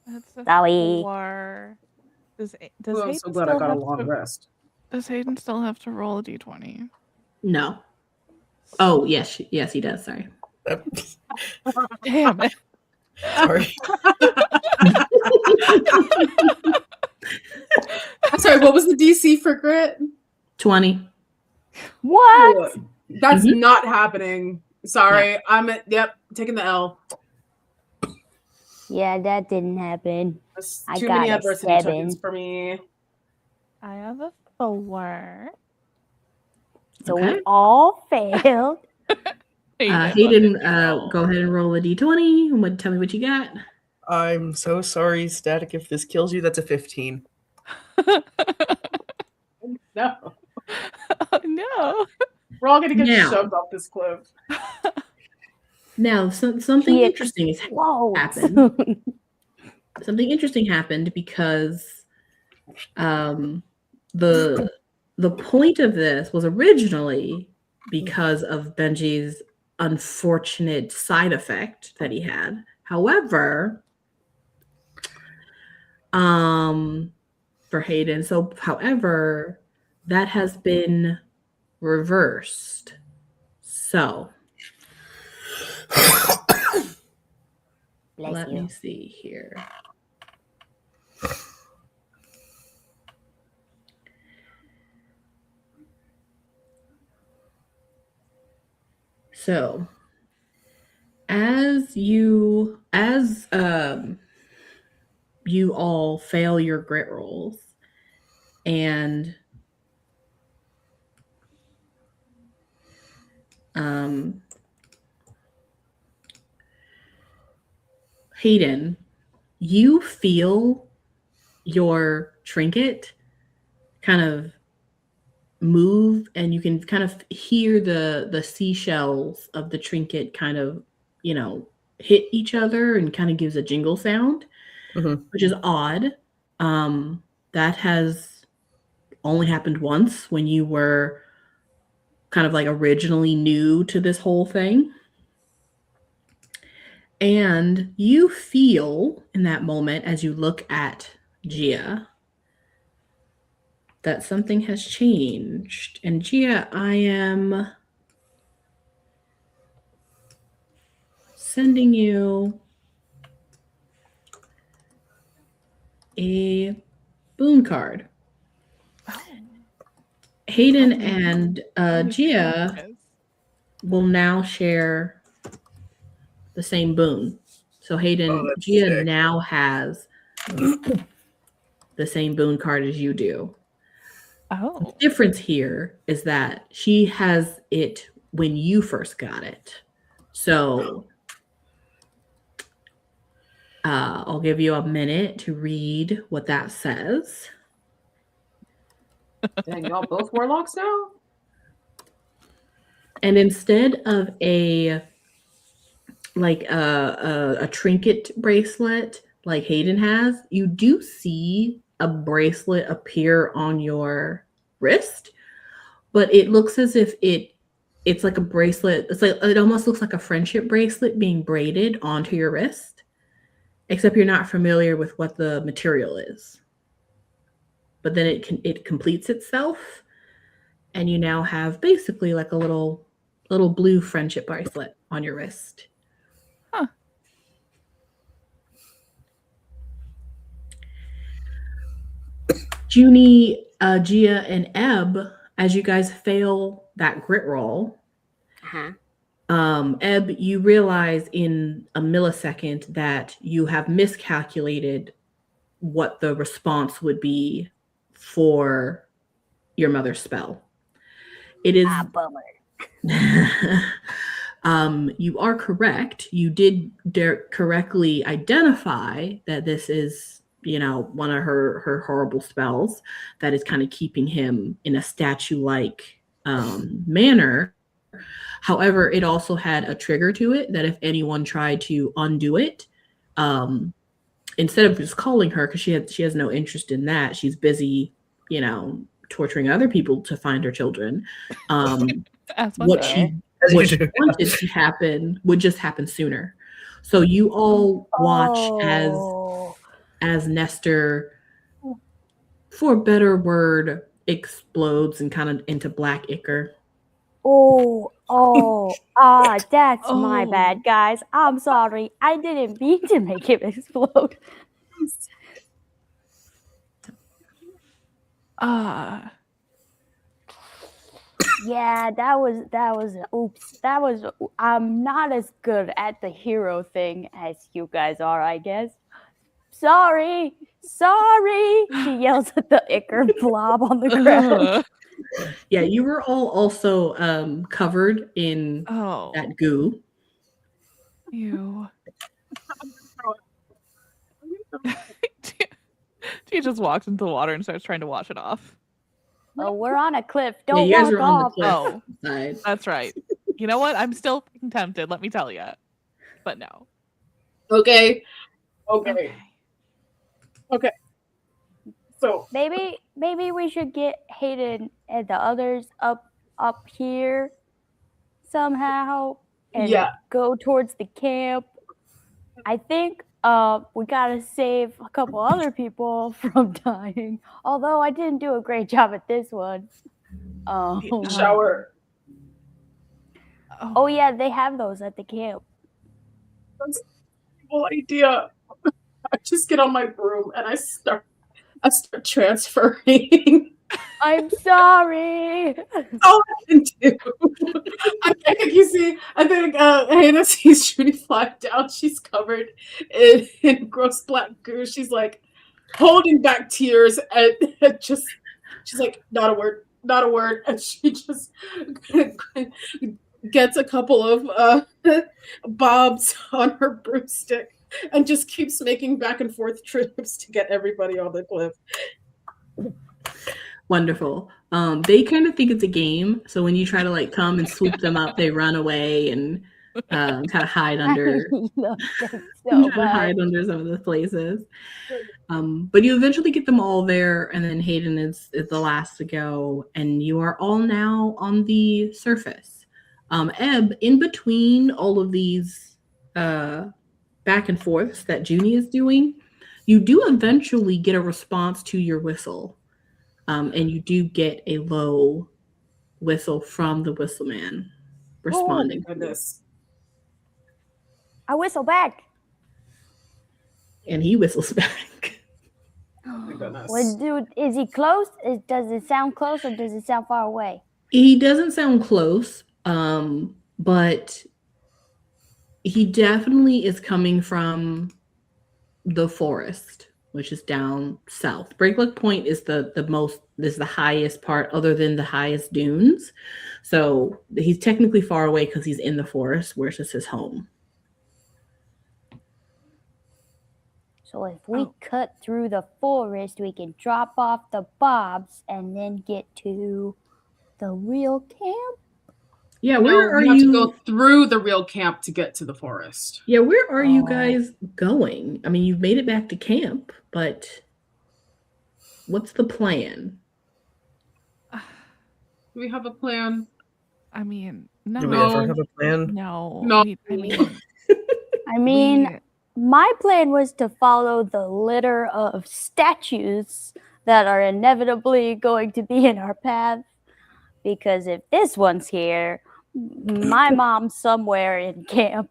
no. That's a Sorry. 4. Does Ooh, I'm Hayden so glad I still got a have long to, rest. Does Hayden still have to roll a d20? No. Oh, yes, yes, he does. Sorry. Damn it. Sorry. I'm sorry, what was the DC for grit? 20. What? That's Mhm. not happening. Sorry. Taking the L. Yeah, that didn't happen. That's I too got many a adversity 7. tokens for me. I have a 4. So Okay. we all failed. Hayden, go ahead and roll a d20 and tell me what you got. I'm so sorry, Static. If this kills you, that's a 15. No. No. We're all gonna get Now. shoved off this cliff. Now, something He interesting has explodes. happened. Something interesting happened because the point of this was originally because of Benji's unfortunate side effect that he had. However, for Hayden, however, that has been reversed. So Bless let you. me see here. So, as you all fail your grit rolls, and Hayden, you feel your trinket kind of move, and you can kind of hear the seashells of the trinket kind of, hit each other and kind of gives a jingle sound, which is odd. That has only happened once when you were kind of like originally new to this whole thing. And you feel in that moment as you look at Gia that something has changed. And Gia, I am sending you a boon card. Hayden and Gia will now share the same boon. So Hayden, that's Gia sick. now has the same boon card as you do. Oh. The difference here is that she has it when you first got it. So I'll give you a minute to read what that says. Dang, y'all both warlocks now? And instead of a trinket bracelet like Hayden has, you do see a bracelet appear on your wrist, but it looks as if it's like a bracelet. It almost looks like a friendship bracelet being braided onto your wrist, except you're not familiar with what the material is. But then it completes itself, and you now have basically like a little blue friendship bracelet on your wrist. Huh. Junie, Gia, and Ebb, as you guys fail that grit roll, Ebb, you realize in a millisecond that you have miscalculated what the response would be for your mother's spell. It is Bummer. you are correct. You did correctly identify that this is, one of her horrible spells that is kind of keeping him in a statue-like manner. However, it also had a trigger to it that if anyone tried to undo it, instead of just calling her, because she has no interest in that, she's busy, torturing other people to find her children. What she wanted to happen would just happen sooner. So you all watch as Nestor, for a better word, explodes and kind of into black ichor. That's my bad, guys. I'm sorry. I didn't mean to make him explode. Yeah, that was oops. I'm not as good at the hero thing as you guys are, I guess. Sorry. She yells at the ichor blob on the ground. Yeah, you were all also covered in that goo. Ew. She just walks into the water and starts trying to wash it off. Oh, we're on a cliff. Don't you guys walk are on off. the cliff side. That's right. You know what? I'm still fucking tempted, let me tell you. But no. Okay. So Maybe we should get Hayden and the others up here somehow and go towards the camp. I think we gotta save a couple other people from dying. Although I didn't do a great job at this one. shower. Oh yeah, they have those at the camp. That's a cool idea. I just get on my broom and I start transferring. I'm sorry. All I can do. I think Hannah sees Judy fly down. She's covered in gross black goo. She's like holding back tears and she's like, not a word. And she just gets a couple of bobs on her broomstick and just keeps making back and forth trips to get everybody on the cliff. Wonderful. They kind of think it's a game, so when you try to come and swoop them up, they run away and kind of hide under hide under some of the places. But you eventually get them all there, and then Hayden is the last to go, and you are all now on the surface. Ebb, in between all of these back and forths that Juni is doing, you do eventually get a response to your whistle. And you do get a low whistle from the whistle man responding. Oh, goodness. I whistle back. And he whistles back. Oh my goodness. Well, dude, is he close? Does it sound close or does it sound far away? He doesn't sound close, but he definitely is coming from the forest, which is down south. Breaklock Point is the highest part other than the highest dunes. So he's technically far away because he's in the forest, where it's just his home. So if we cut through the forest, we can drop off the bobs and then get to the real camp? Yeah, where are you have you? to go through the real camp to get to the forest. Yeah, where are you guys going? I mean, you've made it back to camp, but what's the plan? Do we have a plan? I mean, no. Do we ever have a plan? No. No. I mean, my plan was to follow the litter of statues that are inevitably going to be in our path. Because if this one's here, my mom's somewhere in camp.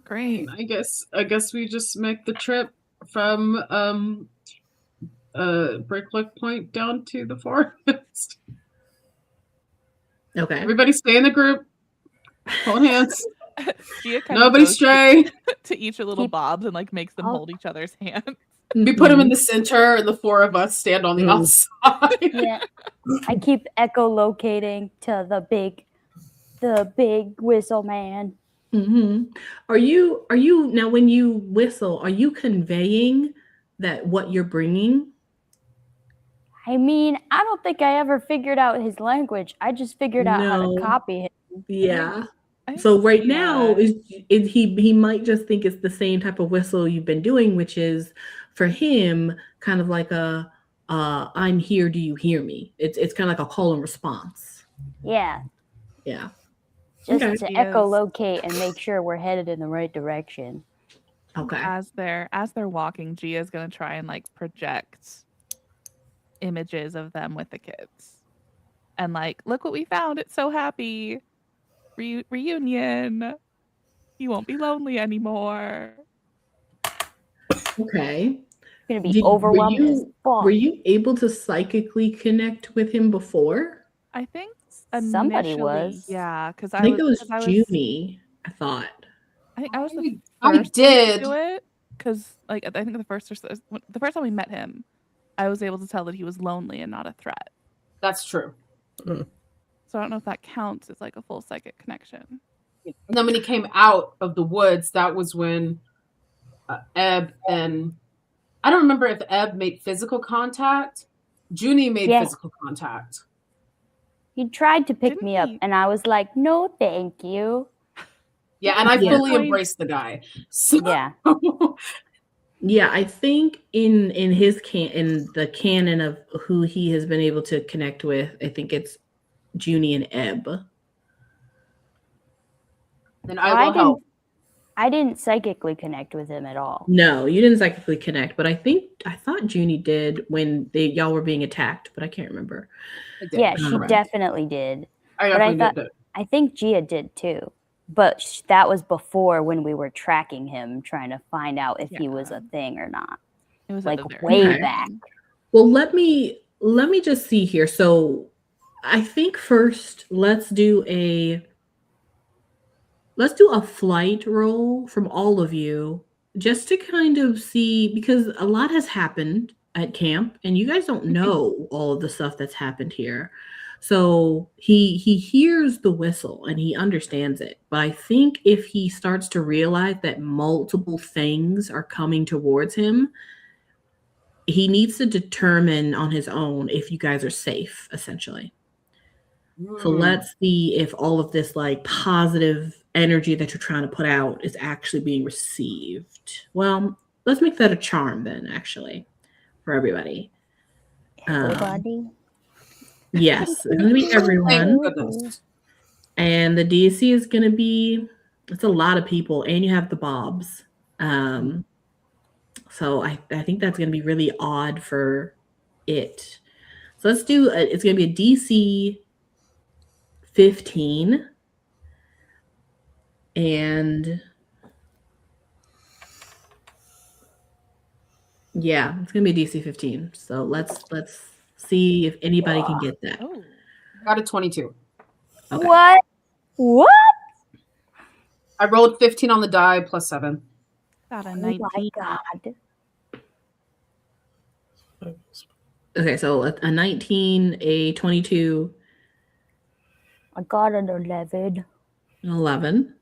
Great. I guess we just make the trip from break point down to the forest. Okay. Everybody stay in the group. Hold hands. Gia kind Nobody of goes stray. to each of the little Keep- bobs and like makes them I'll- hold each other's hands. We put them in Mhm. the center, and the four of us stand on the Mm. outside. Yeah. I keep echolocating to the big whistle man. Mhm. Are you now when you whistle, are you conveying that what you're bringing? I mean, I don't think I ever figured out his language. I just figured out how No. to copy him. Yeah. I think So right Gia- now is he might just think it's the same type of whistle you've been doing, which is for him kind of like a I'm here, do you hear me? It's kind of like a call and response. Yeah, Yeah. just Okay. to He is. echolocate and make sure we're headed in the right direction. Okay. as they're walking, Gia's gonna try and like project images of them with the kids, and like, look what we found! It's so happy, reunion. You won't be lonely anymore. Okay. It's gonna be Did- were overwhelmed as you- fuck. Were you able to psychically connect with him before? I think Somebody initially, was. yeah, because I think it was 'cause I Junie, I thought. I think I was the I first one did. to do it because, like, I think the first time we met him, I was able to tell that he was lonely and not a threat. That's true. So I don't know if that counts as like a full psychic connection. And then when he came out of the woods, that was when Ebb and I don't remember if Ebb made physical contact. Junie made Yeah. physical contact. He tried to pick Didn't me up, he? and I was like, "No, thank you." Yeah, and I Yeah. fully embraced the guy. So Yeah, Yeah, I think in in the canon of who he has been able to connect with, I think it's Junie and Ebb. then I will help. I didn't psychically connect with him at all. No, you didn't psychically connect, but I thought Junie did when y'all were being attacked, but I can't remember. I did. Yeah, she Correct. definitely did. I but I definitely thought- did. I think Gia did too. But that was before when we were tracking him, trying to find out if he was Yeah. a thing or not. It was Like, at the very way beginning. back. Well, let me just see here. So I think first let's do a flight roll from all of you just to kind of see, because a lot has happened at camp and you guys don't know all of the stuff that's happened here. So he hears the whistle and he understands it. But I think if he starts to realize that multiple things are coming towards him, he needs to determine on his own if you guys are safe, essentially. So let's see if all of this like positive energy that you're trying to put out is actually being received. Well, let's make that a charm then, actually, for everybody. Everybody. Yes, it's going to be everyone. Thank goodness. And the DC is going to be, it's a lot of people, and you have the Bobs. So I think that's going to be really odd for it. So let's do, it's going to be a DC 15. And yeah, it's going to be a DC 15. So let's see if anybody can get that. Oh, Got a 22. Okay. What? I rolled 15 on the die plus 7. got a Oh 19. my god. Okay, so a 19, a 22, I got an 11. an 11.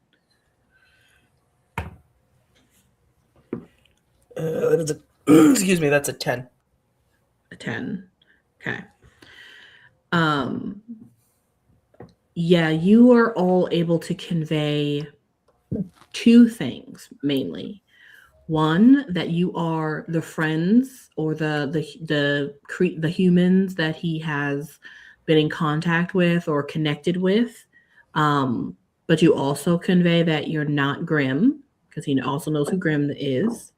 That is a excuse me. That's a 10. A 10. Okay. Yeah, you are all able to convey two things mainly. One, that you are the friends or the humans that he has been in contact with or connected with. But you also convey that you're not Grim, because he also knows who Grim is.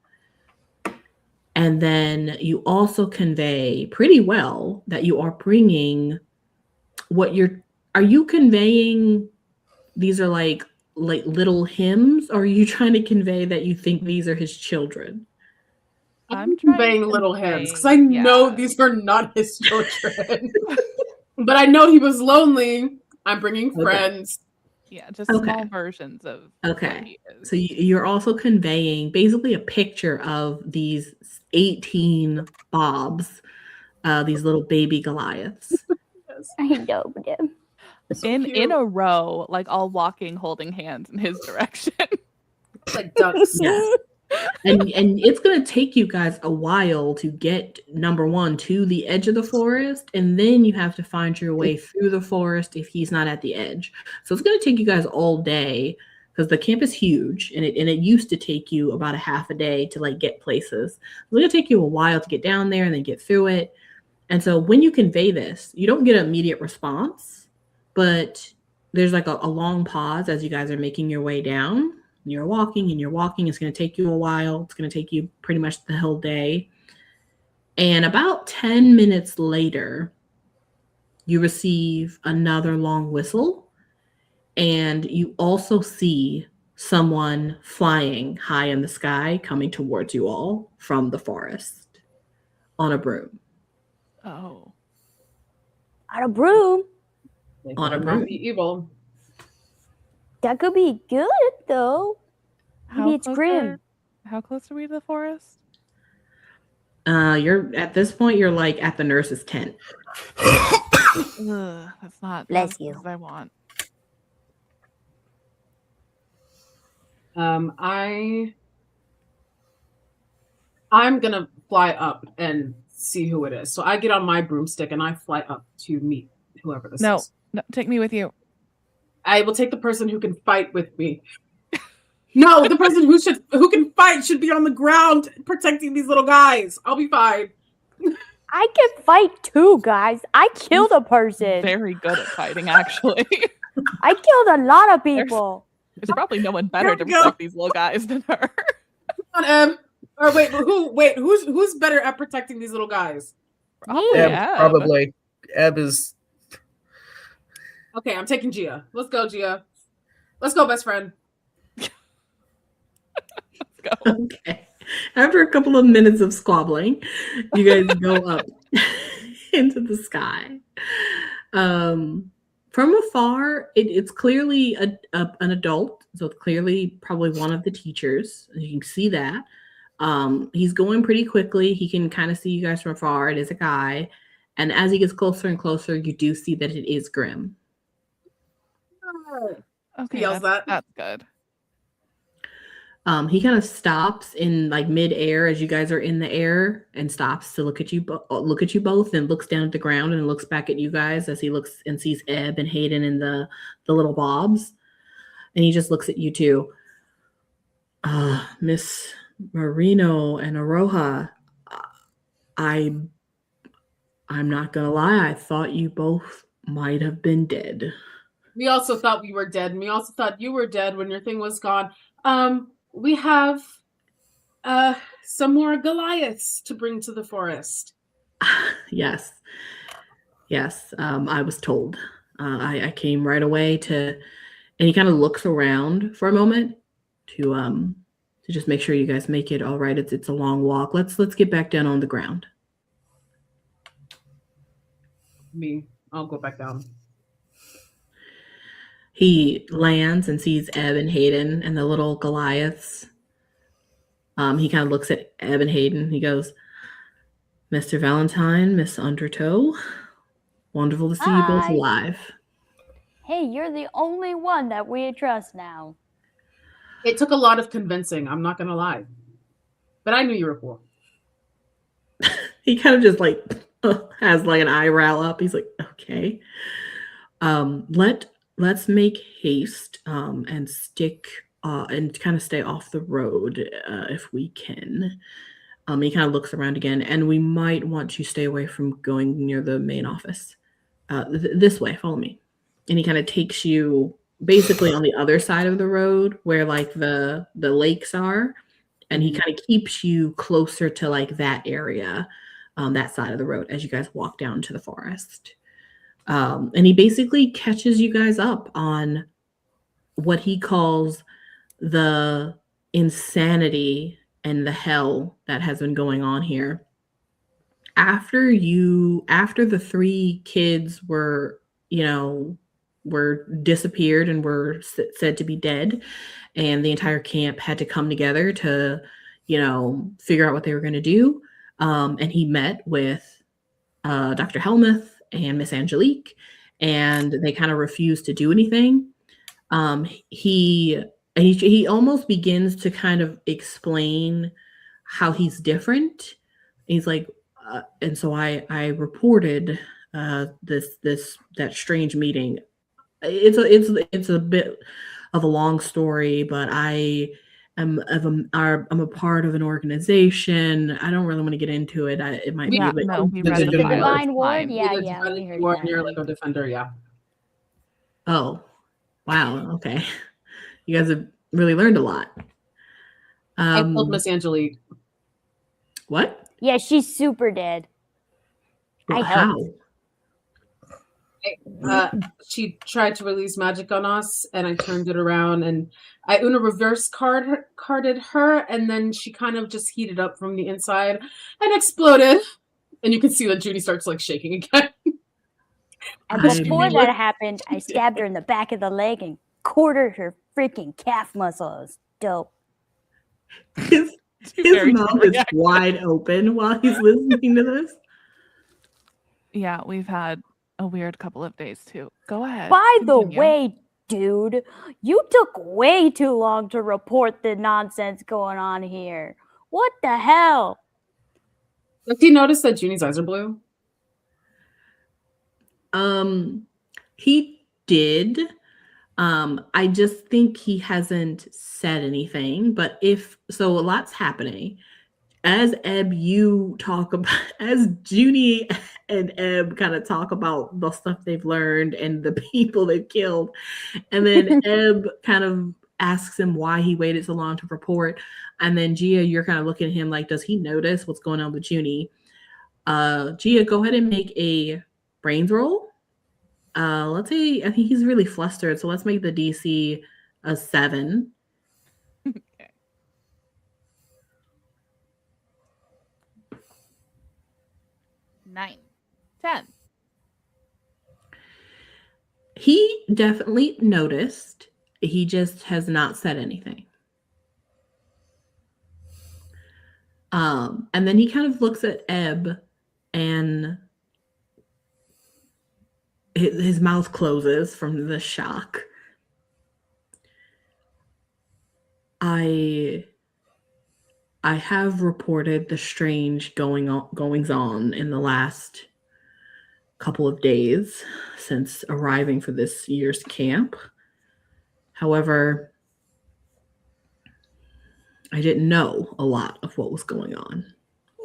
And then you also convey pretty well that you are bringing are you conveying these are like little hymns, or are you trying to convey that you think these are his children? I'm trying conveying to little hints because convey- I know yeah. these are not his children. But I know he was lonely. I'm bringing Okay. friends. Yeah, just Okay. small versions of what Okay. he is. So you're also conveying basically a picture of these 18 Bobs, these little baby Goliaths. Yes. I know them. So in cute. a row, like all walking, holding hands in his direction. Like ducks. Yes. And it's going to take you guys a while to get, number one, to the edge of the forest, and then you have to find your way through the forest if he's not at the edge. So it's going to take you guys all day because the camp is huge, and it used to take you about a half a day to like get places. It's going to take you a while to get down there and then get through it. And so when you convey this, you don't get an immediate response, but there's like a long pause as you guys are making your way down. You're walking and you're walking. It's going to take you a while. It's going to take you pretty much the whole day. And about 10 minutes later, you receive another long whistle. And you also see someone flying high in the sky coming towards you all from the forest on a broom. Oh. On a broom. They On a better not broom. be evil. That could be good though. Maybe it's close grim. How close are we to the forest? You're at this point, you're like at the nurse's tent. Ugh, that's not Bless as you. close as I want. I'm gonna fly up and see who it is. So I get on my broomstick and I fly up to meet whoever this No, is. no, take me with you. I will take the person who can fight with me. No, the person who can fight should be on the ground protecting these little guys. I'll be fine. I can fight too, guys. I killed a person. Very good at fighting, actually. I killed a lot of people. There's probably no one better to Here we go. protect these little guys than her. Come on, Ebb. Or who's better at protecting these little guys? Probably Ebb, Ebb. probably. Ebb is. Okay, I'm taking Gia. Let's go, Gia. Let's go, best friend. Let's go. Okay. After a couple of minutes of squabbling, you guys go up into the sky. From afar, it's clearly an adult, so it's clearly probably one of the teachers. You can see that. He's going pretty quickly. He can kind of see you guys from afar. It is a guy. And as he gets closer and closer, you do see that it is Grim. Okay, Yells that. that's good. He kind of stops in like midair as you guys are in the air and stops to look at you both and looks down at the ground and looks back at you guys as he looks and sees Ebb and Hayden and the little Bobs. And he just looks at you two. Miss Marino and Aroha, I'm not gonna lie, I thought you both might have been dead. We also thought we were dead, and we also thought you were dead when your thing was gone. We have some more Goliaths to bring to the forest. Yes. I was told. I came right away and he kind of looks around for a moment to just make sure you guys make it all right. It's a long walk. Let's get back down on the ground. I'll go back down. He lands and sees Ebb and Hayden and the little Goliaths. He kind of looks at Ebb and Hayden. He goes, Mr. Valentine, Miss Undertow, wonderful to see you both Hi. alive. Hey, you're the only one that we trust now. It took a lot of convincing, I'm not gonna lie. But I knew you were cool. He kind of just like has like an eyebrow up. He's like, okay. Let's make haste and stick and kind of stay off the road if we can. He kind of looks around again, and we might want to stay away from going near the main office. This way, follow me. And he kind of takes you basically on the other side of the road where like the lakes are, and he kind of keeps you closer to like that area, that side of the road as you guys walk down to the forest. And he basically catches you guys up on what he calls the insanity and the hell that has been going on here. After the 3 kids were, were disappeared and were said to be dead, and the entire camp had to come together to, figure out what they were going to do. And he met with Dr. Helmuth and Miss Angelique, and they kind of refused to do anything. He almost begins to kind of explain how he's different. He's like, and so I reported that strange meeting. It's a bit of a long story, but I'm a part of an organization. I don't really want to get into it. It might be Yeah, a bit no, we The read it The in Divine file. Divine It's Ward? fine. Yeah, The yeah, Divine we heard Ward, that. you're like a defender, yeah. Oh, wow. Okay. You guys have really learned a lot. I killed Miss Angelique. What? Yeah, she's super dead. I helped. How? She tried to release magic on us, and I turned it around, and I Una reverse carded her, and then she kind of just heated up from the inside and exploded. And you can see that Judy starts like shaking again. And I'm- before that happened, I stabbed her in the back of the leg and quartered her freaking calf muscles. Dope. His Very mouth good is reaction. wide open while he's listening to this. Yeah, we've had a weird couple of days too. Go ahead. By the continue. way, dude, you took way too long to report the nonsense going on here. What the hell? Did you notice that Junie's eyes are blue? He did. I just think he hasn't said anything, but a lot's happening. As Ebb, you talk about, as Juni and Ebb kind of talk about the stuff they've learned and the people they've killed, and then Ebb kind of asks him why he waited so long to report, and then Gia, you're kind of looking at him like, does he notice what's going on with Juni? Gia, go ahead and make a brains roll. Let's say, I think he's really flustered, so let's make the DC a 7. Okay. Nine. 10. He definitely noticed. He just has not said anything. And then he kind of looks at Ebb, and his mouth closes from the shock. I have reported the strange goings on in the last couple of days since arriving for this year's camp. However, I didn't know a lot of what was going on.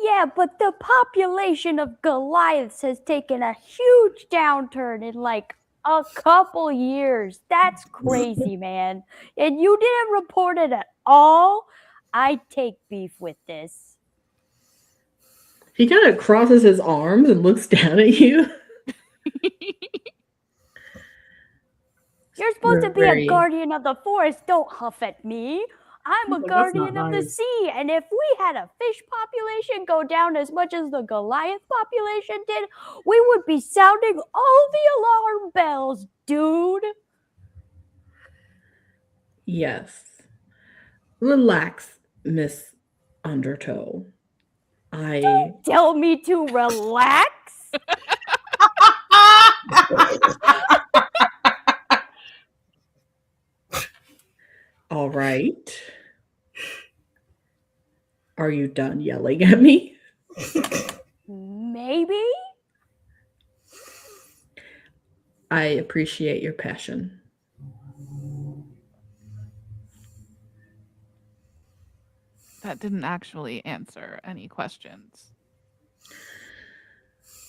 Yeah, but the population of Goliaths has taken a huge downturn in like a couple years. That's crazy, man. And you didn't report it at all? I take beef with this. He kind of crosses his arms and looks down at you. You're supposed to be Very- a guardian of the forest. Don't huff at me. I'm a That's not guardian of the nice. sea. And if we had a fish population go down as much as the Goliath population did, we would be sounding all the alarm bells, dude. Yes. Relax, Miss Undertow. Tell me to relax. All right. Are you done yelling at me? Maybe? I appreciate your passion. That didn't actually answer any questions.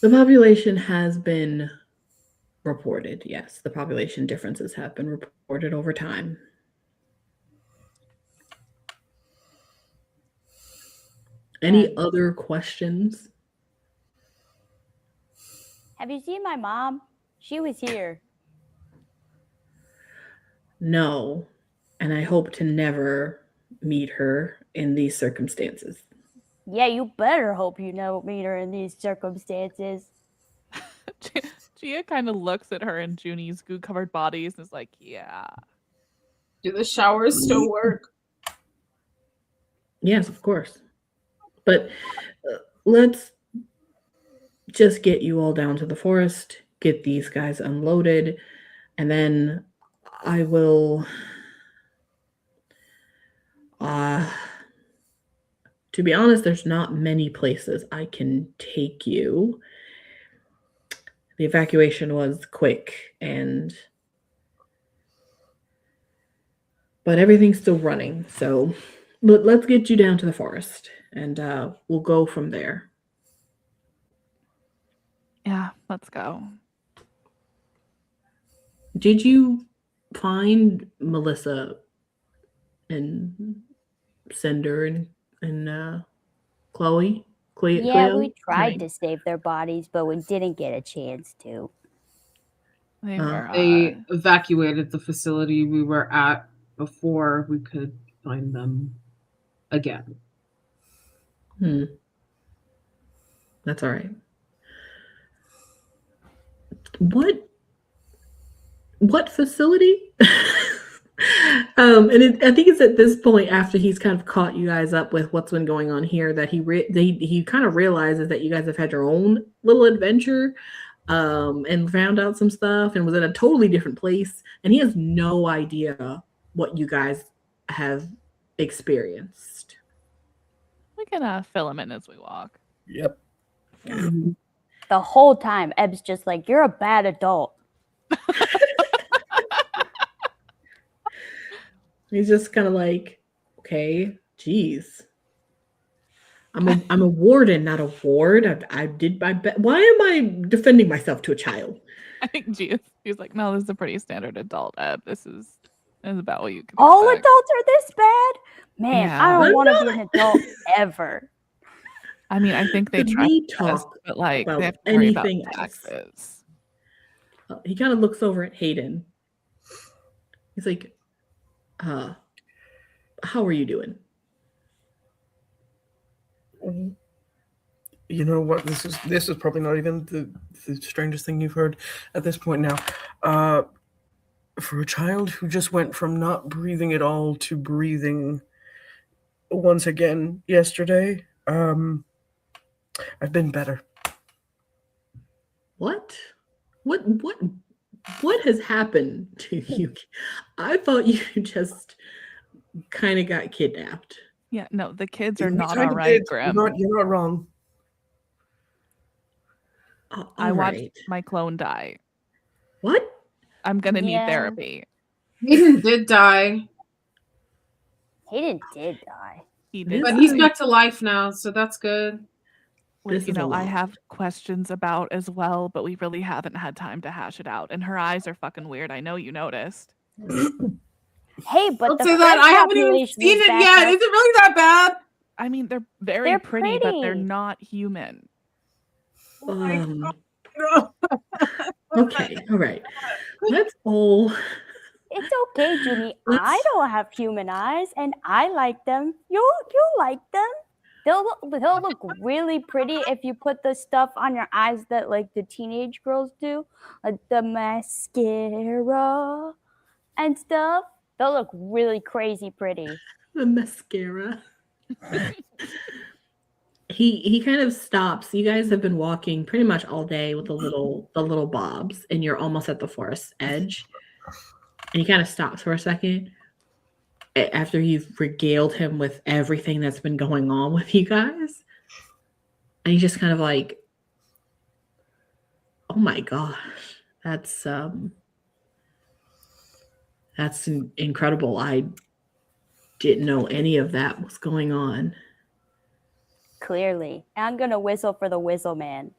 The population has been reported. Yes, the population differences have been reported over time. Any And- other questions? Have you seen my mom? She was here. No, and I hope to never meet her in these circumstances. Yeah, you better hope you don't meet her in these circumstances. Gia kind of looks at her and Juni's goo-covered bodies and is like, yeah. Do the showers still work? Yes, of course. But let's just get you all down to the forest, get these guys unloaded, and then I will to be honest, there's not many places I can take you. The evacuation was quick but everything's still running. So let's get you down to the forest and we'll go from there. Yeah, let's go. Did you find Melissa and Cinder and Chloe? Yeah, Cleo? we tried Right. to save their bodies, but we didn't get a chance to. They were. They evacuated the facility we were at before we could find them again. That's all right. What facility? I think it's at this point, after he's kind of caught you guys up with what's been going on here, that he kind of realizes that you guys have had your own little adventure, and found out some stuff and was in a totally different place, and he has no idea what you guys have experienced. We can fill him in as we walk. Yep. The whole time, Ebb's just like, "You're a bad adult." He's just kind of like, okay, geez. I'm a warden, not a ward. I did my best. Why am I defending myself to a child? I think she's like, no, this is a pretty standard adult Ebb. This is about what you can All expect. adults are this bad? Man, Yeah. I don't I'm want to not- be an adult ever. I mean, I think they Could try we to test, talk but like about they have to worry about anything else? taxes. He kind of looks over at Hayden. He's like, how are you doing? You know what? This is probably not even the strangest thing you've heard at this point now. For a child who just went from not breathing at all to breathing once again yesterday, I've been better. What has happened to you? I thought you just kind of got kidnapped. Yeah, no, the kids are We not kinda all right, did. Grim. You're not wrong. I All watched right. my clone die. What? I'm gonna need Yeah. therapy. Hayden did die, Hayden did die. He did, but This he's is- back to life now, so that's good. which, This is a I lot. have questions about as well, but we really haven't had time to hash it out. And her eyes are fucking weird. I know you noticed. Hey, but Don't the say that. French I haven't even population seen is it back yet. up. Is it really that bad? I mean, they're very They're pretty, but they're pretty. not human. Okay, all right. Let's all It's okay, Junie. I Let's- don't have human eyes, and I like them. You like them. They'll look really pretty if you put the stuff on your eyes that like the teenage girls do, like the mascara and stuff. They'll look really crazy pretty. the mascara. He kind of stops. You guys have been walking pretty much all day with the little bobs, and you're almost at the forest edge. And he kind of stops for a second after you've regaled him with everything that's been going on with you guys. And he's just kind of like, oh my gosh, that's incredible. I didn't know any of that was going on. Clearly, I'm gonna whistle for the whistle man.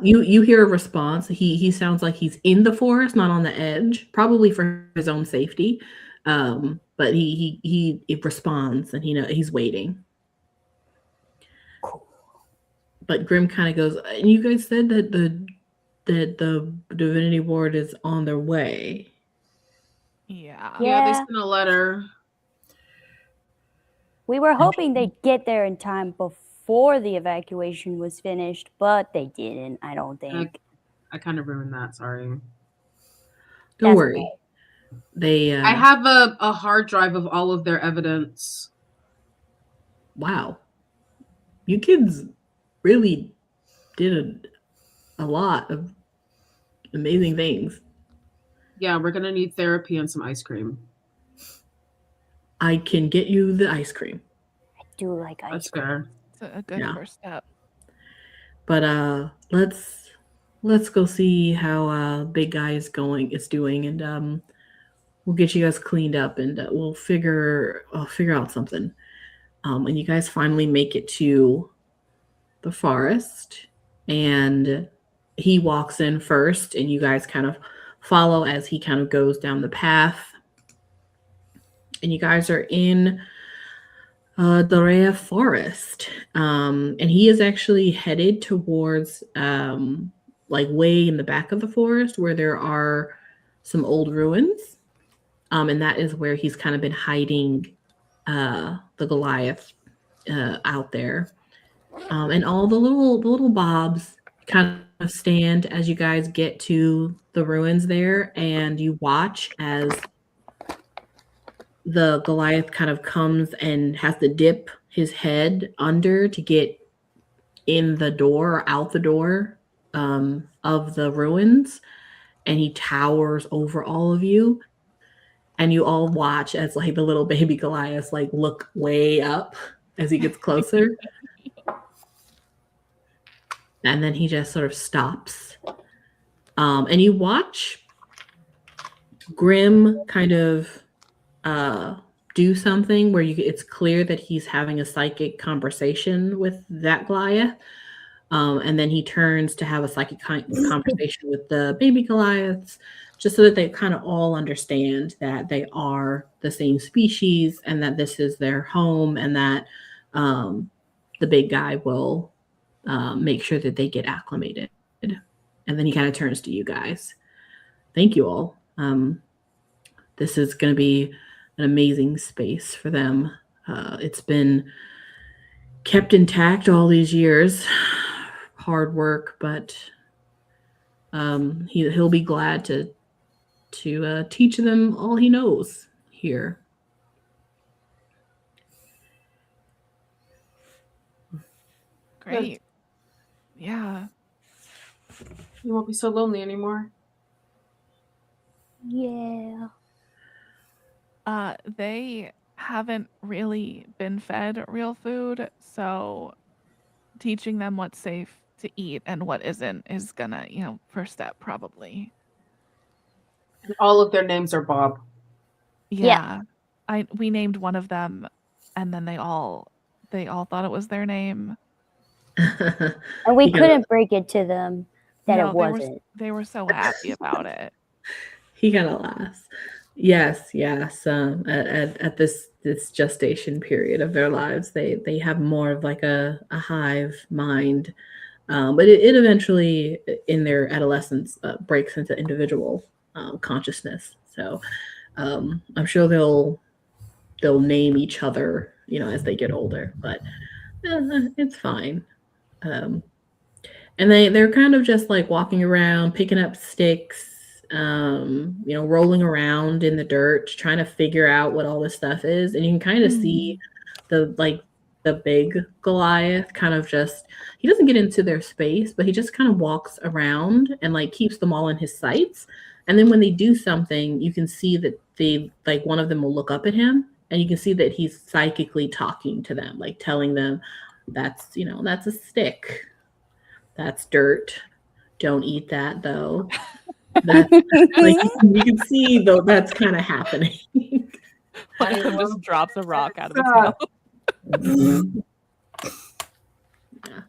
You hear a response. He sounds like he's in the forest, not on the edge, probably for his own safety. But he responds, and he's waiting. But Grim kind of goes, and you guys said that the divinity ward is on their way. Yeah. Yeah, they Yeah. sent a letter. We were hoping they'd get there in time before the evacuation was finished, but they didn't, I don't think. I kind of ruined that. Sorry. Don't That's worry. okay. They I have a hard drive of all of their evidence. wow. You kids really did a lot of amazing things. Yeah, we're gonna need therapy and some ice cream. I can get you the ice cream. I do like ice That's cream. fair. It's a good Yeah. first step. But let's go see how big guy is doing, and we'll get you guys cleaned up, and we'll figure out something. And you guys finally make it to the forest, and he walks in first, and you guys kind of follow as he kind of goes down the path. And you guys are in the Rhea forest, and he is actually headed towards like way in the back of the forest where there are some old ruins, and that is where he's kind of been hiding the Goliath out there. And all the little bobs kind of stand as you guys get to the ruins there, and you watch as the Goliath kind of comes and has to dip his head under to get in the door or out the door of the ruins, and he towers over all of you, and you all watch as like the little baby Goliath like look way up as he gets closer. And then he just sort of stops. And you watch Grim kind of do something where it's clear that he's having a psychic conversation with that Goliath. And then he turns to have a psychic conversation with the baby Goliaths, just so that they kind of all understand that they are the same species and that this is their home, and that the big guy will make sure that they get acclimated. And then he kind of turns to you guys. Thank you all. This is going to be an amazing space for them. It's been kept intact all these years. Hard work, but he'll be glad to teach them all he knows here. Great. Yeah. You won't be so lonely anymore. Yeah. They haven't really been fed real food, so teaching them what's safe to eat and what isn't is gonna, first step probably. And all of their names are Bob. Yeah. We named one of them, and then they all thought it was their name. And we couldn't break it to them that No, it wasn't. They were so happy about it. He kind of laughs. Yes. At this gestation period of their lives, they have more of like a hive mind, but it eventually, in their adolescence, breaks into individual consciousness. So I'm sure they'll name each other, as they get older. But it's fine. And they're kind of just like walking around, picking up sticks. Rolling around in the dirt, trying to figure out what all this stuff is. And you can kind of see the big Goliath kind of he doesn't get into their space, but he just kind of walks around and like keeps them all in his sights. And then when they do something, you can see that one of them will look up at him, and you can see that he's psychically talking to them, like telling them that's a stick. That's dirt. Don't eat that though. That's, like you can see though that's kind of happening. One of them just drops a rock out of its mouth. Yeah.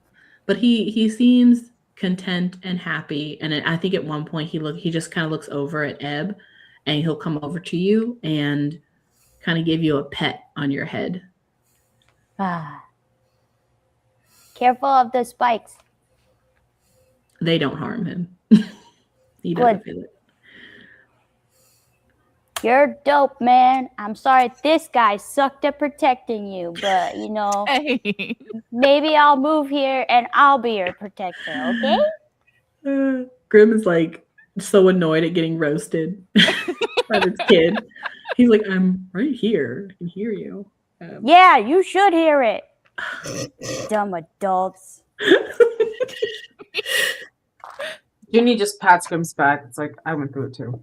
But he seems content and happy, and I think at one point he just kind of looks over at Ebb, and he'll come over to you and kind of give you a pet on your head. Careful of the spikes. They don't harm him. He doesn't feel it. You're dope, man. I'm sorry this guy sucked at protecting you, but Hey. maybe I'll move here and I'll be your protector, okay? Grim is like so annoyed at getting roasted by this kid. He's like, I'm right here. I can hear you. Yeah, you should hear it. Dumb adults. Ginny just pats Grim's back. It's like, I went through it too.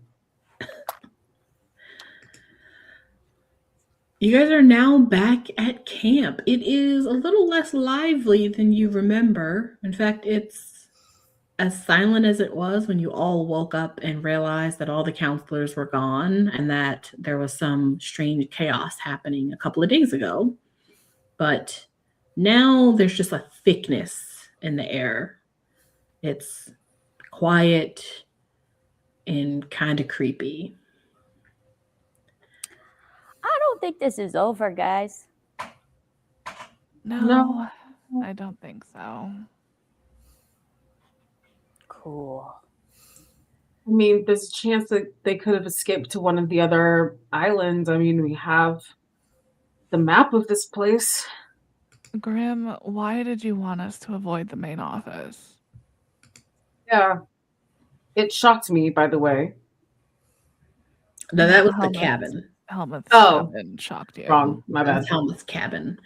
You guys are now back at camp. It is a little less lively than you remember. In fact, it's as silent as it was when you all woke up and realized that all the counselors were gone and that there was some strange chaos happening a couple of days ago. But now there's just a thickness in the air. It's quiet and kind of creepy. I don't think this is over, guys. No, I don't think so. Cool. I mean, there's a chance that they could have escaped to one of the other islands. I mean, we have the map of this place. Grim, why did you want us to avoid the main office? Yeah. It shocked me, by the way. Now that was the Helmets. cabin. Helmets Oh. cabin shocked you. Wrong. My bad. That's Helmut's cabin.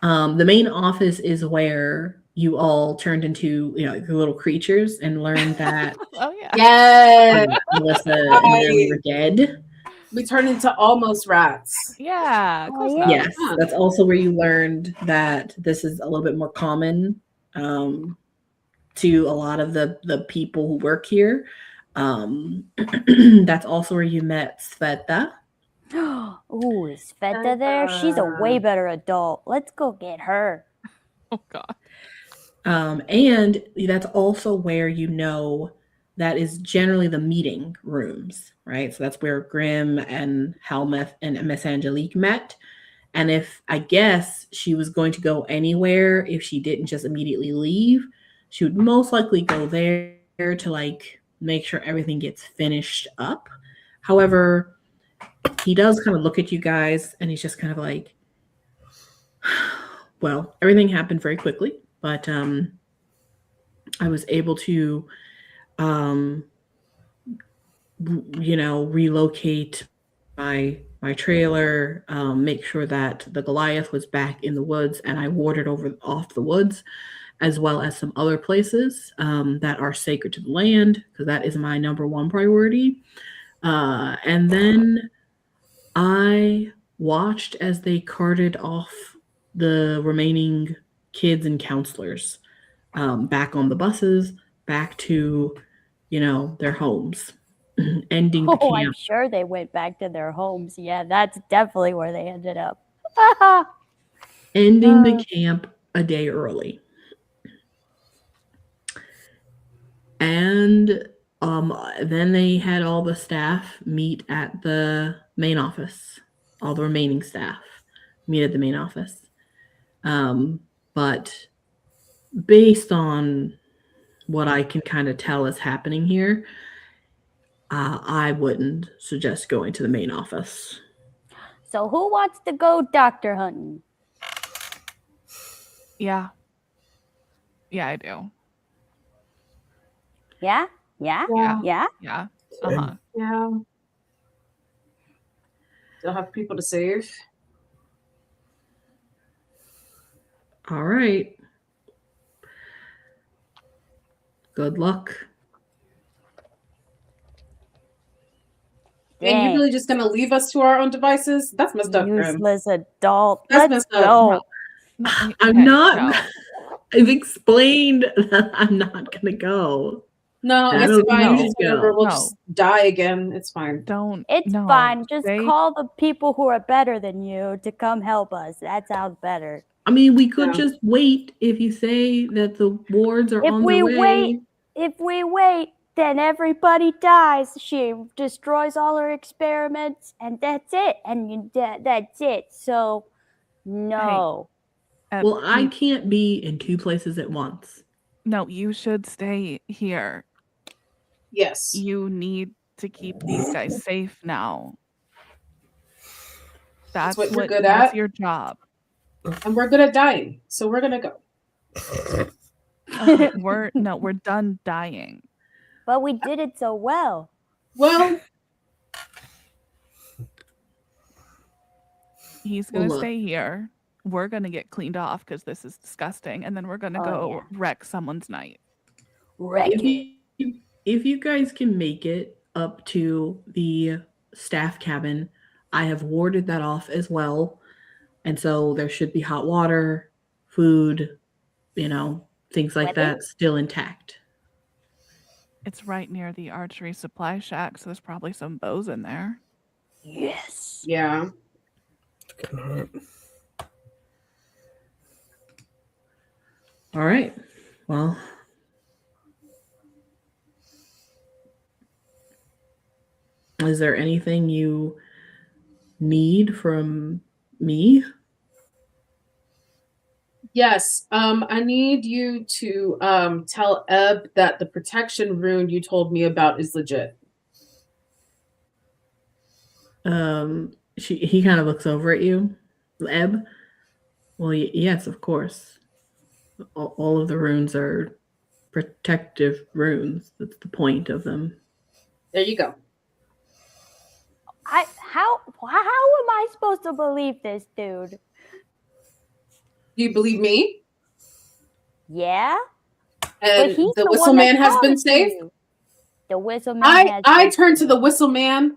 The main office is where you all turned into, the little creatures and learned that Oh yeah. Yes. Melissa and Mary were dead. We turned into almost rats. Yeah. Oh, Close yeah. enough. Yes, that's also where you learned that this is a little bit more common to a lot of the people who work here. That's also where you met Sveta. Ooh, is Sveta there? She's a way better adult. Let's go get her. Oh god. And that's also where that is generally the meeting rooms, right? So that's where Grim and Helmuth and Miss Angelique met. And if I guess she was going to go anywhere, if she didn't just immediately leave, she would most likely go there to make sure everything gets finished up. However, he does kind of look at you guys and he's just kind of like, well, everything happened very quickly, but I was able to relocate my trailer, make sure that the Goliath was back in the woods, and I warded off the woods, as well as some other places that are sacred to the land, because that is my number one priority. And then I watched as they carted off the remaining kids and counselors back on the buses, back to, their homes, ending the Oh, I'm camp. sure they went back to their homes. Yeah, that's definitely where they ended up. Ending the camp a day early. And then they had all the staff meet at the main office. All the remaining staff meet at the main office. But based on what I can kind of tell is happening here, I wouldn't suggest going to the main office. So who wants to go doctor hunting? Yeah. Yeah, I do. Yeah? Yeah? Yeah. Yeah? Yeah. Uh-huh. Yeah. Still have people to save. All right. Good luck. And Dang. you're really just gonna leave us to our own devices? That's messed up, Grim. Useless adult. That's Let's messed up. go. No, I'm okay, not. no. I've explained that I'm not gonna go. No, I it's don't fine. know. Just whatever. We'll No. just die again. It's fine. Don't. It's no. fine. Just They- call the people who are better than you to come help us. That sounds better. I mean, we could Yeah. just wait if you say that the wards are If on we the way. wait, If we wait, then everybody dies. She destroys all her experiments, and that's it. And that's it. So, no. Well, I can't be in two places at once. No, you should stay here. Yes. You need to keep these guys safe now. That's what you're good that's at. your job. And we're good at dying, so we're gonna go. Okay, we're done dying. But we did it so well. Well, He's gonna Look. stay here. We're gonna get cleaned off because this is disgusting, and then we're gonna go wreck someone's night. If you guys can make it up to the staff cabin, I have warded that off as well. And so there should be hot water, food, things like Weapons? that still intact. It's right near the archery supply shack, so there's probably some bows in there. Yes. yeah. Couldn't hurt. All right. Well, is there anything you need from me? Yes. I need you to tell Ebb that the protection rune you told me about is legit. He kind of looks over at you. Ebb? Well, yes, of course. All of the runes are protective runes. That's the point of them. There you go. How am I supposed to believe this, dude? Do you believe me? Yeah. And he's the one whistle that man has been promised safe? you. The whistle man has I been turn to safe. the whistle man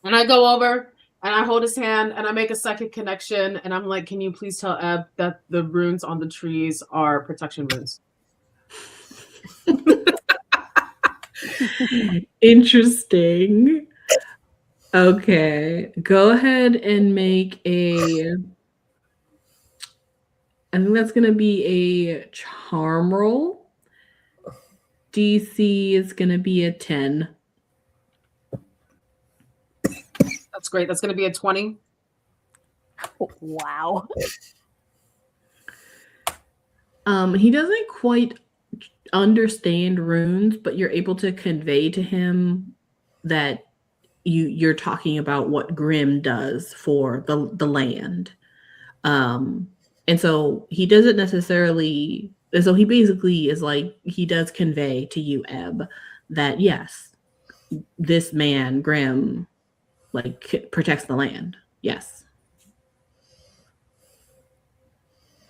and I go over and I hold his hand and I make a psychic connection and I'm like, can you please tell Ebb that the runes on the trees are protection runes? Interesting. Okay. Go ahead and make I think that's going to be a charm roll. DC is going to be a 10. That's great. That's going to be a 20. Wow. He doesn't quite understand runes, but you're able to convey to him that you're talking about what Grimm does for the land. And so he doesn't necessarily, so he basically is like, he does convey to you, Ebb, that yes, this man, Grimm, like protects the land. Yes.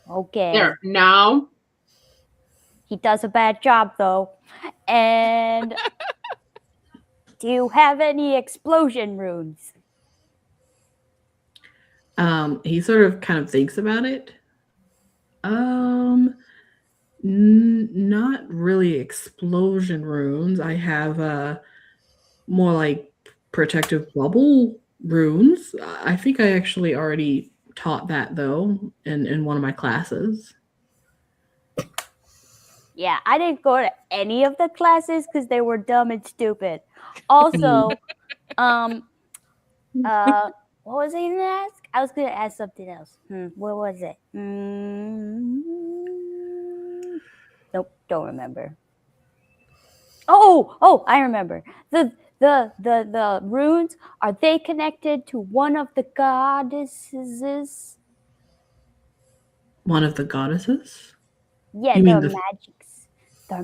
Okay. There. Now. He does a bad job though. And do you have any explosion runes? He sort of kind of thinks about it. Not really explosion runes. I have more like protective bubble runes. I think I actually already taught that though in one of my classes. Yeah, I didn't go to any of the classes because they were dumb and stupid. Also, what was I gonna ask? I was gonna ask something else. What was it? Nope, don't remember. Oh, I remember. The runes, are they connected to one of the goddesses? One of the goddesses? Yeah, You mean the the- magics.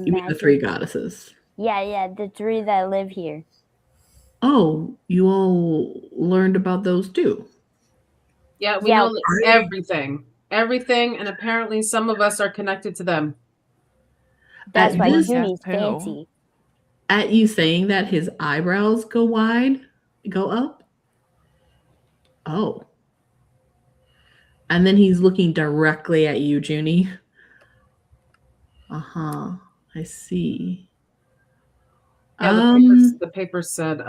You mean the three goddesses? Yeah, the three that live here. Oh, you all learned about those too. Yeah, we know everything. Everything, and apparently some of us are connected to them. That's At why this- Juni's Who? fancy. At you saying that, his eyebrows go up. Oh. And then he's looking directly at you, Juni. Uh-huh. I see. Yeah, the paper said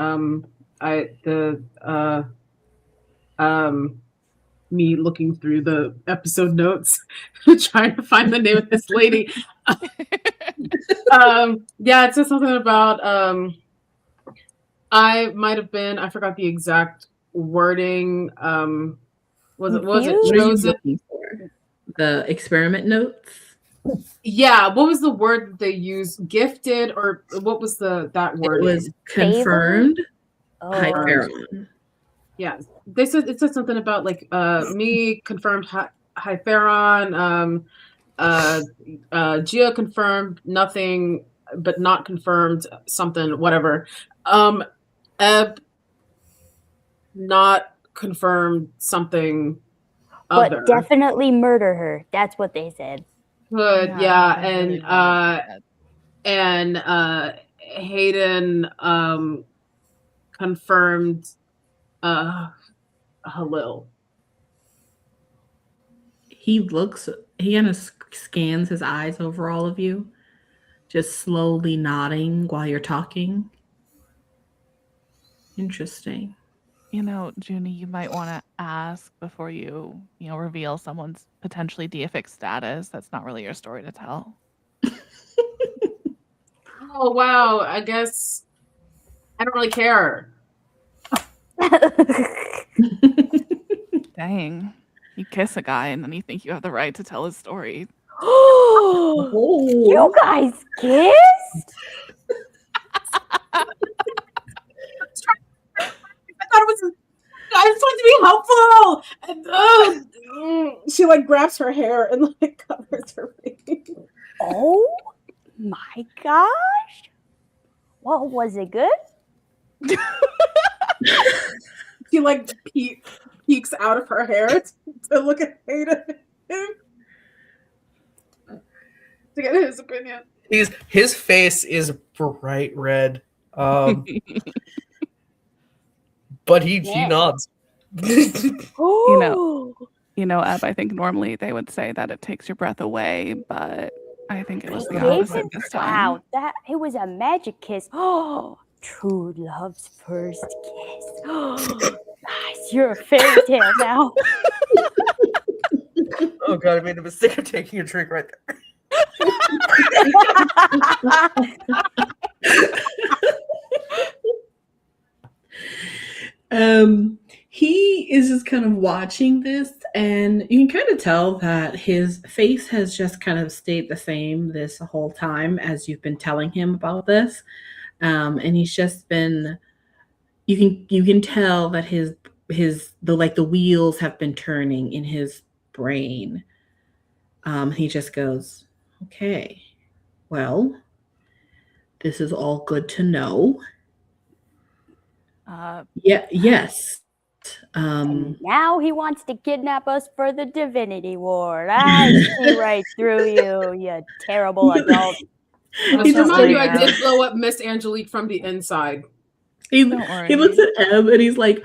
me looking through the episode notes trying to find the name of this lady. Yeah, it says something about I might have been, I forgot the exact wording. Was it What are you chosen? looking for? The experiment notes? Yeah, what was the word that they used? Gifted, or what was that word? It was confirmed. Oh. Hyperon. Yeah, they said it said something about like me confirmed Hyperon, Gia confirmed nothing, but not confirmed something, whatever. Ebb not confirmed something But other. definitely murder her. That's what they said. Good, Yeah, yeah, they really wanted that. and Hayden confirmed Halil. He kind of scans his eyes over all of you, just slowly nodding while you're talking. Interesting. You know, Junie, you might want to ask before you reveal someone's potentially deific status. That's not really your story to tell. Oh wow, I guess I don't really care. Dang. You kiss a guy and then you think you have the right to tell his story. You guys kissed? I just want to be helpful. And she like grabs her hair and like covers her face. Oh my gosh. Well, was it good? She like peeks out of her hair to look at Hayden to get his opinion. His face is bright red. But he nods. You know, Ebb, I think normally they would say that it takes your breath away, but I think it was the opposite this time. Wow, it was a magic kiss. Oh, true love's first kiss. Guys, you're a fairy tale now. Oh god, I made a mistake of taking a drink right there. He is just kind of watching this, and you can kind of tell that his face has just kind of stayed the same this whole time as you've been telling him about this. And he's just been, you can tell that the wheels have been turning in his brain. He just goes, okay, well, this is all good to know. Yes. Now he wants to kidnap us for the Divinity War. I see right through you, you terrible adult. Just remind you, I did blow up Miss Angelique from the inside. He looks at Ebb and he's like,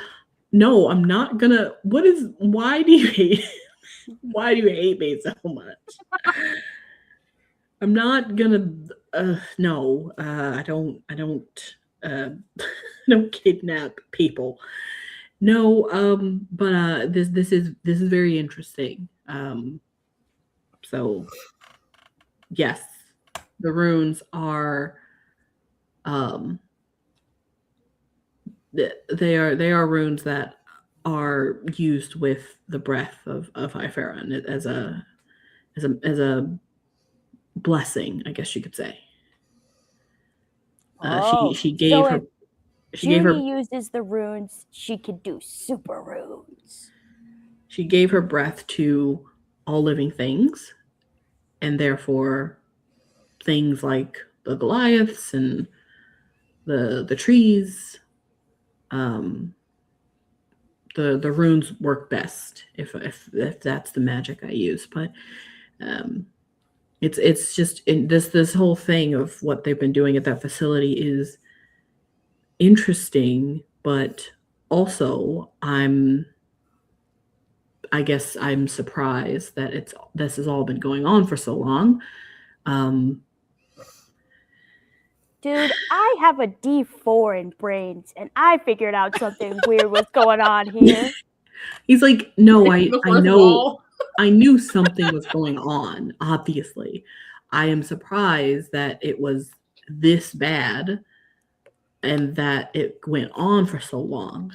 no, I'm not gonna. Why do you hate me so much? I'm not gonna. No, I don't I don't kidnap people. No, but this is very interesting. So yes, the runes are they are runes that are used with the breath of Hypharon as a blessing, I guess you could say. She gave her. Junie uses the runes. She could do super runes. She gave her breath to all living things, and therefore things like the Goliaths and the trees, the runes work best if that's the magic I use. But it's just this whole thing of what they've been doing at that facility is interesting, but also I guess I'm surprised that this has all been going on for so long. Dude, I have a D4 in brains, and I figured out something weird was going on here. He's like, no, I know. I knew something was going on, obviously. I am surprised that it was this bad and that it went on for so long.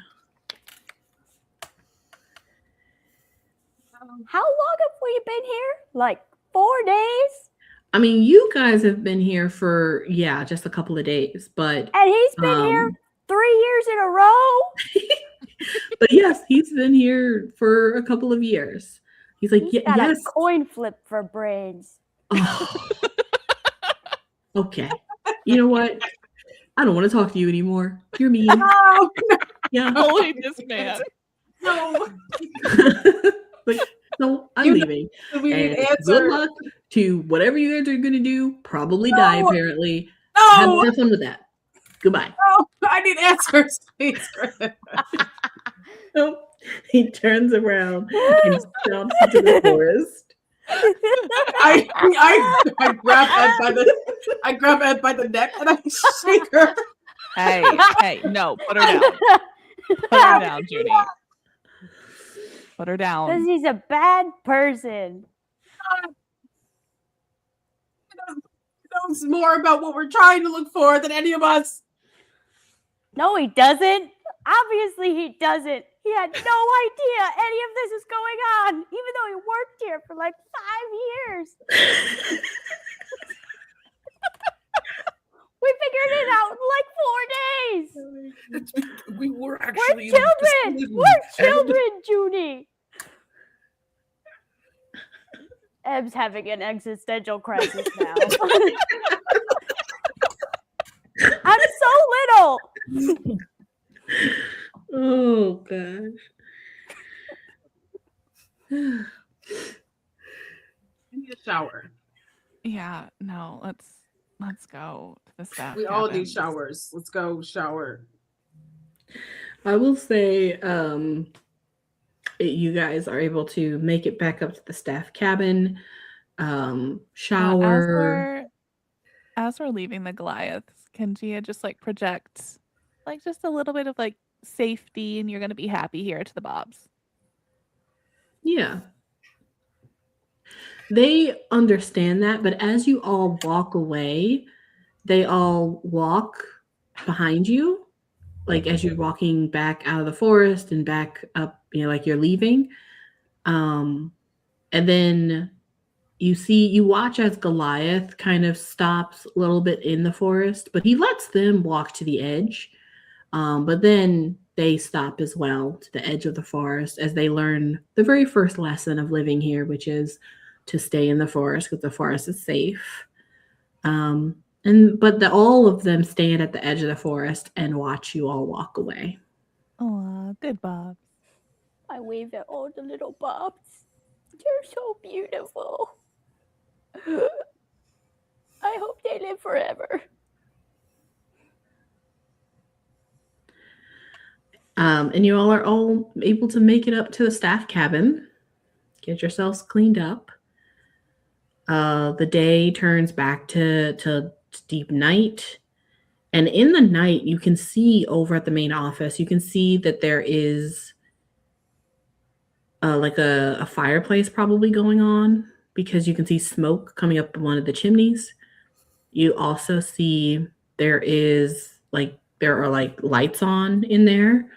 How long have we been here? Like 4 days? I mean, you guys have been here for, just a couple of days, but... And he's been here 3 years in a row? But yes, he's been here for a couple of years. He's like, He's got yes. a coin flip for brains. Oh, okay. You know what? I don't want to talk to you anymore. You're mean. Oh, Yeah. Bully this man. no. Like, no, I'm You know, leaving. We need And good answers. luck to whatever you guys are going to do. Probably die, No. apparently. Have No. fun with that. Goodbye. No. I need answers, please. So he turns around and stomps into the forest. I grab Ed by the neck and I shake her. Hey, no, put her down. Put her down, Junie. Put her Because down. he's a bad person. He knows more about what we're trying to look for than any of us. No, he doesn't. Obviously, he doesn't. He had no idea any of this is going on, even though he worked here for like 5 years. We figured it out in like 4 days. We were We're actually children. We're children, Junie. Ebb's having an existential crisis now. I'm so little. Oh, gosh. I need a shower. Yeah, no, let's go to the staff. We all cabin. need showers. Let's go shower. I will say, you guys are able to make it back up to the staff cabin, shower. As we're leaving the Goliaths, can Gia just like project like just a little bit of like safety and you're gonna be happy here to the Bobs? Yeah. They understand that, but as you all walk away, they all walk behind you, like as you're walking back out of the forest and back up, like you're leaving. And then you watch as Goliath kind of stops a little bit in the forest, but he lets them walk to the edge. But then they stop as well to the edge of the forest as they learn the very first lesson of living here, which is to stay in the forest because the forest is safe. But all of them stand at the edge of the forest and watch you all walk away. Oh, good Bob. I wave at all the little Bobs. They're so beautiful. I hope they live forever. And you all are all able to make it up to the staff cabin, get yourselves cleaned up. The day turns back to deep night. And in the night, you can see over at the main office, you can see that there is like a fireplace probably going on because you can see smoke coming up one of the chimneys. You also see there are lights on in there.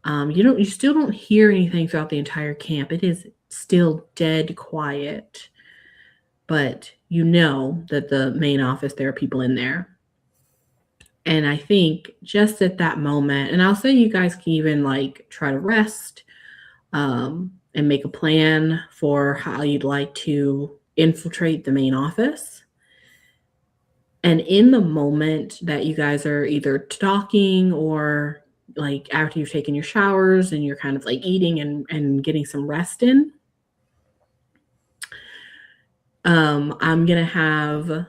You still don't hear anything throughout the entire camp. It is still dead quiet, but you know that the main office, there are people in there. And I think just at that moment, and I'll say you guys can even try to rest, and make a plan for how you'd like to infiltrate the main office. And in the moment that you guys are either talking or after you've taken your showers and you're kind of eating and getting some rest in, I'm going to have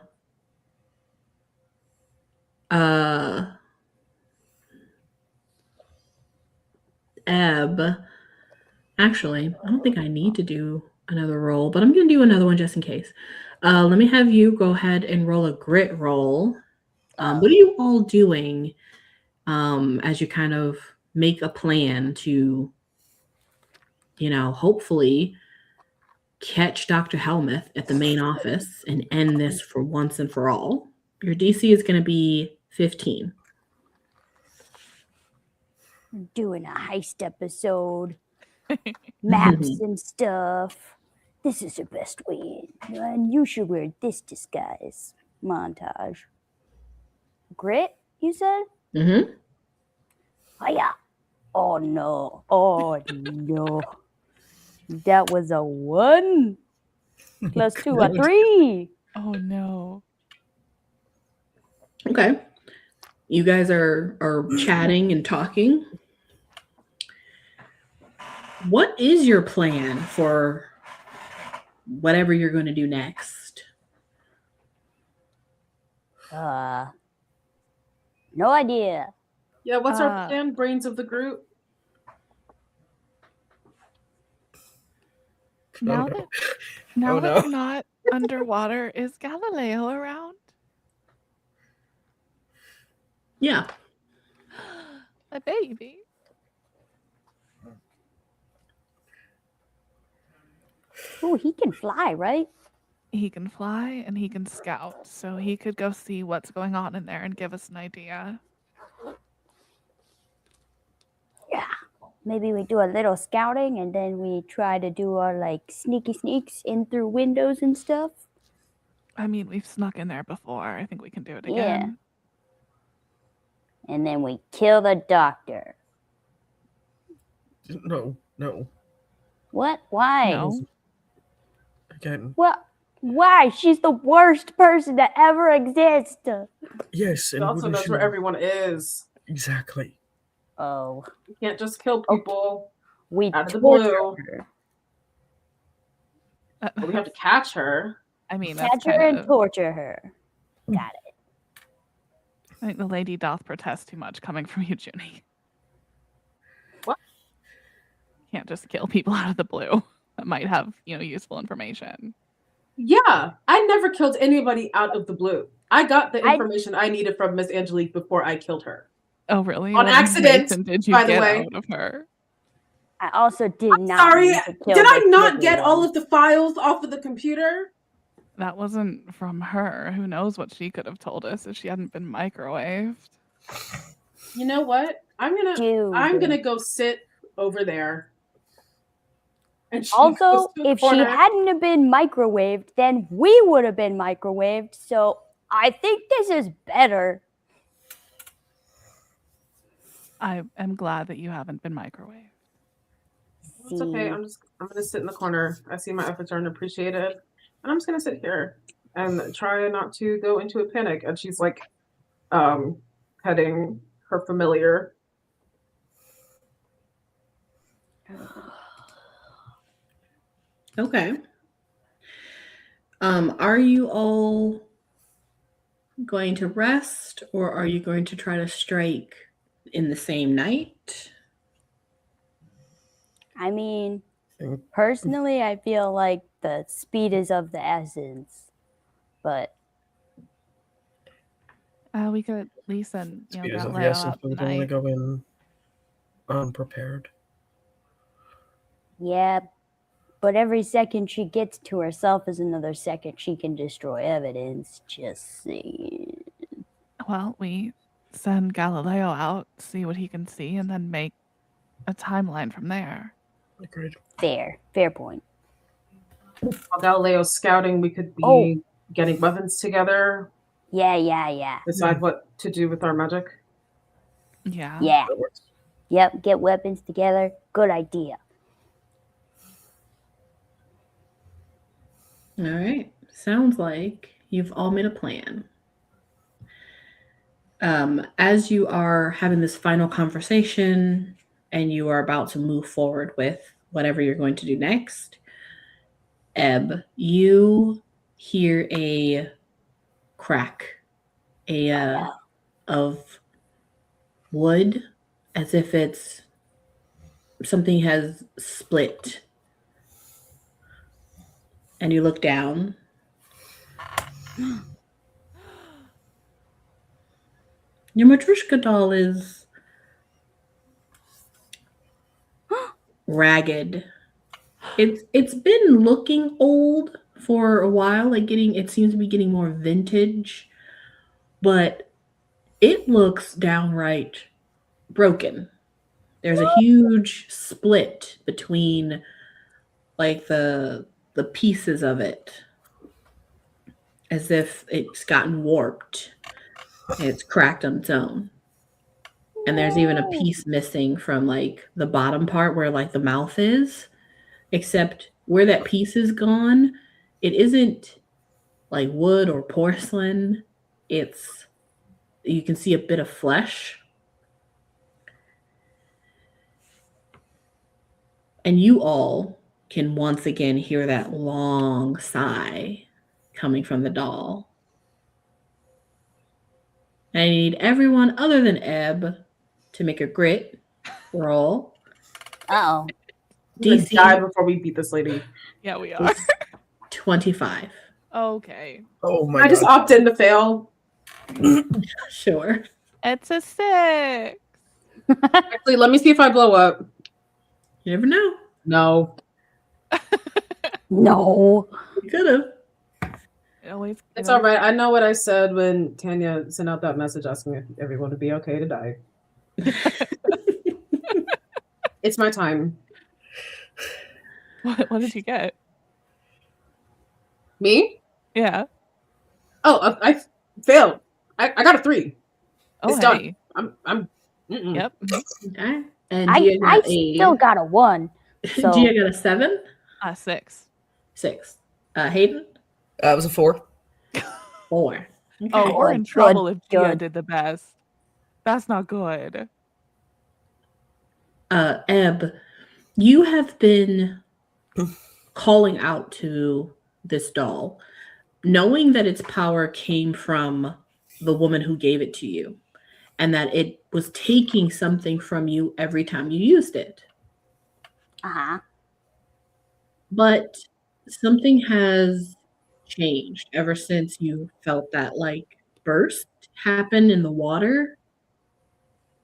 Ebb. Actually, I don't think I need to do another roll, but I'm going to do another one just in case. Let me have you go ahead and roll a grit roll. What are you all doing as you kind of make a plan to, hopefully catch Dr. Helmuth at the main office and end this for once and for all? Your DC is going to be 15. We're doing a heist episode. Maps and stuff. This is the best way in. And you should wear this disguise. Montage. Grit, you said? Mm-hmm. Oh yeah. Oh no. Oh no. That was a 1 plus 2, a God. 3. Oh no. Okay. You guys are chatting and talking. What is your plan for whatever you're going to do next? No idea. Yeah, what's our Uh, plan, brains of the group? Now no. that now Oh, that no. we're not underwater, is Galileo around? Yeah. A baby. Ooh, he can fly, right? He can fly and he can scout, so he could go see what's going on in there and give us an idea. Yeah. Maybe we do a little scouting and then we try to do our like sneaky sneaks in through windows and stuff. I mean, we've snuck in there before. I think we can do it Yeah. again. And then we kill the doctor. No. What? Why? No. Again. What? Why? She's the worst person to ever exist. Yes, It and also we knows should- where everyone is. Exactly. Oh. You can't just kill people We out of the torture blue. her. But we have to catch her. I mean, that's Catch her kind and of. torture her. Got it. I think the lady doth protest too much coming from you, Junie. What? Can't just kill people out of the blue that might have, useful information. Yeah, I never killed anybody out of the blue. I got the I- information I needed from Miss Angelique before I killed her. Oh, really? On What accident, information did you by the get way. out of her? I also did not. Sorry, mean to kill did I this not little get all one. of the files off of the computer? That wasn't from her. Who knows what she could have told us if she hadn't been microwaved? You know what? I'm Dude. gonna go sit over there. And she Also, goes to a if she corner. hadn't have been microwaved, then we would have been microwaved. So I think this is better. I am glad that you haven't been microwaved. It's okay. I'm gonna sit in the corner. I see my efforts aren't appreciated, and I'm just gonna sit here and try not to go into a panic. And she's like, petting her familiar. Okay. Are you all going to rest or are you going to try to strike in the same night? I mean, Mm. personally, I feel like the speed is of the essence. But We could at least send, Speed is of the Galileo essence, out but we don't want to tonight. go in unprepared. yeah, but every second she gets to herself is another second she can destroy evidence. Just saying. Well, we send Galileo out, see what he can see, and then make a timeline from there. Agreed. Fair point. While Galileo's scouting, we could be Oh. getting weapons together, Yeah. decide what to do with our magic. Yeah. Yeah. That works. Yep, get weapons together. Good idea. All right. Sounds like you've all made a plan. As you are having this final conversation and you are about to move forward with whatever you're going to do next, Ebb, you hear a crack of wood as if it's something has split. And you look down. Your Matryoshka doll is ragged. It's been looking old for a while, it seems to be getting more vintage, but it looks downright broken. There's a huge split between like the pieces of it, as if it's gotten warped and it's cracked on its own. And there's even a piece missing from like the bottom part where like the mouth is, except where that piece is gone, it isn't like wood or porcelain. It's, you can see a bit of flesh. And you all can once again hear that long sigh coming from the doll. And I need everyone other than Ebb to make a grit roll. Uh-oh. Let's DC die before we beat this lady. Yeah, we are. 25. Okay. Oh my I just god. opted in to fail. Sure. It's a 6. Actually, let me see if I blow up. You never know. No. No. You could have. It's all right. I know what I said when Tanya sent out that message asking if everyone would be okay to die. It's my time. What did you get? Me? Yeah. Oh, I failed. I got a 3. Oh, It's hey. done. I'm. Mm-mm. Yep. Okay. And I Gia got still got a 1. So Gia got a 7? 6. 6. Hayden? That was a 4. 4. Okay. Oh, we're in Good, trouble if Gia good. did the best. That's not good. Ebb, you have been calling out to this doll, knowing that its power came from the woman who gave it to you, and that it was taking something from you every time you used it. uh-huh. But something has changed ever since you felt that like burst happen in the water.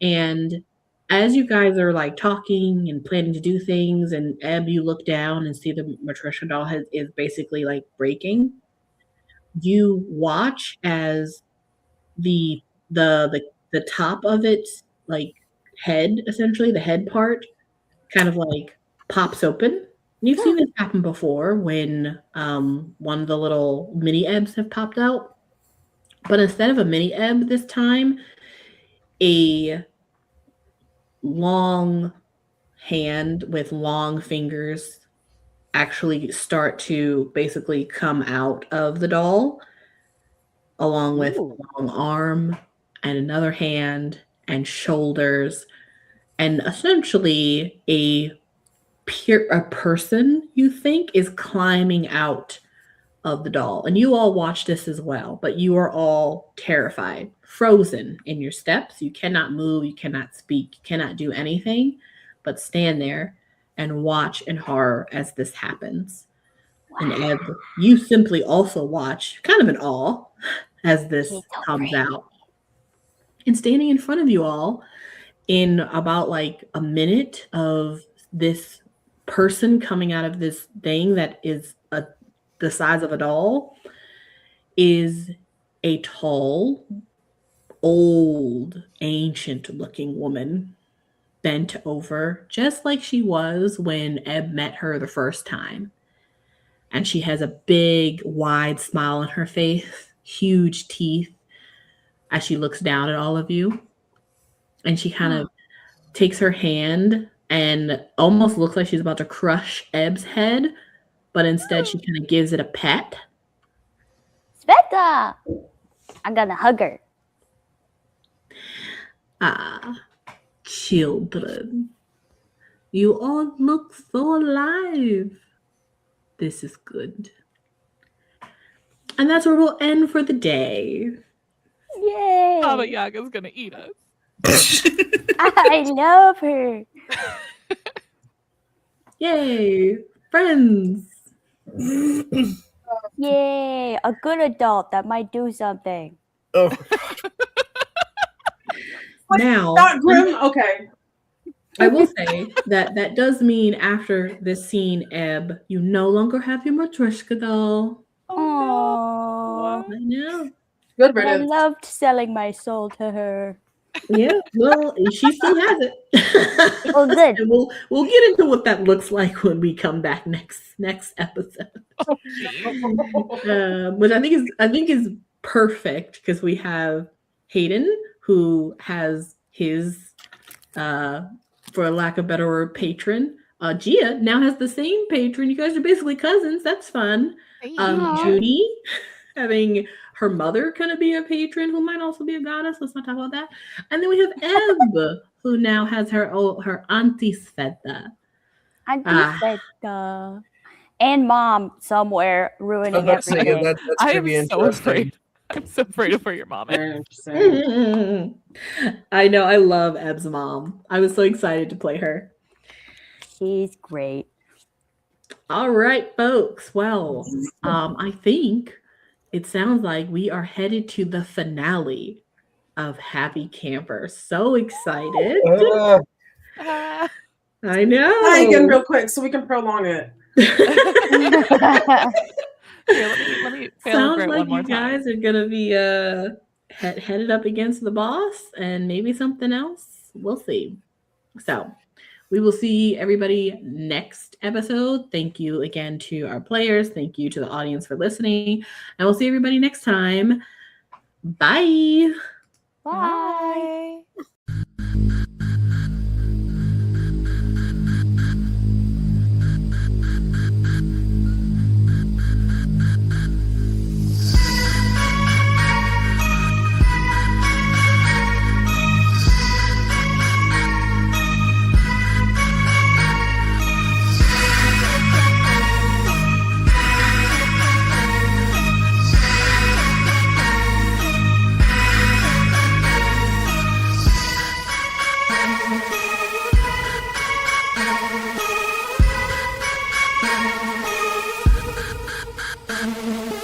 And as you guys are like talking and planning to do things, and Ebb, you look down and see the Matryoshka doll is basically like breaking. You watch as the top of its like head, essentially the head part, kind of like pops open. You've seen this happen before when one of the little mini Ebbs have popped out. But instead of a mini Ebb this time, a long hand with long fingers actually start to basically come out of the doll, along with Ooh. a long arm and another hand and shoulders, and essentially a person you think is climbing out of the doll. And you all watch this as well, but you are all terrified, frozen in your steps. You cannot move, you cannot speak, you cannot do anything but stand there and watch in horror as this happens. And Ebb, you simply also watch, kind of in awe, as this She's so comes pretty. out. And standing in front of you all, in about like a minute of this person coming out of this thing that is the size of a doll, is a tall, old, ancient-looking woman, bent over, just like she was when Ebb met her the first time. And she has a big, wide smile on her face, huge teeth, as she looks down at all of you. And she kind of takes her hand and almost looks like she's about to crush Ebb's head, but instead she kind of gives it a pet. Sveta! I'm gonna hug her. Ah, children, you all look so alive. This is good. And that's where we'll end for the day. Yay! Baba Yaga's gonna eat us. I love her. Yay, friends. Yay! A good adult that might do something. Oh, Now, Not grim. Okay. I will say that does mean after this scene, Ebb, you no longer have your Matryoshka doll. Oh, I know. Good but I riddance. loved selling my soul to her. Yeah, well, she still has it. Oh, good. And we'll get into what that looks like when we come back next episode. Oh, geez. Which I think is perfect because we have Hayden, who has his for lack of a better word, patron. Gia now has the same patron. You guys are basically cousins. That's fun. Judy having her mother kind of be a patron who might also be a goddess. Let's not talk about that. And then we have Ebb, who now has her Auntie Sveta. Auntie Sveta. And Mom somewhere ruining everything. That's I gonna be am so interesting. afraid. I'm so afraid for your mom. Very interesting. I know. I love Ebb's mom. I was so excited to play her. She's great. All right, folks. Well, I think it sounds like we are headed to the finale of Happy Camper. So excited. Ah. I know. Try again real quick so we can prolong it. Here, let me fail Sounds over it like one more you guys time. are gonna be headed up against the boss and maybe something else. We'll see. So we will see everybody next episode. Thank you again to our players. Thank you to the audience for listening. And we'll see everybody next time. Bye. Bye. Bye.